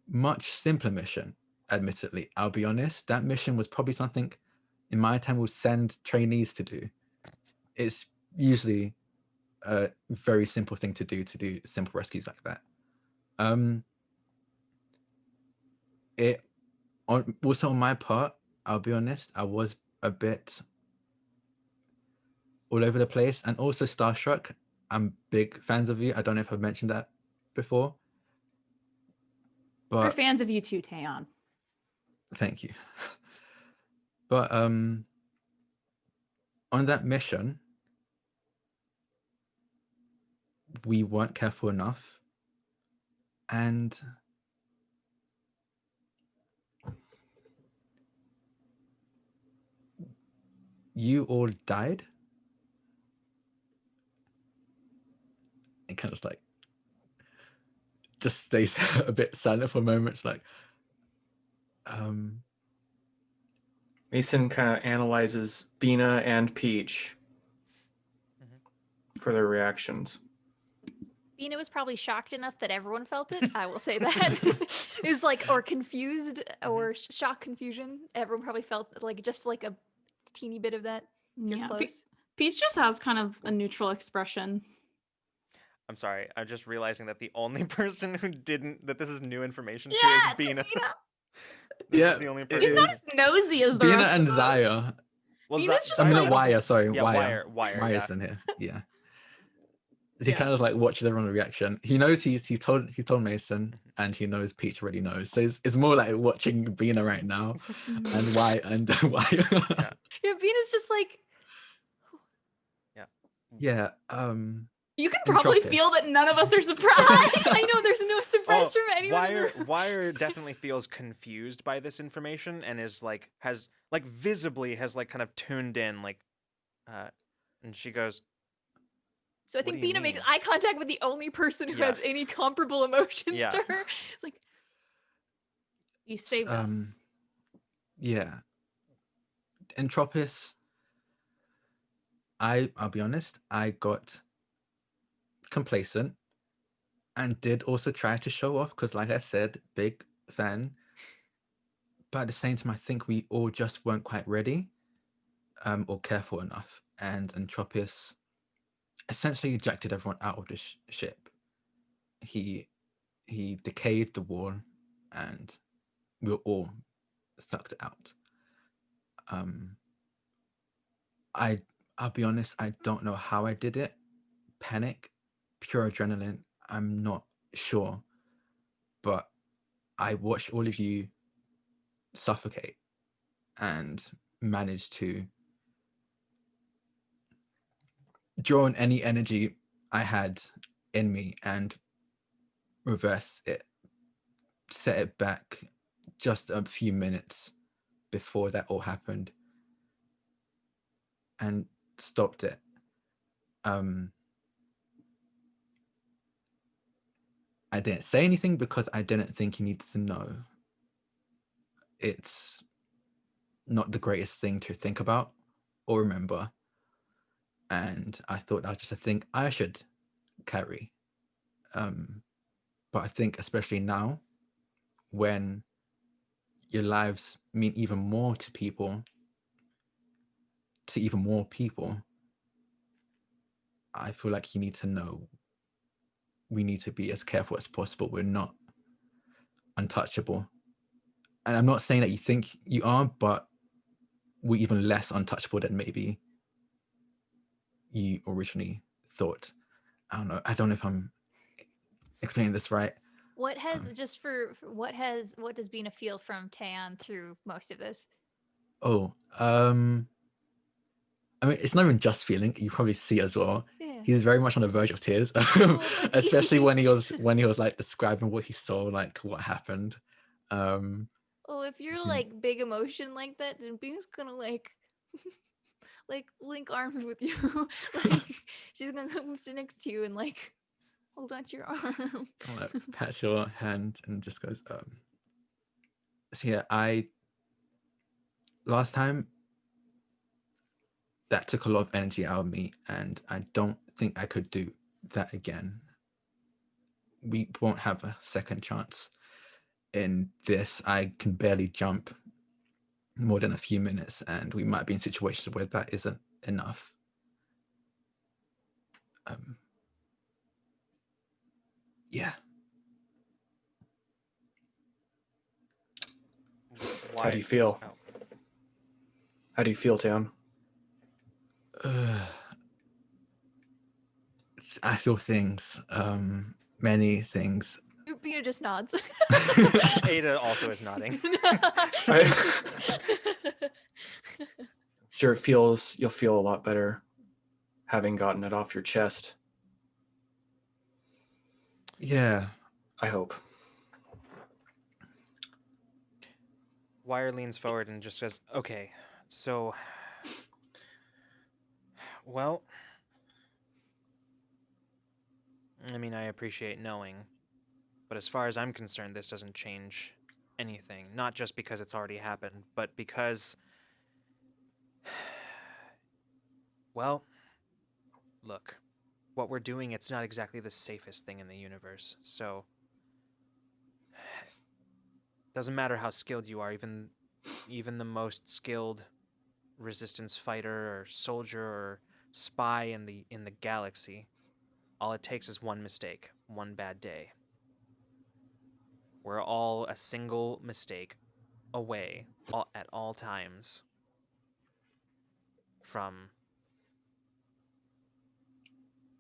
much simpler mission, admittedly. I'll be honest, that mission was probably something in my time would send trainees to do. It's usually a very simple thing to do simple rescues like that. It also on my part, I'll be honest, I was a bit all over the place and also starstruck. I'm big fans of you. I don't know if I've mentioned that before, We're but fans of you too, Taeyeon. thank you. But on that mission, we weren't careful enough, and you all died. It kind of like just stays a bit silent for a moment. It's like, Mason kind of analyzes Bina and Peach for their reactions. Bina was probably shocked enough that everyone felt it. I will say that. Is like, or confused, or shock, confusion. Everyone probably felt like just like a teeny bit of that. You're Yeah, close. Peach just has kind of a neutral expression. I'm sorry. I'm just realizing that the only person who didn't that this is new information to Yeah, is it's Bina. Bina. This Yeah, is the only it person. He's not is. as nosy as the Bina rest and of us. Zaya. Well, Bina's just I mean, like- not Wire, sorry. Yeah, Wire. Wire. Wire's Yeah. in here. Yeah. He Yeah. kind of like watches everyone's reaction. He knows he's told Mason, and he knows Peach already knows. So it's more like watching Bina right now, and why. Yeah. Yeah, Bina's just like, Yeah. You can probably feel Entropis. that none of us are surprised. I know there's no surprise Oh, from anyone. in the room. Wire definitely feels confused by this information and is like has like visibly has like kind of tuned in like, and she goes, So I What think do you Bina makes mean? eye contact with the only person who Yeah. has any comparable emotions Yeah. to her. It's like, You saved us. Yeah. Entropis. I'll be honest, I got complacent and did also try to show off because, like I said, big fan. But at the same time, I think we all just weren't quite ready or careful enough. And Entropis essentially ejected everyone out of the ship. He decayed the wall, and we were all sucked out. I'll be honest, I don't know how I did it. Panic, pure adrenaline, I'm not sure. But I watched all of you suffocate and managed to draw on any energy I had in me and reverse it, set it back just a few minutes before that all happened and stopped it. I didn't say anything because I didn't think he needed to know. It's not the greatest thing to think about or remember. And I thought that was just a thing I should carry. But I think especially now, when your lives mean even more to people, to even more people, I feel like you need to know we need to be as careful as possible. We're not untouchable. And I'm not saying that you think you are, but we're even less untouchable than maybe you originally thought. I don't know. I don't know if I'm explaining this right. what has what does Bina feel from Taeyeon through most of this? Oh, I mean, it's not even just feeling. You probably see as well. Yeah. He's very much on the verge of tears, but- especially when he was like describing what he saw, like what happened. Oh, if you're like big emotion like that, then Bina's gonna like like link arms with you. Like she's gonna come sit next to you and like hold on to your arm. Like, pats your hand and just goes, so yeah, last time that took a lot of energy out of me, and I don't think I could do that again. We won't have a second chance in this. I can barely jump more than a few minutes, and we might be in situations where that isn't enough. Yeah. How do you feel? Oh. How do you feel, Town? I feel things, many things. Bina just nods. Ada also is nodding. Sure, you'll feel a lot better having gotten it off your chest. Yeah. I hope. Wire leans forward and just says, "Okay, so, well, I mean, I appreciate knowing, But as far as I'm concerned, this doesn't change anything. Not just because it's already happened, but because... Well, look. What we're doing, it's not exactly the safest thing in the universe, so... Doesn't matter how skilled you are, even the most skilled resistance fighter or soldier or spy in the galaxy, all it takes is one mistake, one bad day. We're all a single mistake away at all times from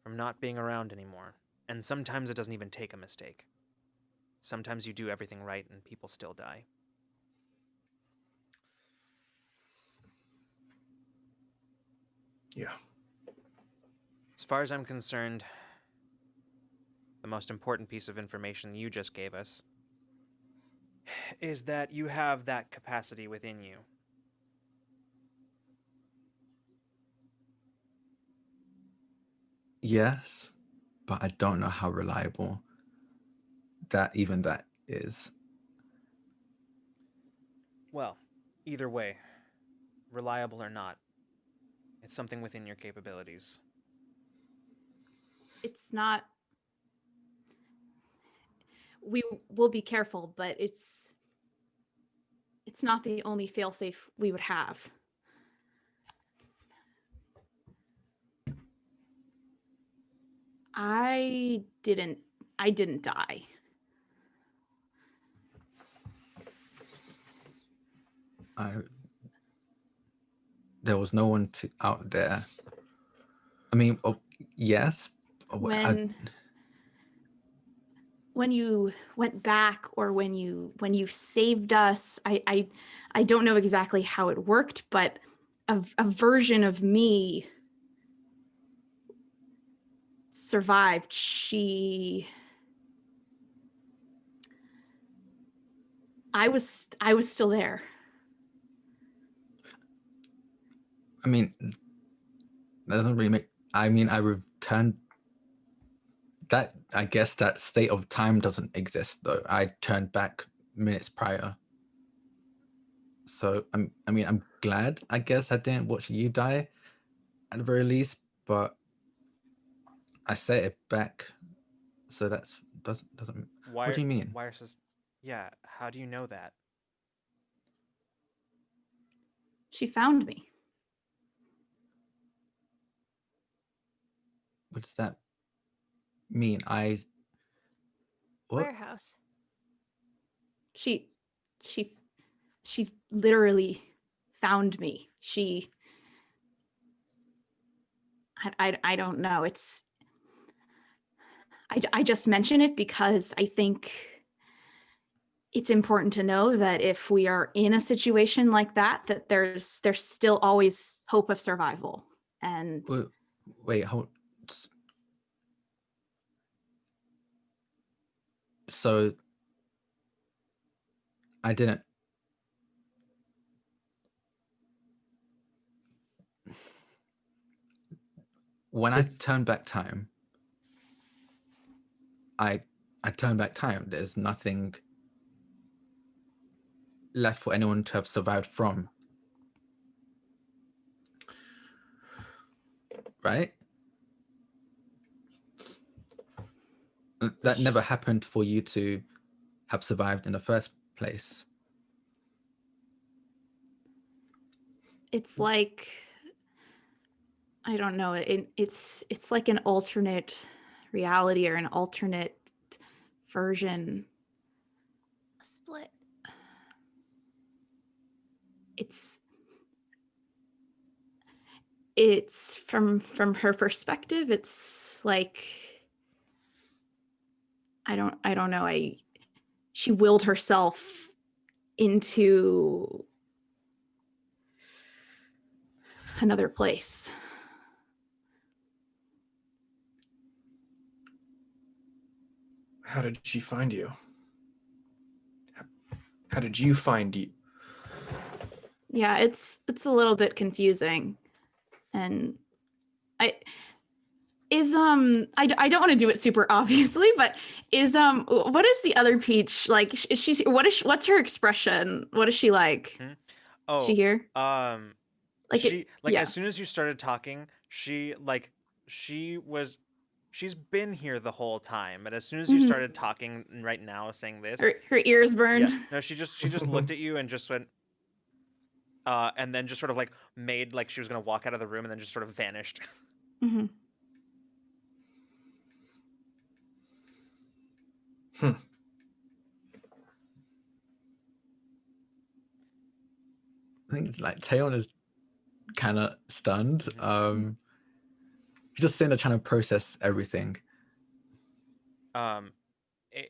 not being around anymore. And sometimes it doesn't even take a mistake. Sometimes you do everything right and people still die. Yeah. As far as I'm concerned, the most important piece of information you just gave us is that you have that capacity within you. Yes, but I don't know how reliable that is. Well, either way, reliable or not, it's something within your capabilities. It's not. We will be careful, but it's not the only failsafe we would have. I didn't die. There was no one out there. I mean, yes. When you went back or when you saved us, I don't know exactly how it worked, but a version of me survived. I was still there. I mean, that doesn't really make... I mean, I returned... That, I guess that state of time doesn't exist, though. I turned back minutes prior. So, I mean, I'm glad, I guess, I didn't watch you die, at the very least, but I set it back, so that's... doesn't... What do you mean? Yeah, how do you know that? She found me. What does that mean? What? Warehouse. She literally found me. I don't know. I just mention it because I think it's important to know that if we are in a situation like that there's still always hope of survival. And wait, hold. So I didn't... When I turn back time, I turn back time. There's nothing left for anyone to have survived from. Right? That never happened for you to have survived in the first place. it's like, I don't know, it's like an alternate reality or an alternate version. A split. It's from her perspective, it's like, I don't know, she willed herself into another place. How did she find you? How did you find you? Yeah, it's a little bit confusing. And Is I don't want to do it super obviously, but is what is the other Peach like? Is she what's her expression? What is she like? Oh, She here? Like she it, like yeah. as soon as you started talking, she's been here the whole time, but as soon as you Mhm. started talking right now, saying this, Her ears burned. yeah, no, she just looked at you and just went, and then just sort of like made like she was gonna walk out of the room and then just sort of vanished. Mm-hmm. I think like Taeyeon is kind of stunned. He's just sitting there trying to process everything.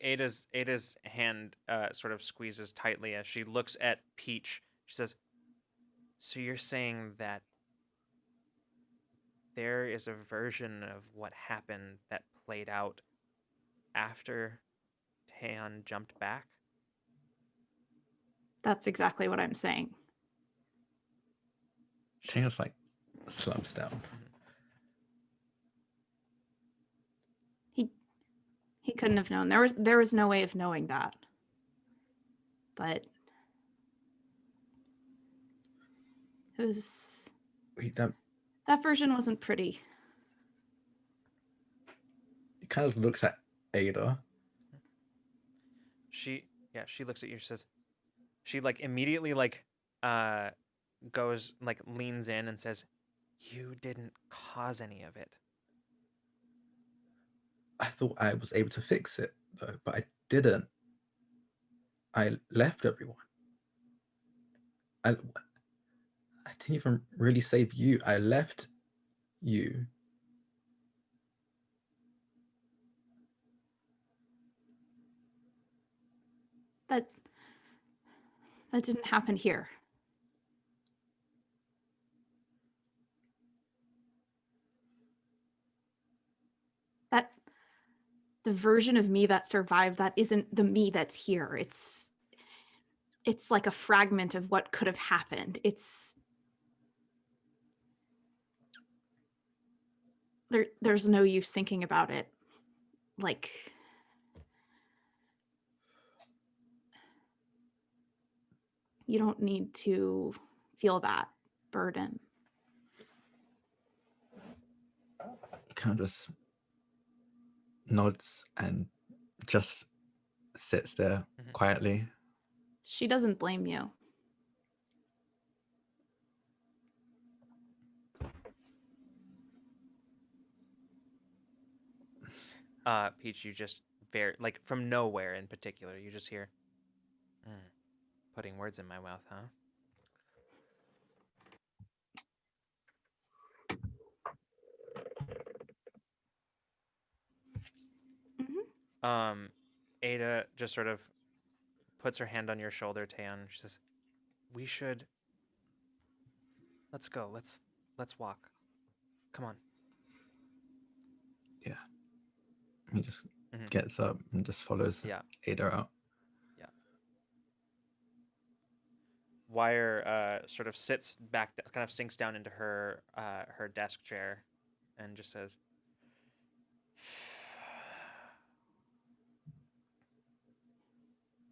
Ada's hand sort of squeezes tightly as she looks at Peach. She says, "So you're saying that there is a version of what happened that played out after Taeyeon jumped back?" That's exactly what I'm saying. Taeyeon's like slumps down. He couldn't have known. There was no way of knowing that. But it was that version wasn't pretty. He kind of looks at Ada. She looks at you. She says, she like immediately like goes like leans in and says, "You didn't cause any of it." I thought I was able to fix it though, but I didn't. I left everyone. I didn't even really save you. I left you. That didn't happen here. That the version of me that survived, that isn't the me that's here. It's like a fragment of what could have happened. There's no use thinking about it. Like you don't need to feel that burden. Kind of just nods and just sits there quietly. She doesn't blame you. Peach, you just very like from nowhere in particular, you just hear, putting words in my mouth, huh? Ada just sort of puts her hand on your shoulder, Taeyeon. She says, let's go. Let's walk. Come on." Yeah. He just gets up and just follows Ada out. Yeah. Wire sort of sits back, kind of sinks down into her her desk chair, and just says,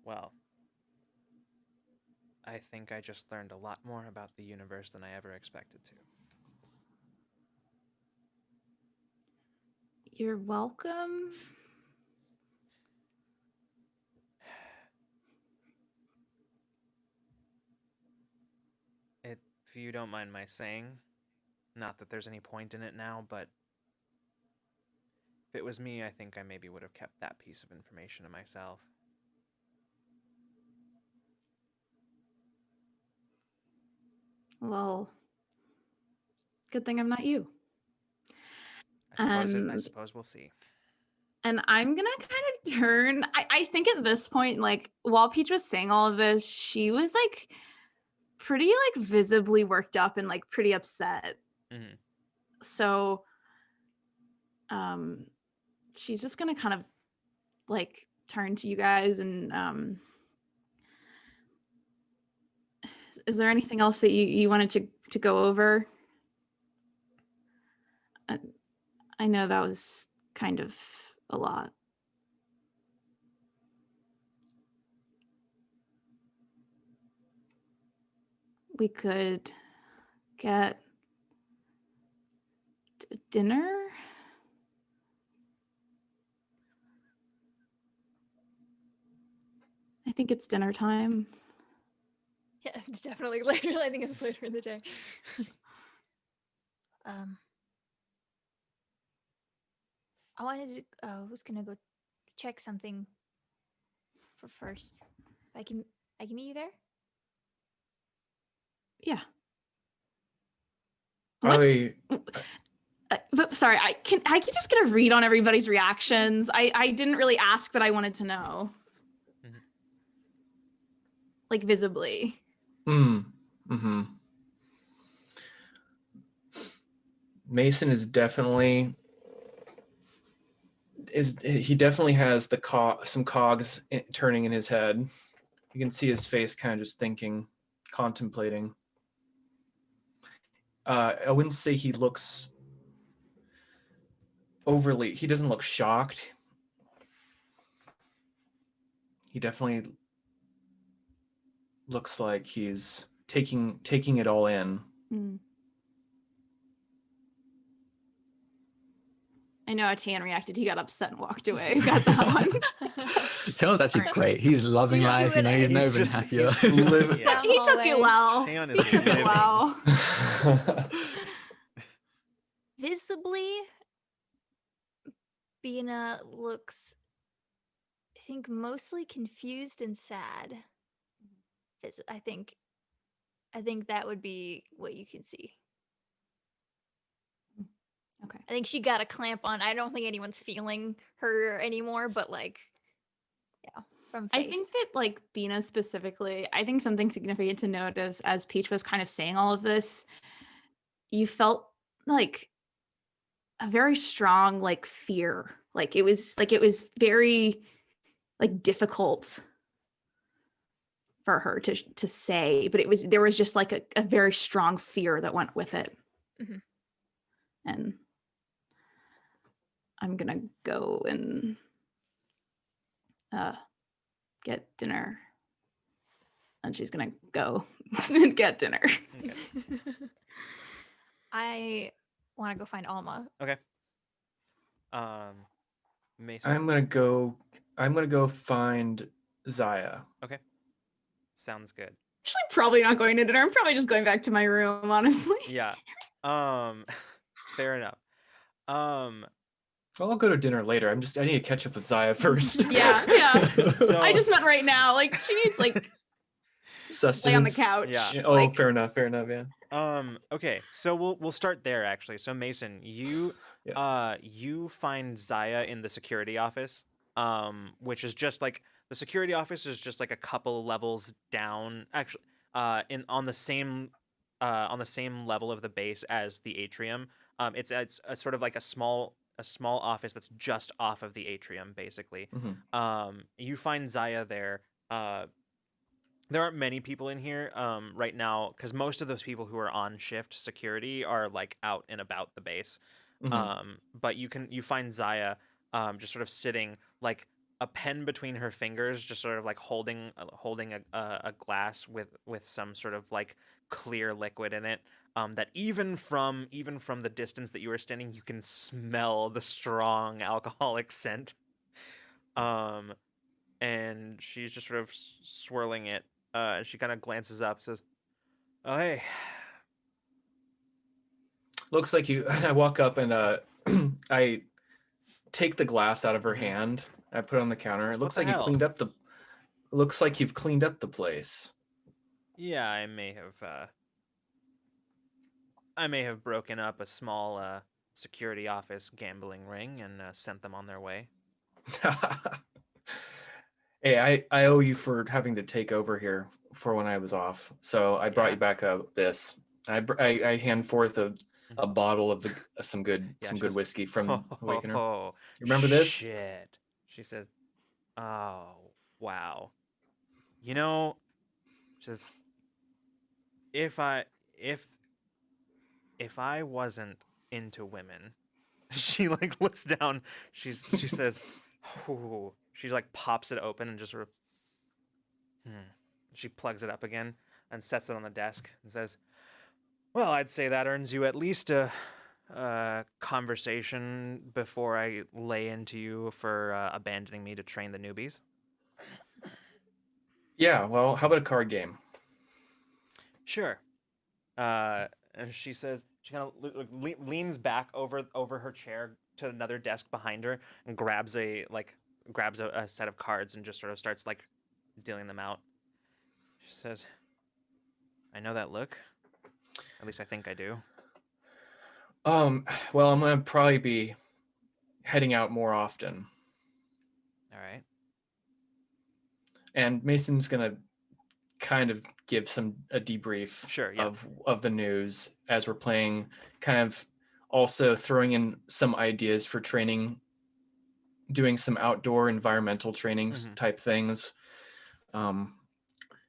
"Well, I think I just learned a lot more about the universe than I ever expected to." You're welcome. If you don't mind my saying, not that there's any point in it now, but if it was me, I think I maybe would have kept that piece of information to myself. Well, good thing I'm not you. I suppose we'll see. And I'm gonna kind of turn. I think at this point, like while Peach was saying all of this, she was like pretty like visibly worked up and like pretty upset. So she's just gonna kind of like turn to you guys and is there anything else that you wanted to go over? I know that was kind of a lot. We could get dinner. I think it's dinner time. Yeah, it's definitely later. I think it's later in the day. I wanted to. I was gonna go check something for first. I can meet you there. Yeah. What's I but sorry, I can just get a read on everybody's reactions. I didn't really ask, but I wanted to know. Mhm. Like visibly. mm-hmm. Mason is definitely he definitely has some cogs turning in his head. You can see his face kind of just thinking, contemplating. I wouldn't say he looks he doesn't look shocked. He definitely looks like he's taking it all in. I know how Tan reacted. He got upset and walked away. Got that one. Taylor's actually great. He's loving He's life. You know, doing he's it. never He's been just- happier. he's living- Down He took it hallway. well. Taeyeon He is took it living. well. Visibly, Bina looks, I think, mostly confused and sad. I think that would be what you can see. Okay. I think she got a clamp on. I don't think anyone's feeling her anymore, but like, yeah, from face. I think that like Bina specifically, I think something significant to note is as Peach was kind of saying all of this, you felt like a very strong like fear. Like it was very like difficult for her to say, but there was just like a very strong fear that went with it. Mhm. And I'm gonna go and get dinner. And she's gonna go and get dinner. Okay. I want to go find Alma. Okay. Mason. I'm gonna go find Zaya. Okay. Sounds good. Actually, probably not going to dinner. I'm probably just going back to my room, honestly. Yeah. Fair enough. Well, I'll go to dinner later. I need to catch up with Zaya first. Yeah. So, I just meant right now. Like she needs like Sustenance. lay on the couch. Yeah. Oh, like, fair enough. Yeah. Okay, so we'll start there actually. So Mason, you you find Zaya in the security office, which is just like the security office is just like a couple levels down, actually, on the same level of the base as the atrium. It's a sort of like a small office that's just off of the atrium, basically. Mm-hmm. You find Zaya there. There aren't many people in here right now because most of those people who are on shift security are like out and about the base. Mm-hmm. But you find Zaya just sort of sitting, like a pen between her fingers, just sort of like holding a glass with some sort of like clear liquid in it. That even from the distance that you were standing, you can smell the strong alcoholic scent. And she's just sort of swirling it. She kind of glances up, says, "Oh, hey." Looks like you. I walk up and I take the glass out of her Mhm. hand. I put it on the counter. It What looks the like you hell? cleaned up the. Looks like you've cleaned up the place. Yeah, I may have broken up a small security office gambling ring and sent them on their way. Hey, I owe you for having to take over here for when I was off. So I brought Yeah. you back this. I hand forth a bottle of some good Yeah, she good goes, whiskey from Awakener. Oh, You remember this? Shit. She says, "Oh, wow. You know," she says, if I wasn't into women," She like looks down. She says, "Ooh." She like pops it open and just sort of. She plugs it up again and sets it on the desk and says, "Well, I'd say that earns you at least a conversation before I lay into you for abandoning me to train the newbies." Yeah, well, how about a card game? Sure. And she says she kind of leans back over her chair to another desk behind her and grabs a set of cards and just sort of starts like dealing them out. She says, "I know that look. At least I think I do." Well, I'm gonna probably be heading out more often, All right. and Mason's gonna kind of give a debrief Sure. Yeah. of the news as we're playing, kind of also throwing in some ideas for training, doing some outdoor environmental trainings type things.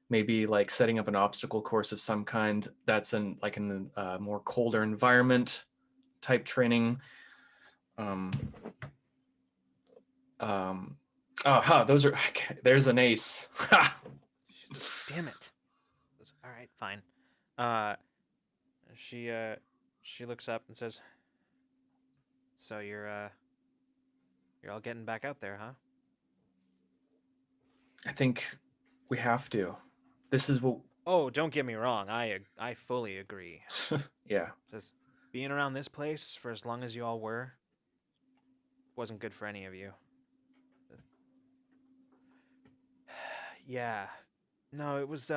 Maybe like setting up an obstacle course of some kind that's in a more colder environment type training. Those are there's an ace. She's like, "Damn it." All right, fine. She looks up and says, "So you're all getting back out there, huh?" I think we have to. This is what. Oh, don't get me wrong. I fully agree. Yeah. Just being around this place for as long as you all were wasn't good for any of you. Yeah. No, it was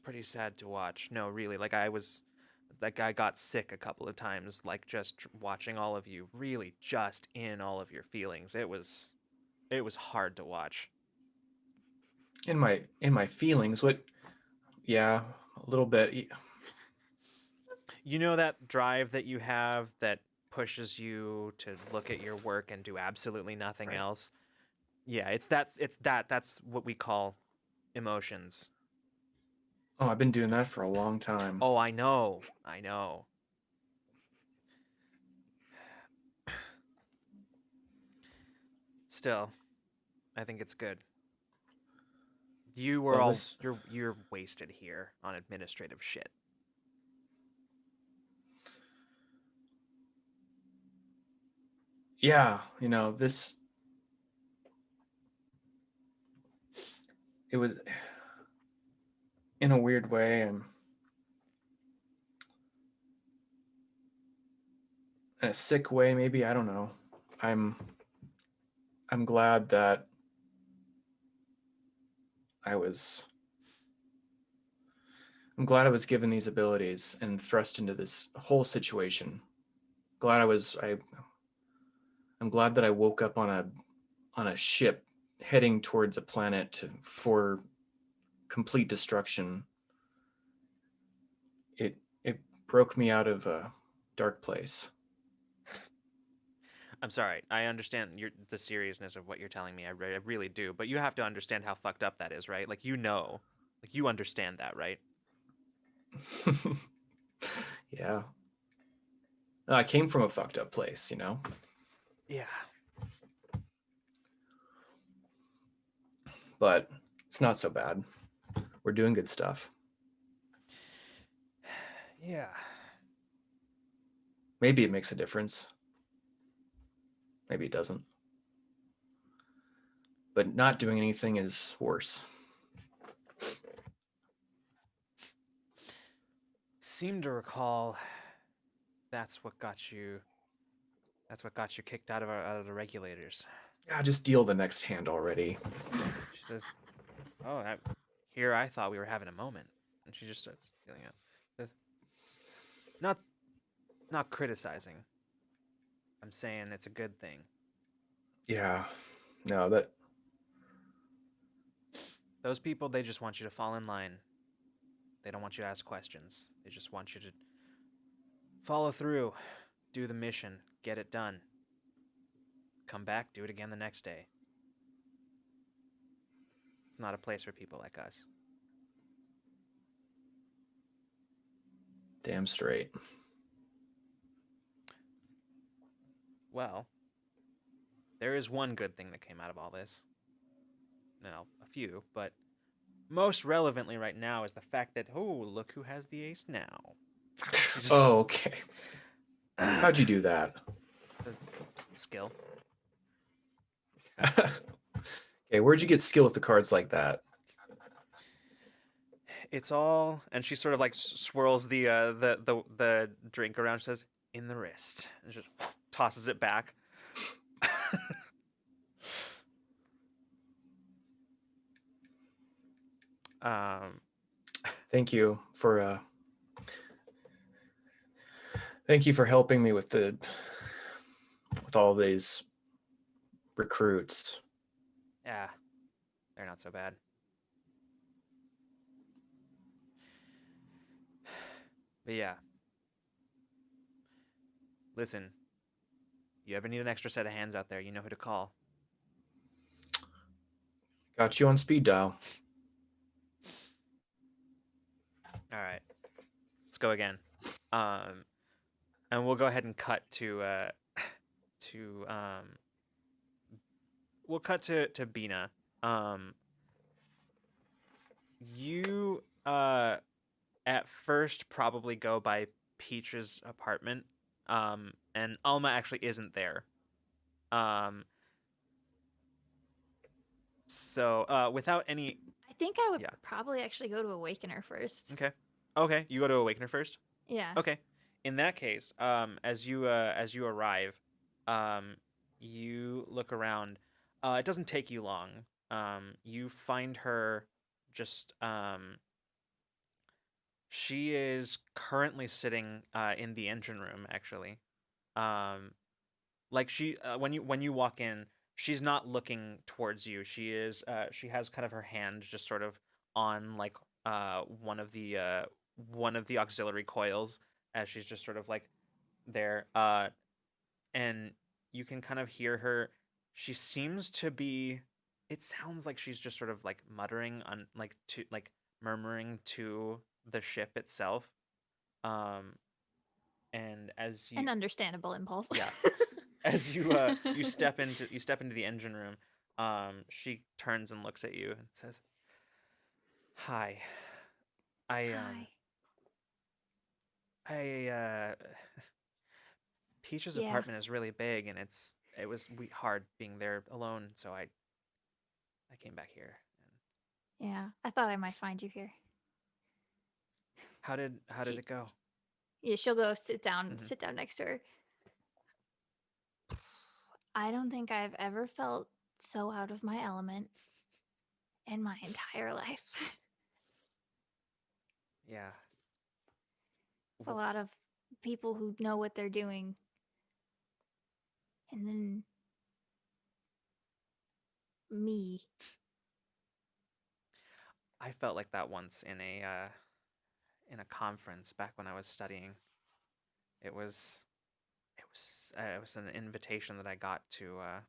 pretty sad to watch. No, really. I got sick a couple of times like just watching all of you really just in all of your feelings. It was hard to watch. In my feelings, what? Yeah, a little bit. You know that drive that you have that pushes you to look at your work and do absolutely nothing Right. else? Yeah, it's that. That's what we call emotions. Oh, I've been doing that for a long time. Oh, I know. Still, I think it's good. You were Well, all you're wasted here on administrative shit. Yeah, it was in a weird way, and in a sick way, maybe. I don't know. I'm glad that I'm glad I was given these abilities and thrust into this whole situation. I'm glad that I woke up on a ship heading towards a planet for complete destruction. It broke me out of a dark place. I'm sorry. I understand the seriousness of what you're telling me. I really do. But you have to understand how fucked up that is, right? Like you understand that, right? Yeah. I came from a fucked up place, Yeah. But it's not so bad. We're doing good stuff. Yeah. Maybe it makes a difference. Maybe it doesn't. But not doing anything is worse. Seem to recall that's what got you kicked out of the regulators. Yeah, just deal the next hand already. She says, "Oh, here I thought we were having a moment." And she just starts dealing out. Says, not criticizing. I'm saying it's a good thing. Yeah. No, Those people, they just want you to fall in line. They don't want you to ask questions. They just want you to follow through, do the mission, get it done. Come back, do it again the next day. It's not a place for people like us. damn straight. Well, there is one good thing that came out of all this. No, a few, but most relevantly right now is the fact that, oh, look who has the ace now. Oh, okay. How'd you do that? Skill. Okay, where'd you get skill with the cards like that? It's all, and she sort of like swirls the drink around. She says, "In the wrist," and just tosses it back. um, thank you for helping me with all these recruits. yeah, they're not so bad. But yeah, listen, you ever need an extra set of hands out there, you know who to call. Got you on speed dial. All right, let's go again. And we'll go ahead and cut to we'll cut to Bina. You at first probably go by Peach's apartment. And Alma actually isn't there. So without any I think I would Yeah. probably actually go to Awakener first. Okay, you go to Awakener first? Yeah. Okay. In that case, as you arrive, you look around. It doesn't take you long. You find her just she is currently sitting in the engine room actually. Like when you walk in, she's not looking towards you. She has kind of her hand just sort of on like one of the auxiliary coils as she's just sort of like there. And you can kind of hear her. She seems to be. It sounds like she's just sort of like muttering on like murmuring to the ship itself. And as you An understandable impulse. Yeah. as you step into the engine room, she turns and looks at you and says, "Hi, Hi. I Peach's Yeah. apartment is really big, and it was hard being there alone, so I came back here. And Yeah. I thought I might find you here. how did She- it go? Yeah, she'll go sit down Mhm. sit down next to her. I don't think I've ever felt so out of my element in my entire life. Yeah. It's a lot of people who know what they're doing. And then me. I felt like that once in a conference back when I was studying. It was an invitation that I got to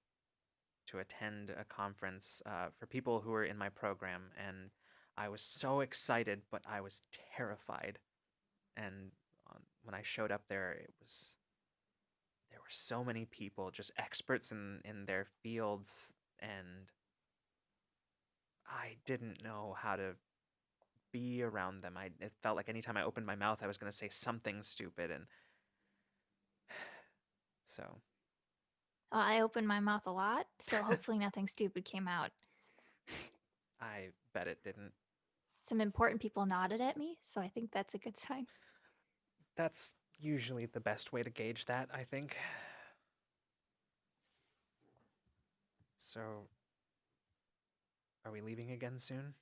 attend a conference for people who were in my program, and I was so excited, but I was terrified. And when I showed up there, there were so many people, just experts in their fields, and I didn't know how to be around them. It felt like anytime I opened my mouth, I was going to say something stupid, and so Well, I opened my mouth a lot, so hopefully nothing stupid came out. I bet it didn't. Some important people nodded at me, so I think that's a good sign. That's usually the best way to gauge that, I think. So, are we leaving again soon?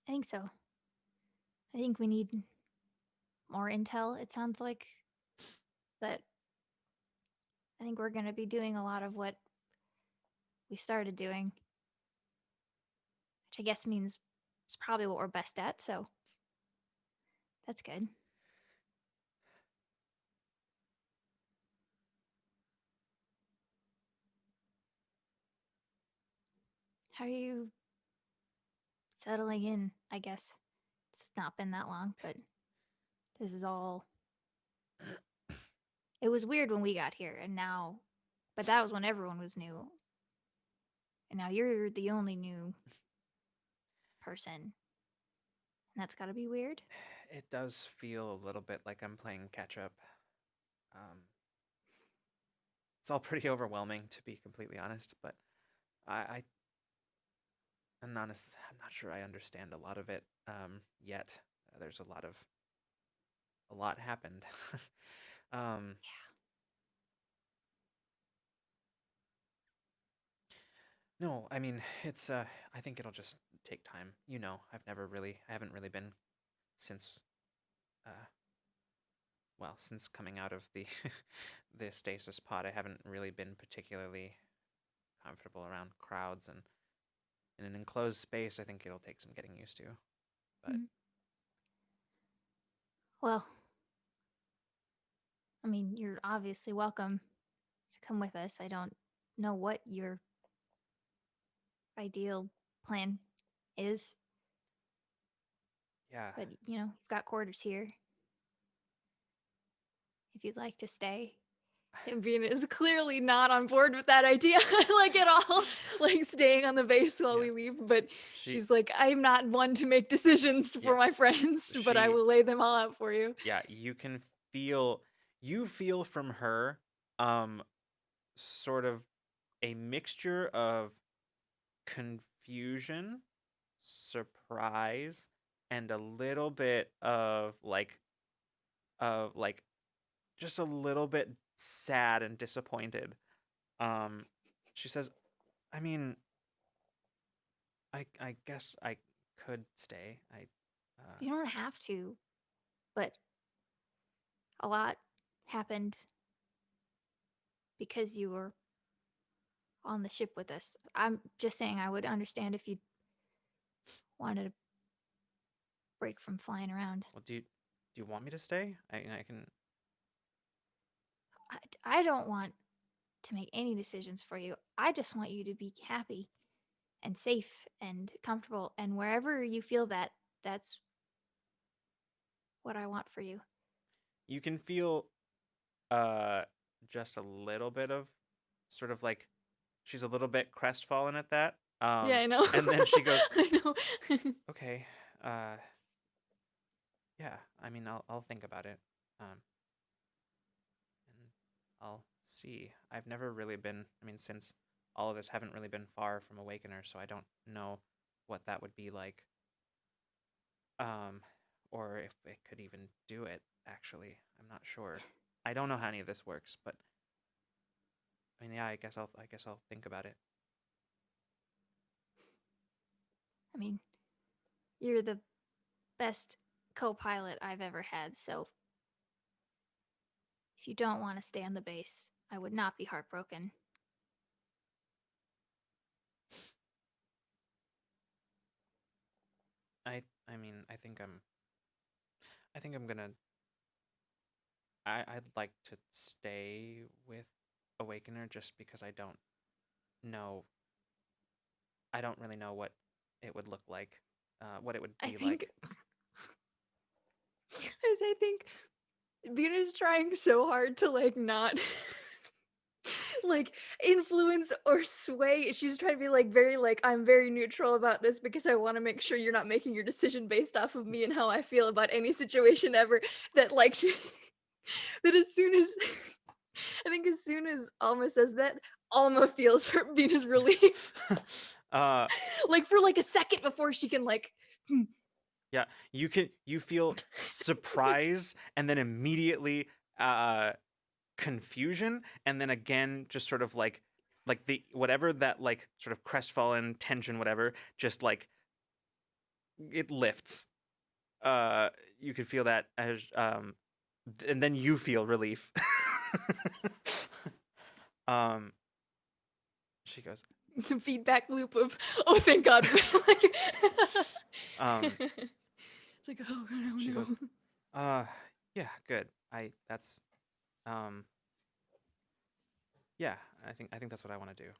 I think so. I think we need more intel, it sounds like. But I think we're going to be doing a lot of what we started doing, which I guess means it's probably what we're best at, so that's good. How are you settling in, I guess? It's not been that long, but this is all... It was weird when we got here, and now, but that was when everyone was new. And now you're the only new person. And that's got to be weird. It does feel a little bit like I'm playing catch up. It's all pretty overwhelming, to be completely honest, but I'm not sure I understand a lot of it yet. There's a lot happened. No, I mean, it's I think it'll just take time. You know, I haven't really been since since coming out of the the stasis pod. I haven't really been particularly comfortable around crowds, and in an enclosed space, I think it'll take some getting used to. But Well, I mean, you're obviously welcome to come with us. I don't know what your ideal plan is, yeah, but you know, you've got quarters here. If you'd like to stay. And Vina is clearly not on board with that idea, like at all, like staying on the base while we leave. But she's like, I'm not one to make decisions for my friends, but I will lay them all out for you. Yeah, you feel from her, sort of a mixture of confusion, surprise, and a little bit of like just a little bit sad and disappointed. She says, I mean, I guess I could stay. You don't have to, but a lot happened because you were on the ship with us. I'm just saying I would understand if you wanted a break from flying around. Well, do you want me to stay? I can. I don't want to make any decisions for you. I just want you to be happy and safe and comfortable. And wherever you feel that, that's what I want for you. You can feel just a little bit of sort of like she's a little bit crestfallen at that. Yeah, I know. And then she goes, I know. okay, yeah, I mean, I'll think about it. And I'll see. I've never really been, I mean, since all of this, haven't really been far from Awakener, so I don't know what that would be like. Or if it could even do it, actually. I'm not sure. I don't know how any of this works, but I mean, yeah, I guess I'll think about it. I mean, you're the best co-pilot I've ever had, so if you don't want to stay on the base, I would not be heartbroken. I mean, I think I'm gonna. I'd like to stay with Awakener just because I don't know. I don't really know what it would look like, what it would be like. As I think Vina's trying so hard to like not like influence or sway. She's trying to be like very like I'm very neutral about this because I want to make sure you're not making your decision based off of me and how I feel about any situation ever. That like she, that as soon as I think as soon as Alma says that, Alma feels her Vina's relief. Like for like a second before she can like. Yeah, you feel surprise and then immediately confusion, and then again just sort of like the whatever that like sort of crestfallen tension, whatever, just like it lifts. You could feel that as and then you feel relief. She goes, It's a feedback loop of oh thank God. Like, it's like oh no. She goes, yeah, good. Yeah, I think that's what I want to do.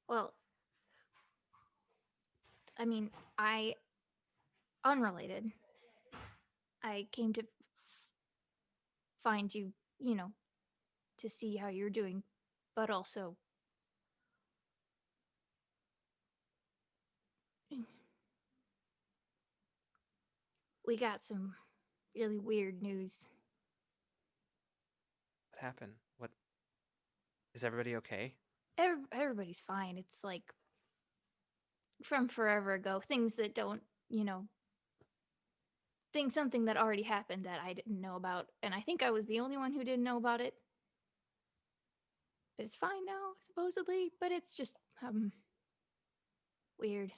Well, I mean, I unrelated. I came to find you, to see how you're doing, but also we got some really weird news. What happened? What is everybody okay? Everybody's fine. It's like from forever ago, things that don't, something that already happened that I didn't know about, and I think I was the only one who didn't know about it. But it's fine now, supposedly, but it's just weird.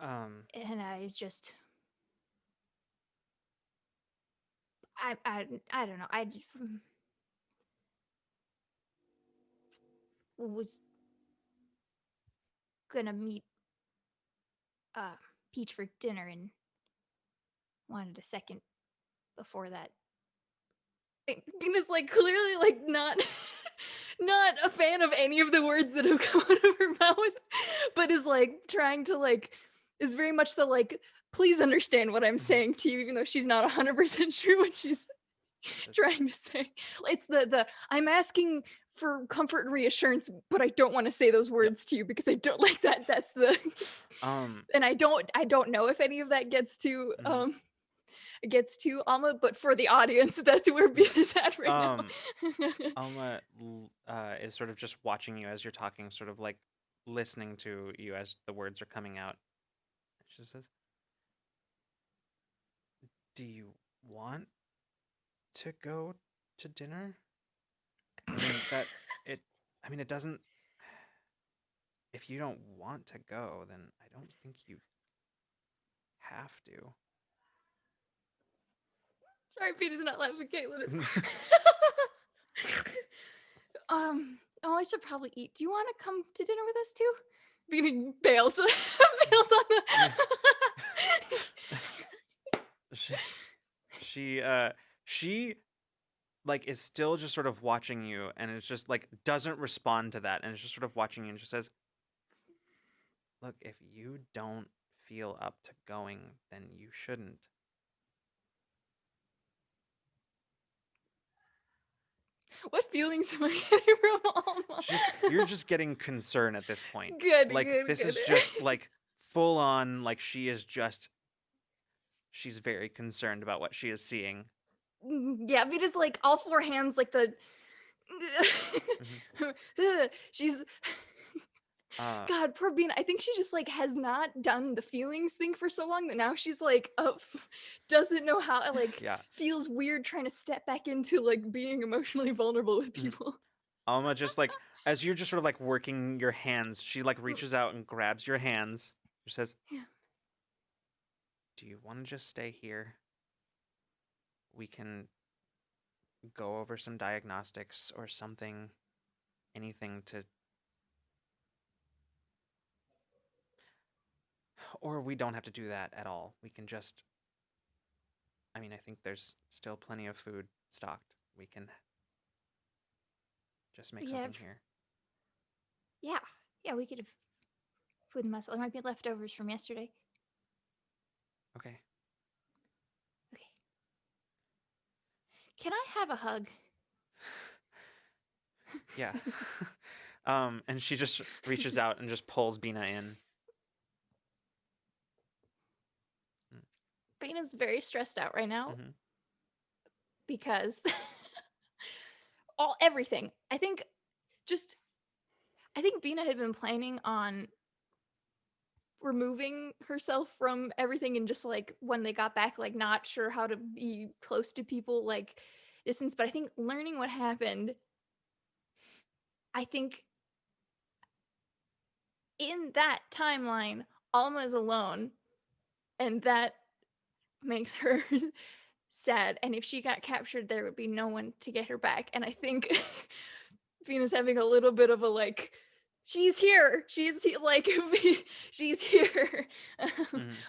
And I just I don't know. I just was gonna meet Peach for dinner and wanted a second before that. Venus like clearly like not not a fan of any of the words that have come out of her mouth, but is like trying to like is very much the like please understand what I'm saying to you, even though she's not 100% sure what she's trying to say. It's the I'm asking for comfort and reassurance, but I don't want to say those words to you because I don't like that. That's the and I don't know if any of that gets to Alma, but for the audience, that's where Bea's at right now. Alma is sort of just watching you as you're talking, sort of like listening to you as the words are coming out. She says, "Do you want to go to dinner?" I mean, it doesn't. If you don't want to go, then I don't think you have to. Sorry, Peter's not laughing. Caitlin is. Oh, I should probably eat. Do you want to come to dinner with us too? Beating bails, bails on the. she like is still just sort of watching you, and it's just like doesn't respond to that, and it's just sort of watching you, and she says, "Look, if you don't feel up to going, then you shouldn't." What feelings am I getting from Alma? You're just getting concern at this point. Good, like good, this good. is just like full on. Like she's very concerned about what she is seeing. Yeah, Vita's like all four hands, like the. She's. God, poor Bean. I think she just like has not done the feelings thing for so long that now she's like doesn't know how, like feels weird trying to step back into like being emotionally vulnerable with people. Alma just like as you're just sort of like working your hands, she like reaches out and grabs your hands. She says, "Do you want to just stay here? We can go over some diagnostics or something, anything to." Or we don't have to do that at all. We can just... I mean, I think there's still plenty of food stocked. We can just make something here. Yeah, we could have food and muscle. There might be leftovers from yesterday. Okay. Can I have a hug? Yeah. And she just reaches out and just pulls Bina in. Bina's very stressed out right now because everything. I think Bina had been planning on removing herself from everything and just like when they got back, like not sure how to be close to people, like distance. But I think learning what happened, I think in that timeline, Alma is alone, and that makes her sad. And if she got captured, there would be no one to get her back. And I think Venus having a little bit of a like, she's here. She's here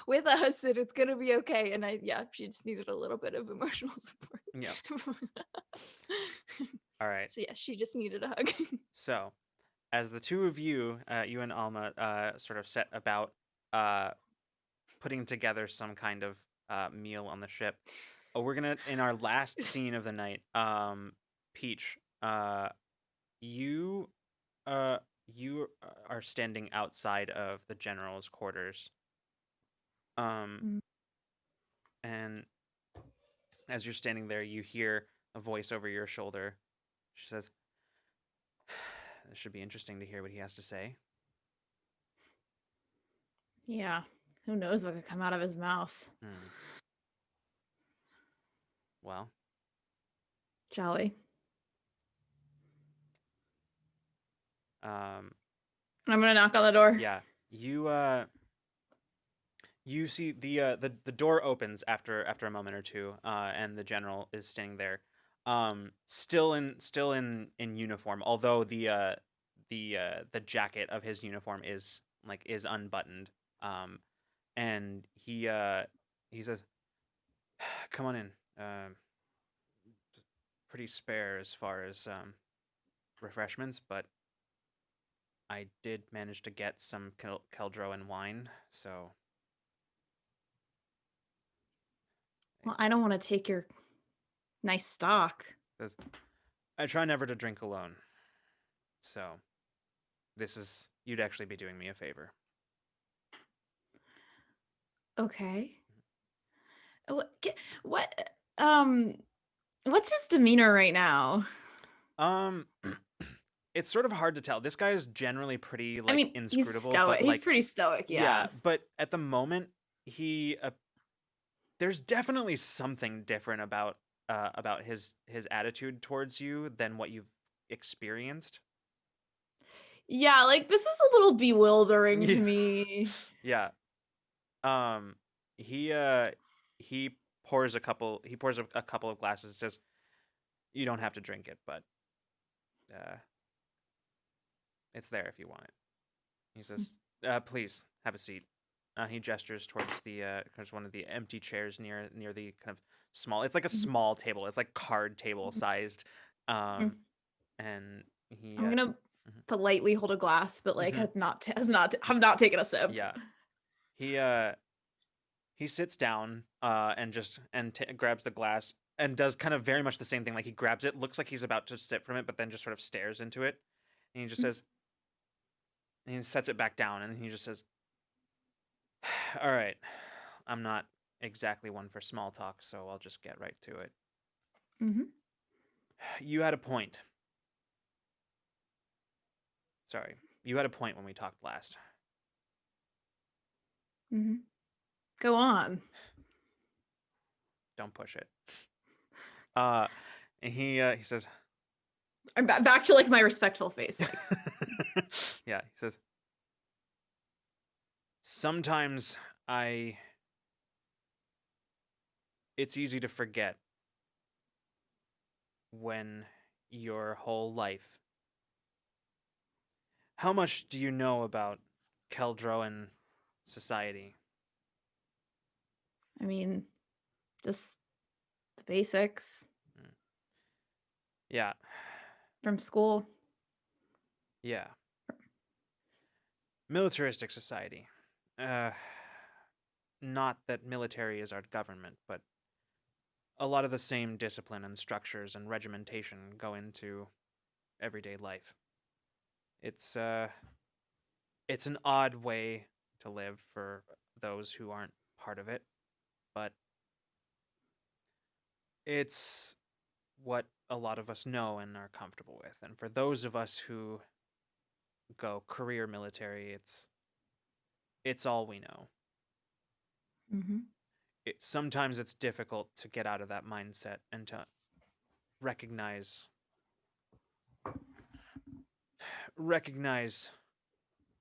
with us, and it's gonna be okay. And she just needed a little bit of emotional support. Yeah. All right. So yeah, she just needed a hug. So, as the two of you, you and Alma, sort of set about putting together some kind of meal on the ship. We're gonna, in our last scene of the night, Peach, you are standing outside of the general's quarters. And as you're standing there, you hear a voice over your shoulder. She says, "This should be interesting to hear what he has to say." Yeah. Who knows what could come out of his mouth? Well, Shall we? um, I'm gonna knock on the door. yeah, you see the door opens after a moment or two, and the general is standing there, still in uniform, although the jacket of his uniform is unbuttoned, and he says, "Come on in. Pretty spare as far as refreshments, but I did manage to get some Keldro wine, so." Well, I don't want to take your nice stock. Says, "I try never to drink alone, so you'd actually be doing me a favor." Okay. What? What's his demeanor right now? It's sort of hard to tell. This guy is generally pretty he's inscrutable, stoic. but He's pretty stoic. Yeah. but at the moment he there's definitely something different about his attitude towards you than what you've experienced. Yeah, this is a little bewildering to me. Yeah. He pours a couple of glasses and says, "You don't have to drink it, but it's there if you want it." He says, "Please have a seat." He gestures towards one of the empty chairs near the kind of small. It's like a small table. It's like card table sized. And he. I'm gonna politely hold a glass, but have not taken a sip. Yeah. He sits down and grabs the glass and does kind of very much the same thing. Like he grabs it, looks like he's about to sip from it, but then just sort of stares into it. And he just says, and he sets it back down, and he just says, "All right, I'm not exactly one for small talk, so I'll just get right to it. You had a point. Sorry, you had a point when we talked last." Go on. "Don't push it." And he says, I'm back to my respectful face. yeah, he says, "Sometimes it's easy to forget when your whole life. How much do you know about Keldroan society?" I mean, just the basics. Yeah. From school. Yeah. Militaristic society. Not that military is our government, but a lot of the same discipline and structures and regimentation go into everyday life. It's an odd way to live for those who aren't part of it, but it's what a lot of us know and are comfortable with. And for those of us who go career military, it's all we know. Sometimes it's difficult to get out of that mindset and to recognize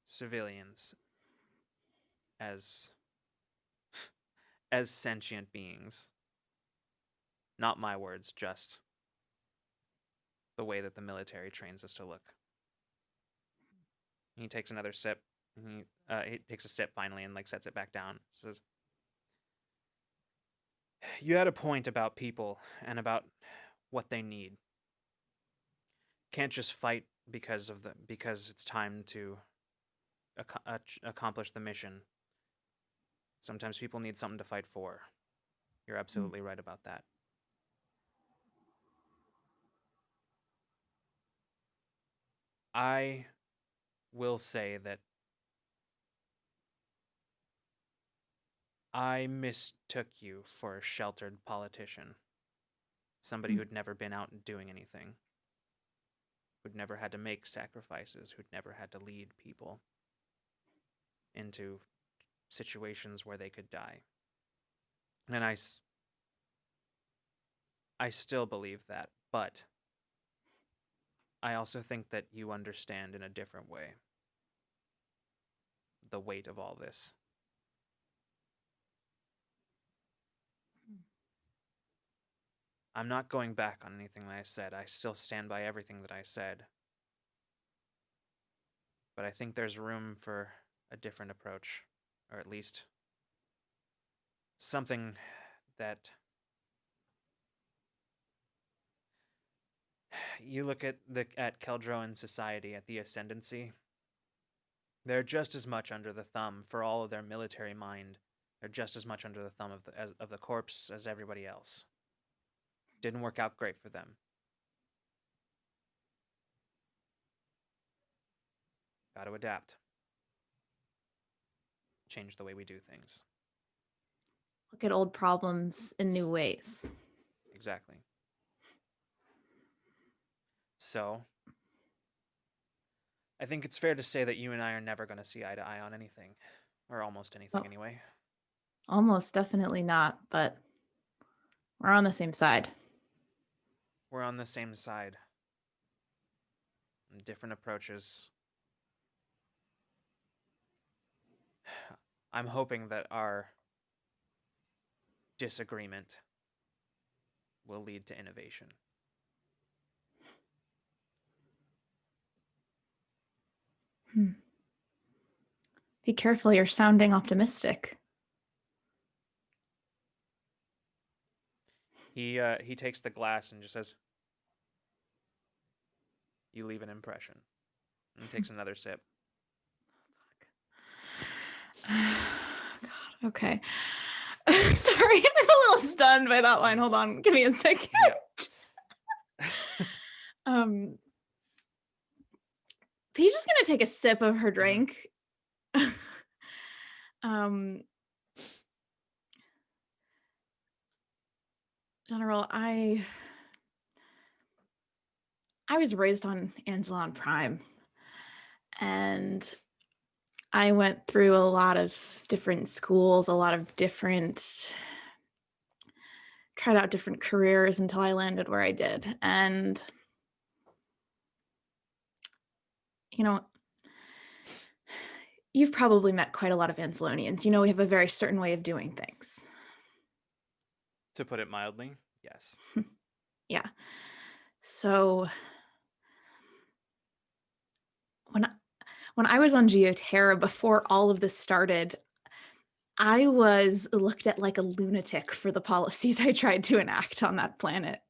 civilians as sentient beings. Not my words, just the way that the military trains us to look. He takes another sip. He takes a sip finally and sets it back down. Says, "You had a point about people and about what they need. Can't just fight because it's time to accomplish the mission. Sometimes people need something to fight for. You're absolutely right about that. I will say that I mistook you for a sheltered politician. Somebody who'd never been out and doing anything. Who'd never had to make sacrifices. Who'd never had to lead people into situations where they could die. And I still believe that, but I also think that you understand in a different way the weight of all this. I'm not going back on anything that I said. I still stand by everything that I said. But I think there's room for a different approach, or at least something that you look at Keldroan society, at the Ascendancy. They're just as much under the thumb for all of their military mind. They're just as much under the thumb of the corpse as everybody else. Didn't work out great for them. Got to adapt. Change the way we do things. Look at old problems in new ways. Exactly. So, I think it's fair to say that you and I are never going to see eye to eye on anything. Or almost anything, anyway. Almost definitely not, but we're on the same side. We're on the same side. Different approaches. I'm hoping that our disagreement will lead to innovation. Be careful, you're sounding optimistic. He takes the glass and just says, "You leave an impression." And takes another sip. God, okay. Sorry, I'm a little stunned by that line. Hold on, give me a second. Yeah. Paige is gonna take a sip of her drink. General, I was raised on Anzalon Prime, and I went through a lot of different schools, tried out different careers until I landed where I did. And, you know, you've probably met quite a lot of Anzalonians. You know, we have a very certain way of doing things. To put it mildly, yes. Yeah. So when I was on Geoterra before all of this started, I was looked at like a lunatic for the policies I tried to enact on that planet.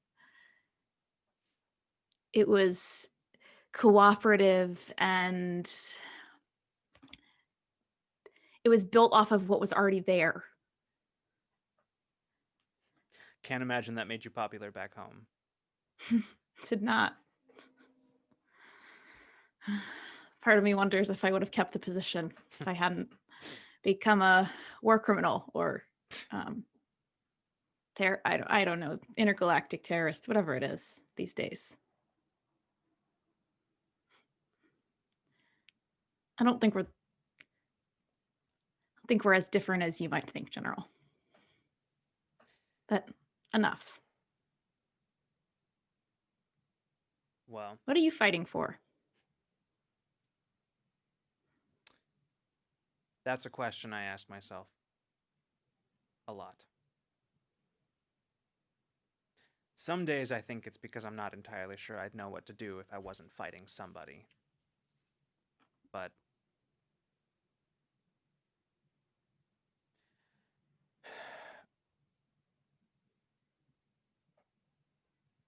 It was cooperative and it was built off of what was already there. Can't imagine that made you popular back home. Did not. Part of me wonders if I would have kept the position if I hadn't become a war criminal or I don't know, intergalactic terrorist, whatever it is these days. I don't think we're as different as you might think, General. But enough. Well, what are you fighting for? That's a question I ask myself a lot. Some days I think it's because I'm not entirely sure I'd know what to do if I wasn't fighting somebody. But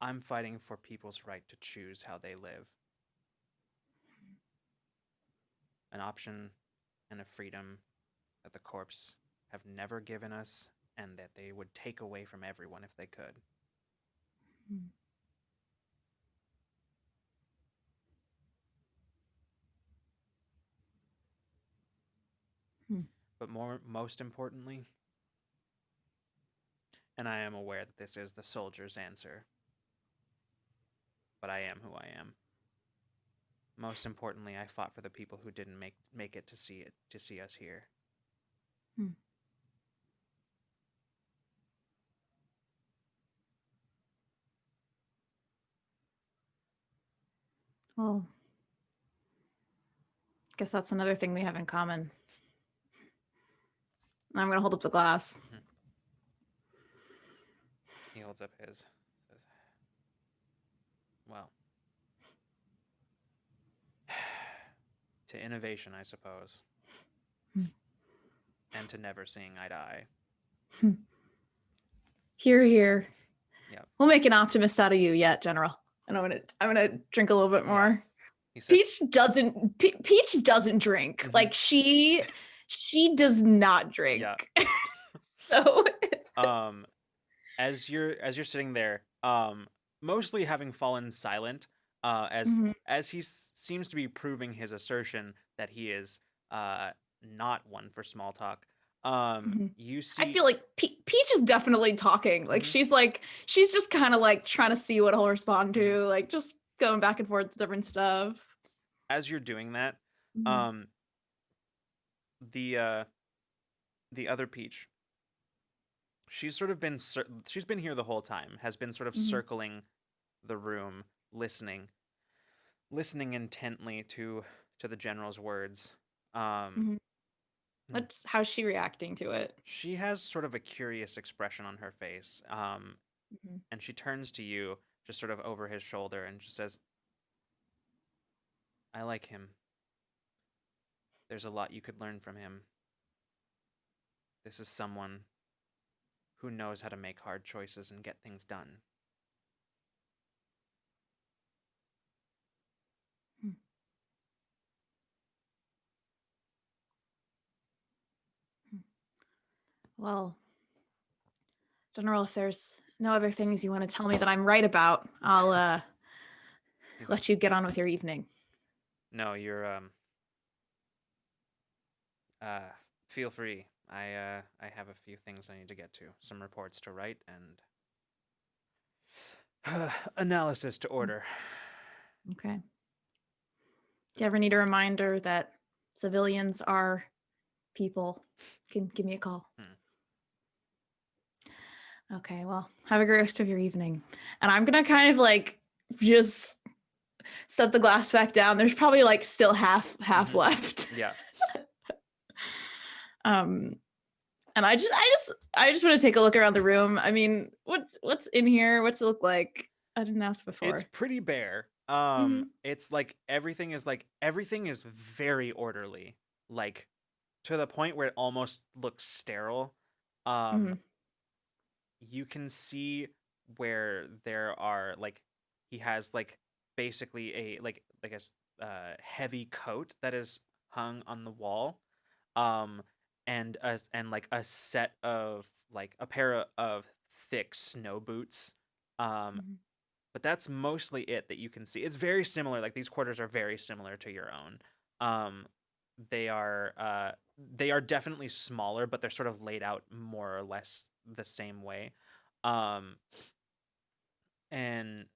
I'm fighting for people's right to choose how they live. An option and a freedom that the corpse have never given us, and that they would take away from everyone if they could. Hmm. But most importantly, and I am aware that this is the soldier's answer, but I am who I am. Most importantly, I fought for the people who didn't make it to see us here. Hmm. Well, guess that's another thing we have in common. I'm gonna hold up the glass. He holds up his, says, well, to innovation, I suppose. Hmm. And to never seeing eye to eye. Here. Yeah. We'll make an optimist out of you yet, General. And I'm gonna drink a little bit more. He says, Peach doesn't drink. Mhm. Like she does not drink. Yeah. So as you're sitting there, mostly having fallen silent, Mhm. as he seems to be proving his assertion that he is not one for small talk. Mhm. You see, I feel like Peach is definitely talking. Like Mhm. she's just kind of like trying to see what he'll respond to, Mhm. like just going back and forth with different stuff. as you're doing that, Mhm. the other Peach, she's sort of been she's been here the whole time, has been sort of Mhm. circling the room, listening intently to the general's words. Mhm. How's she reacting to it? She has sort of a curious expression on her face, Mhm. and she turns to you, just sort of over his shoulder, and she says, I like him. There's a lot you could learn from him. This is someone who knows how to make hard choices and get things done. Well, General, if there's no other things you want to tell me that I'm right about, I'll He's let like, you get on with your evening. no, you're feel free. I have a few things I need to get to, some reports to write, and analysis to order. Okay. Do you ever need a reminder that civilians are people? Can give me a call. Okay, well, have a great rest of your evening. And I'm gonna kind of like just set the glass back down. There's probably like still half Mhm. left. Yeah. And I just want to take a look around the room. I mean, what's in here? What's it look like? I didn't ask before. It's pretty bare. Mhm. It's like everything is very orderly, like to the point where it almost looks sterile. Mhm. You can see where there are like he has like basically a heavy coat that is hung on the wall, and like a set of like a pair of thick snow boots. Mhm. But that's mostly it that you can see. It's very similar. Like these quarters are very similar to your own. Um, they are definitely smaller, but they're sort of laid out more or less the same way. Um, and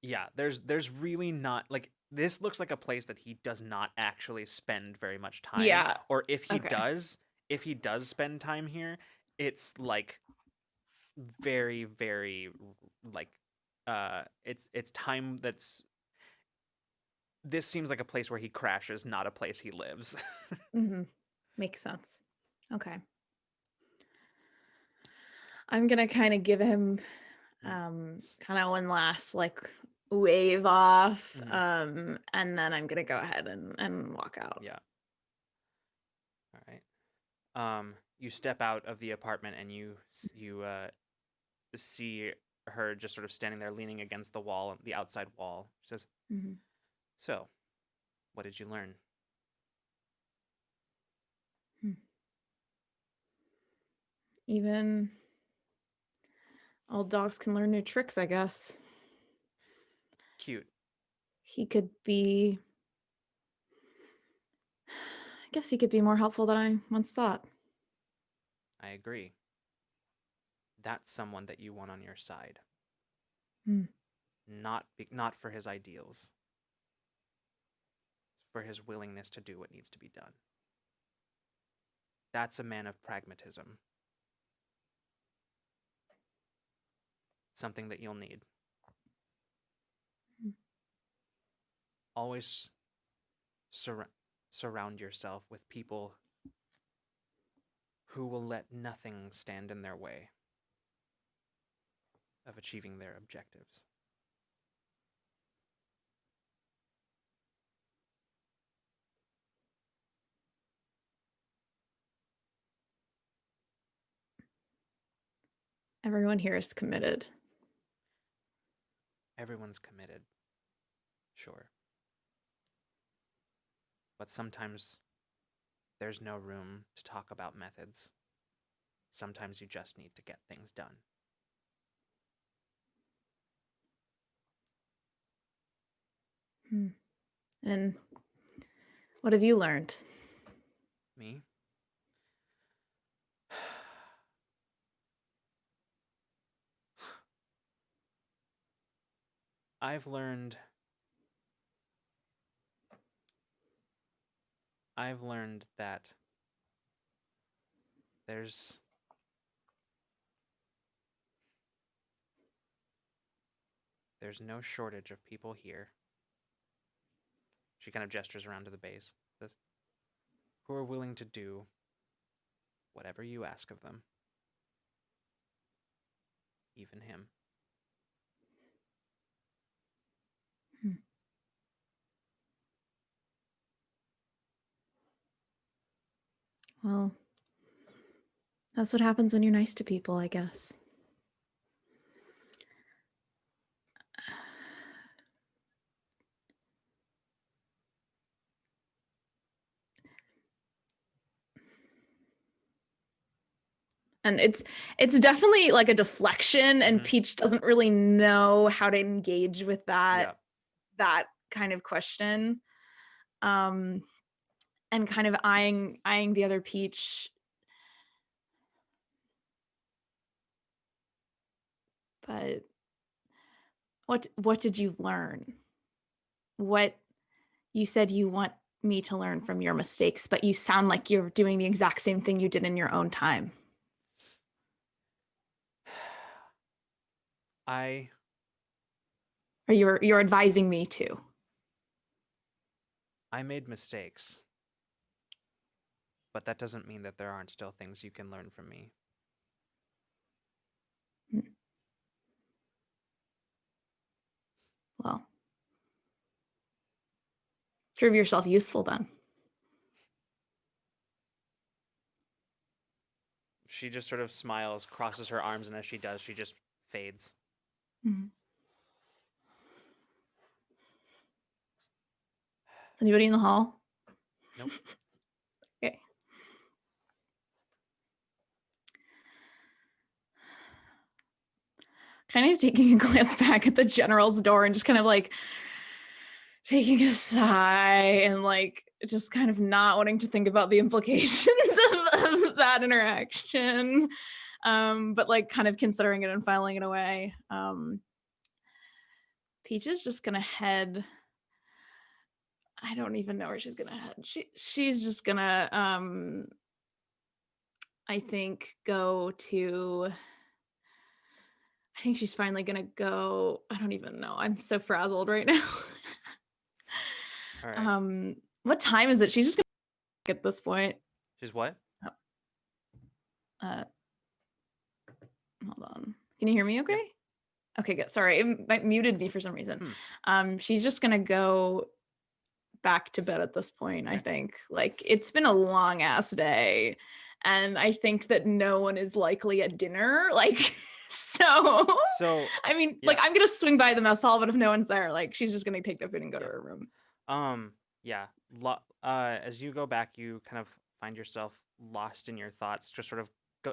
yeah, there's really not like this looks like a place that he does not actually spend very much time. Yeah. Or if he Okay. does spend time here, it's like very very like it's time that's this seems like a place where he crashes, not a place he lives. Mhm. Makes sense. Okay. I'm gonna kind of give him kind of one last like wave off. Mhm. And then I'm gonna go ahead and walk out. Yeah. All right. You step out of the apartment and you see her just sort of standing there leaning against the wall, the outside wall. She says, Mhm. "So, what did you learn?" Even old dogs can learn new tricks, I guess. Cute. He could be... I guess he could be more helpful than I once thought. I agree. That's someone that you want on your side. Hmm. Not for his ideals. For his willingness to do what needs to be done. That's a man of pragmatism. Something that you'll need. Always surround yourself with people who will let nothing stand in their way of achieving their objectives. Everyone here is committed. Everyone's committed. Sure. But sometimes there's no room to talk about methods. Sometimes you just need to get things done. And what have you learned? Me? I've learned that there's no shortage of people here. She kind of gestures around to the base. Says, who are willing to do whatever you ask of them. Even him. Well, that's what happens when you're nice to people, I guess. And it's definitely like a deflection, and Peach doesn't really know how to engage with that kind of question. And kind of eyeing the other Peach. But what did you learn? What you said you want me to learn from your mistakes, but you sound like you're doing the exact same thing you did in your own time. Or you're advising me to. I made mistakes. But that doesn't mean that there aren't still things you can learn from me. Well, prove yourself useful then. She just sort of smiles, crosses her arms, and as she does, she just fades. Mm-hmm. Is anybody in the hall? Nope. Okay. Kind of taking a glance back at the general's door and just kind of like taking a sigh and like just kind of not wanting to think about the implications of that interaction. But like kind of considering it and filing it away. Peach is just gonna head. I don't even know where she's gonna head. She's just gonna I think go to. I think she's finally gonna go. I don't even know. I'm so frazzled right now. All right. What time is it? She's just gonna at this point. She's what? Hold on. Can you hear me okay? Yep. Okay, good. Sorry, it muted me for some reason. She's just gonna go back to bed at this point, I think. Like, it's been a long ass day, and I think that no one is likely at dinner. Like, so I mean, like, I'm gonna swing by the mess hall, but if no one's there, like, she's just gonna take the food and go to her room. As you go back, you kind of find yourself lost in your thoughts, just sort of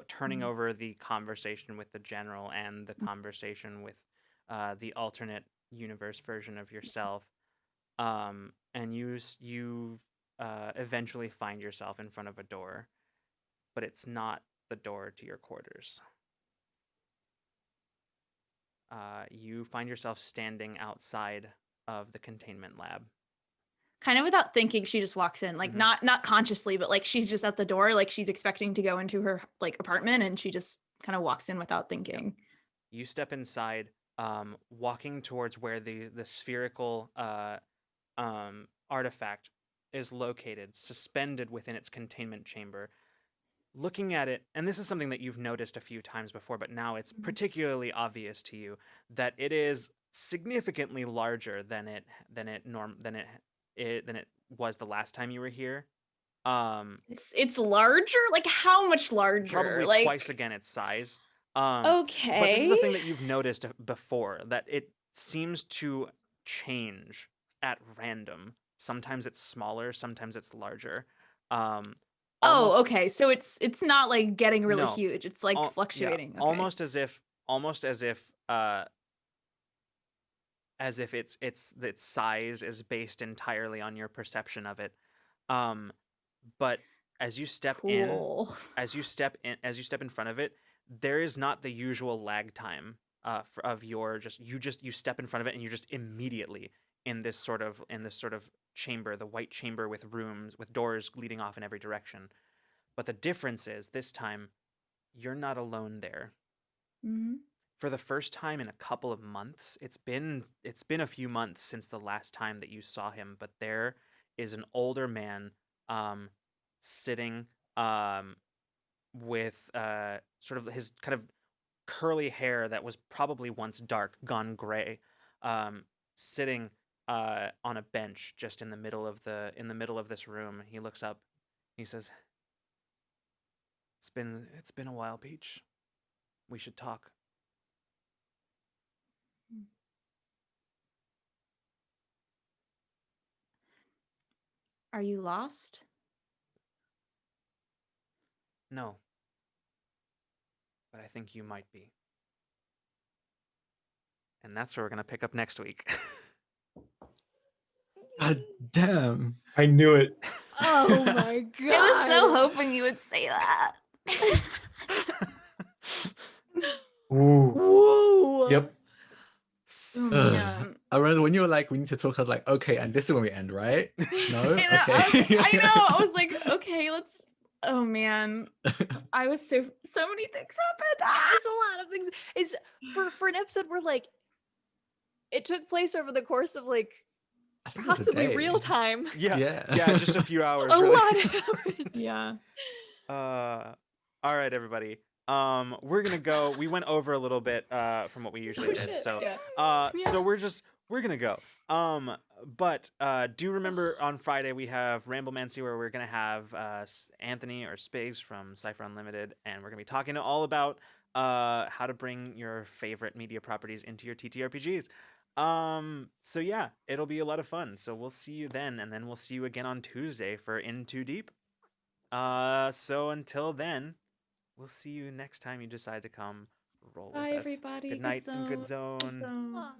turning over the conversation with the general and the conversation with the alternate universe version of yourself, and you eventually find yourself in front of a door, but it's not the door to your quarters. You find yourself standing outside of the containment lab. Kind of without thinking, she just walks in, like not consciously, but like she's just at the door, like she's expecting to go into her like apartment, and she just kind of walks in without thinking. You step inside, walking towards where the spherical artifact is located, suspended within its containment chamber. Looking at it, and this is something that you've noticed a few times before, but now it's particularly obvious to you that it is significantly larger than it was the last time you were here. It's larger. Like how much larger? Probably like twice again its size. Okay. But this is a thing that you've noticed before, that it seems to change at random. Sometimes it's smaller, sometimes it's larger. Okay. So it's not like getting really No. huge. It's like fluctuating. Yeah, Okay. almost as if its size is based entirely on your perception of it. But as you step in front of it, there is not the usual lag time of your you step in front of it and you're just immediately in this sort of chamber, the white chamber with rooms with doors leading off in every direction. But the difference is this time you're not alone there. Mm-hmm. For the first time in a couple of months, it's been a few months since the last time that you saw him, but there is an older man sitting with sort of his kind of curly hair that was probably once dark gone gray, sitting on a bench just in the middle of this room. He looks up, he says, it's been a while, Peach. We should talk. Are you lost? No. But I think you might be. And that's where we're going to pick up next week. God damn. I knew it. Oh my god. I was so hoping you would say that. Ooh. Whoa. Yep. Oh man. I remember when you were like, we need to talk, I was like, okay, and this is when we end, right? No? I know, Okay. I know. I was like, okay, let's. Oh man, I was so many things happened. It's a lot of things. It's for an episode where like it took place over the course of like I think it was a possibly day. real time. Yeah, just a few hours. A really. lot happened. Yeah. All right, everybody. We're gonna go. We went over a little bit from what we usually did, shit, so yeah. so we're gonna go. But do remember on Friday we have Ramblemancy, where we're gonna have Anthony or Spigs from Cypher Unlimited, and we're gonna be talking all about how to bring your favorite media properties into your TTRPGs. So yeah, it'll be a lot of fun. So we'll see you then, and then we'll see you again on Tuesday for In Too Deep. So until then, we'll see you next time you decide to come roll with Bye, us. everybody. Good night and good zone. Aw.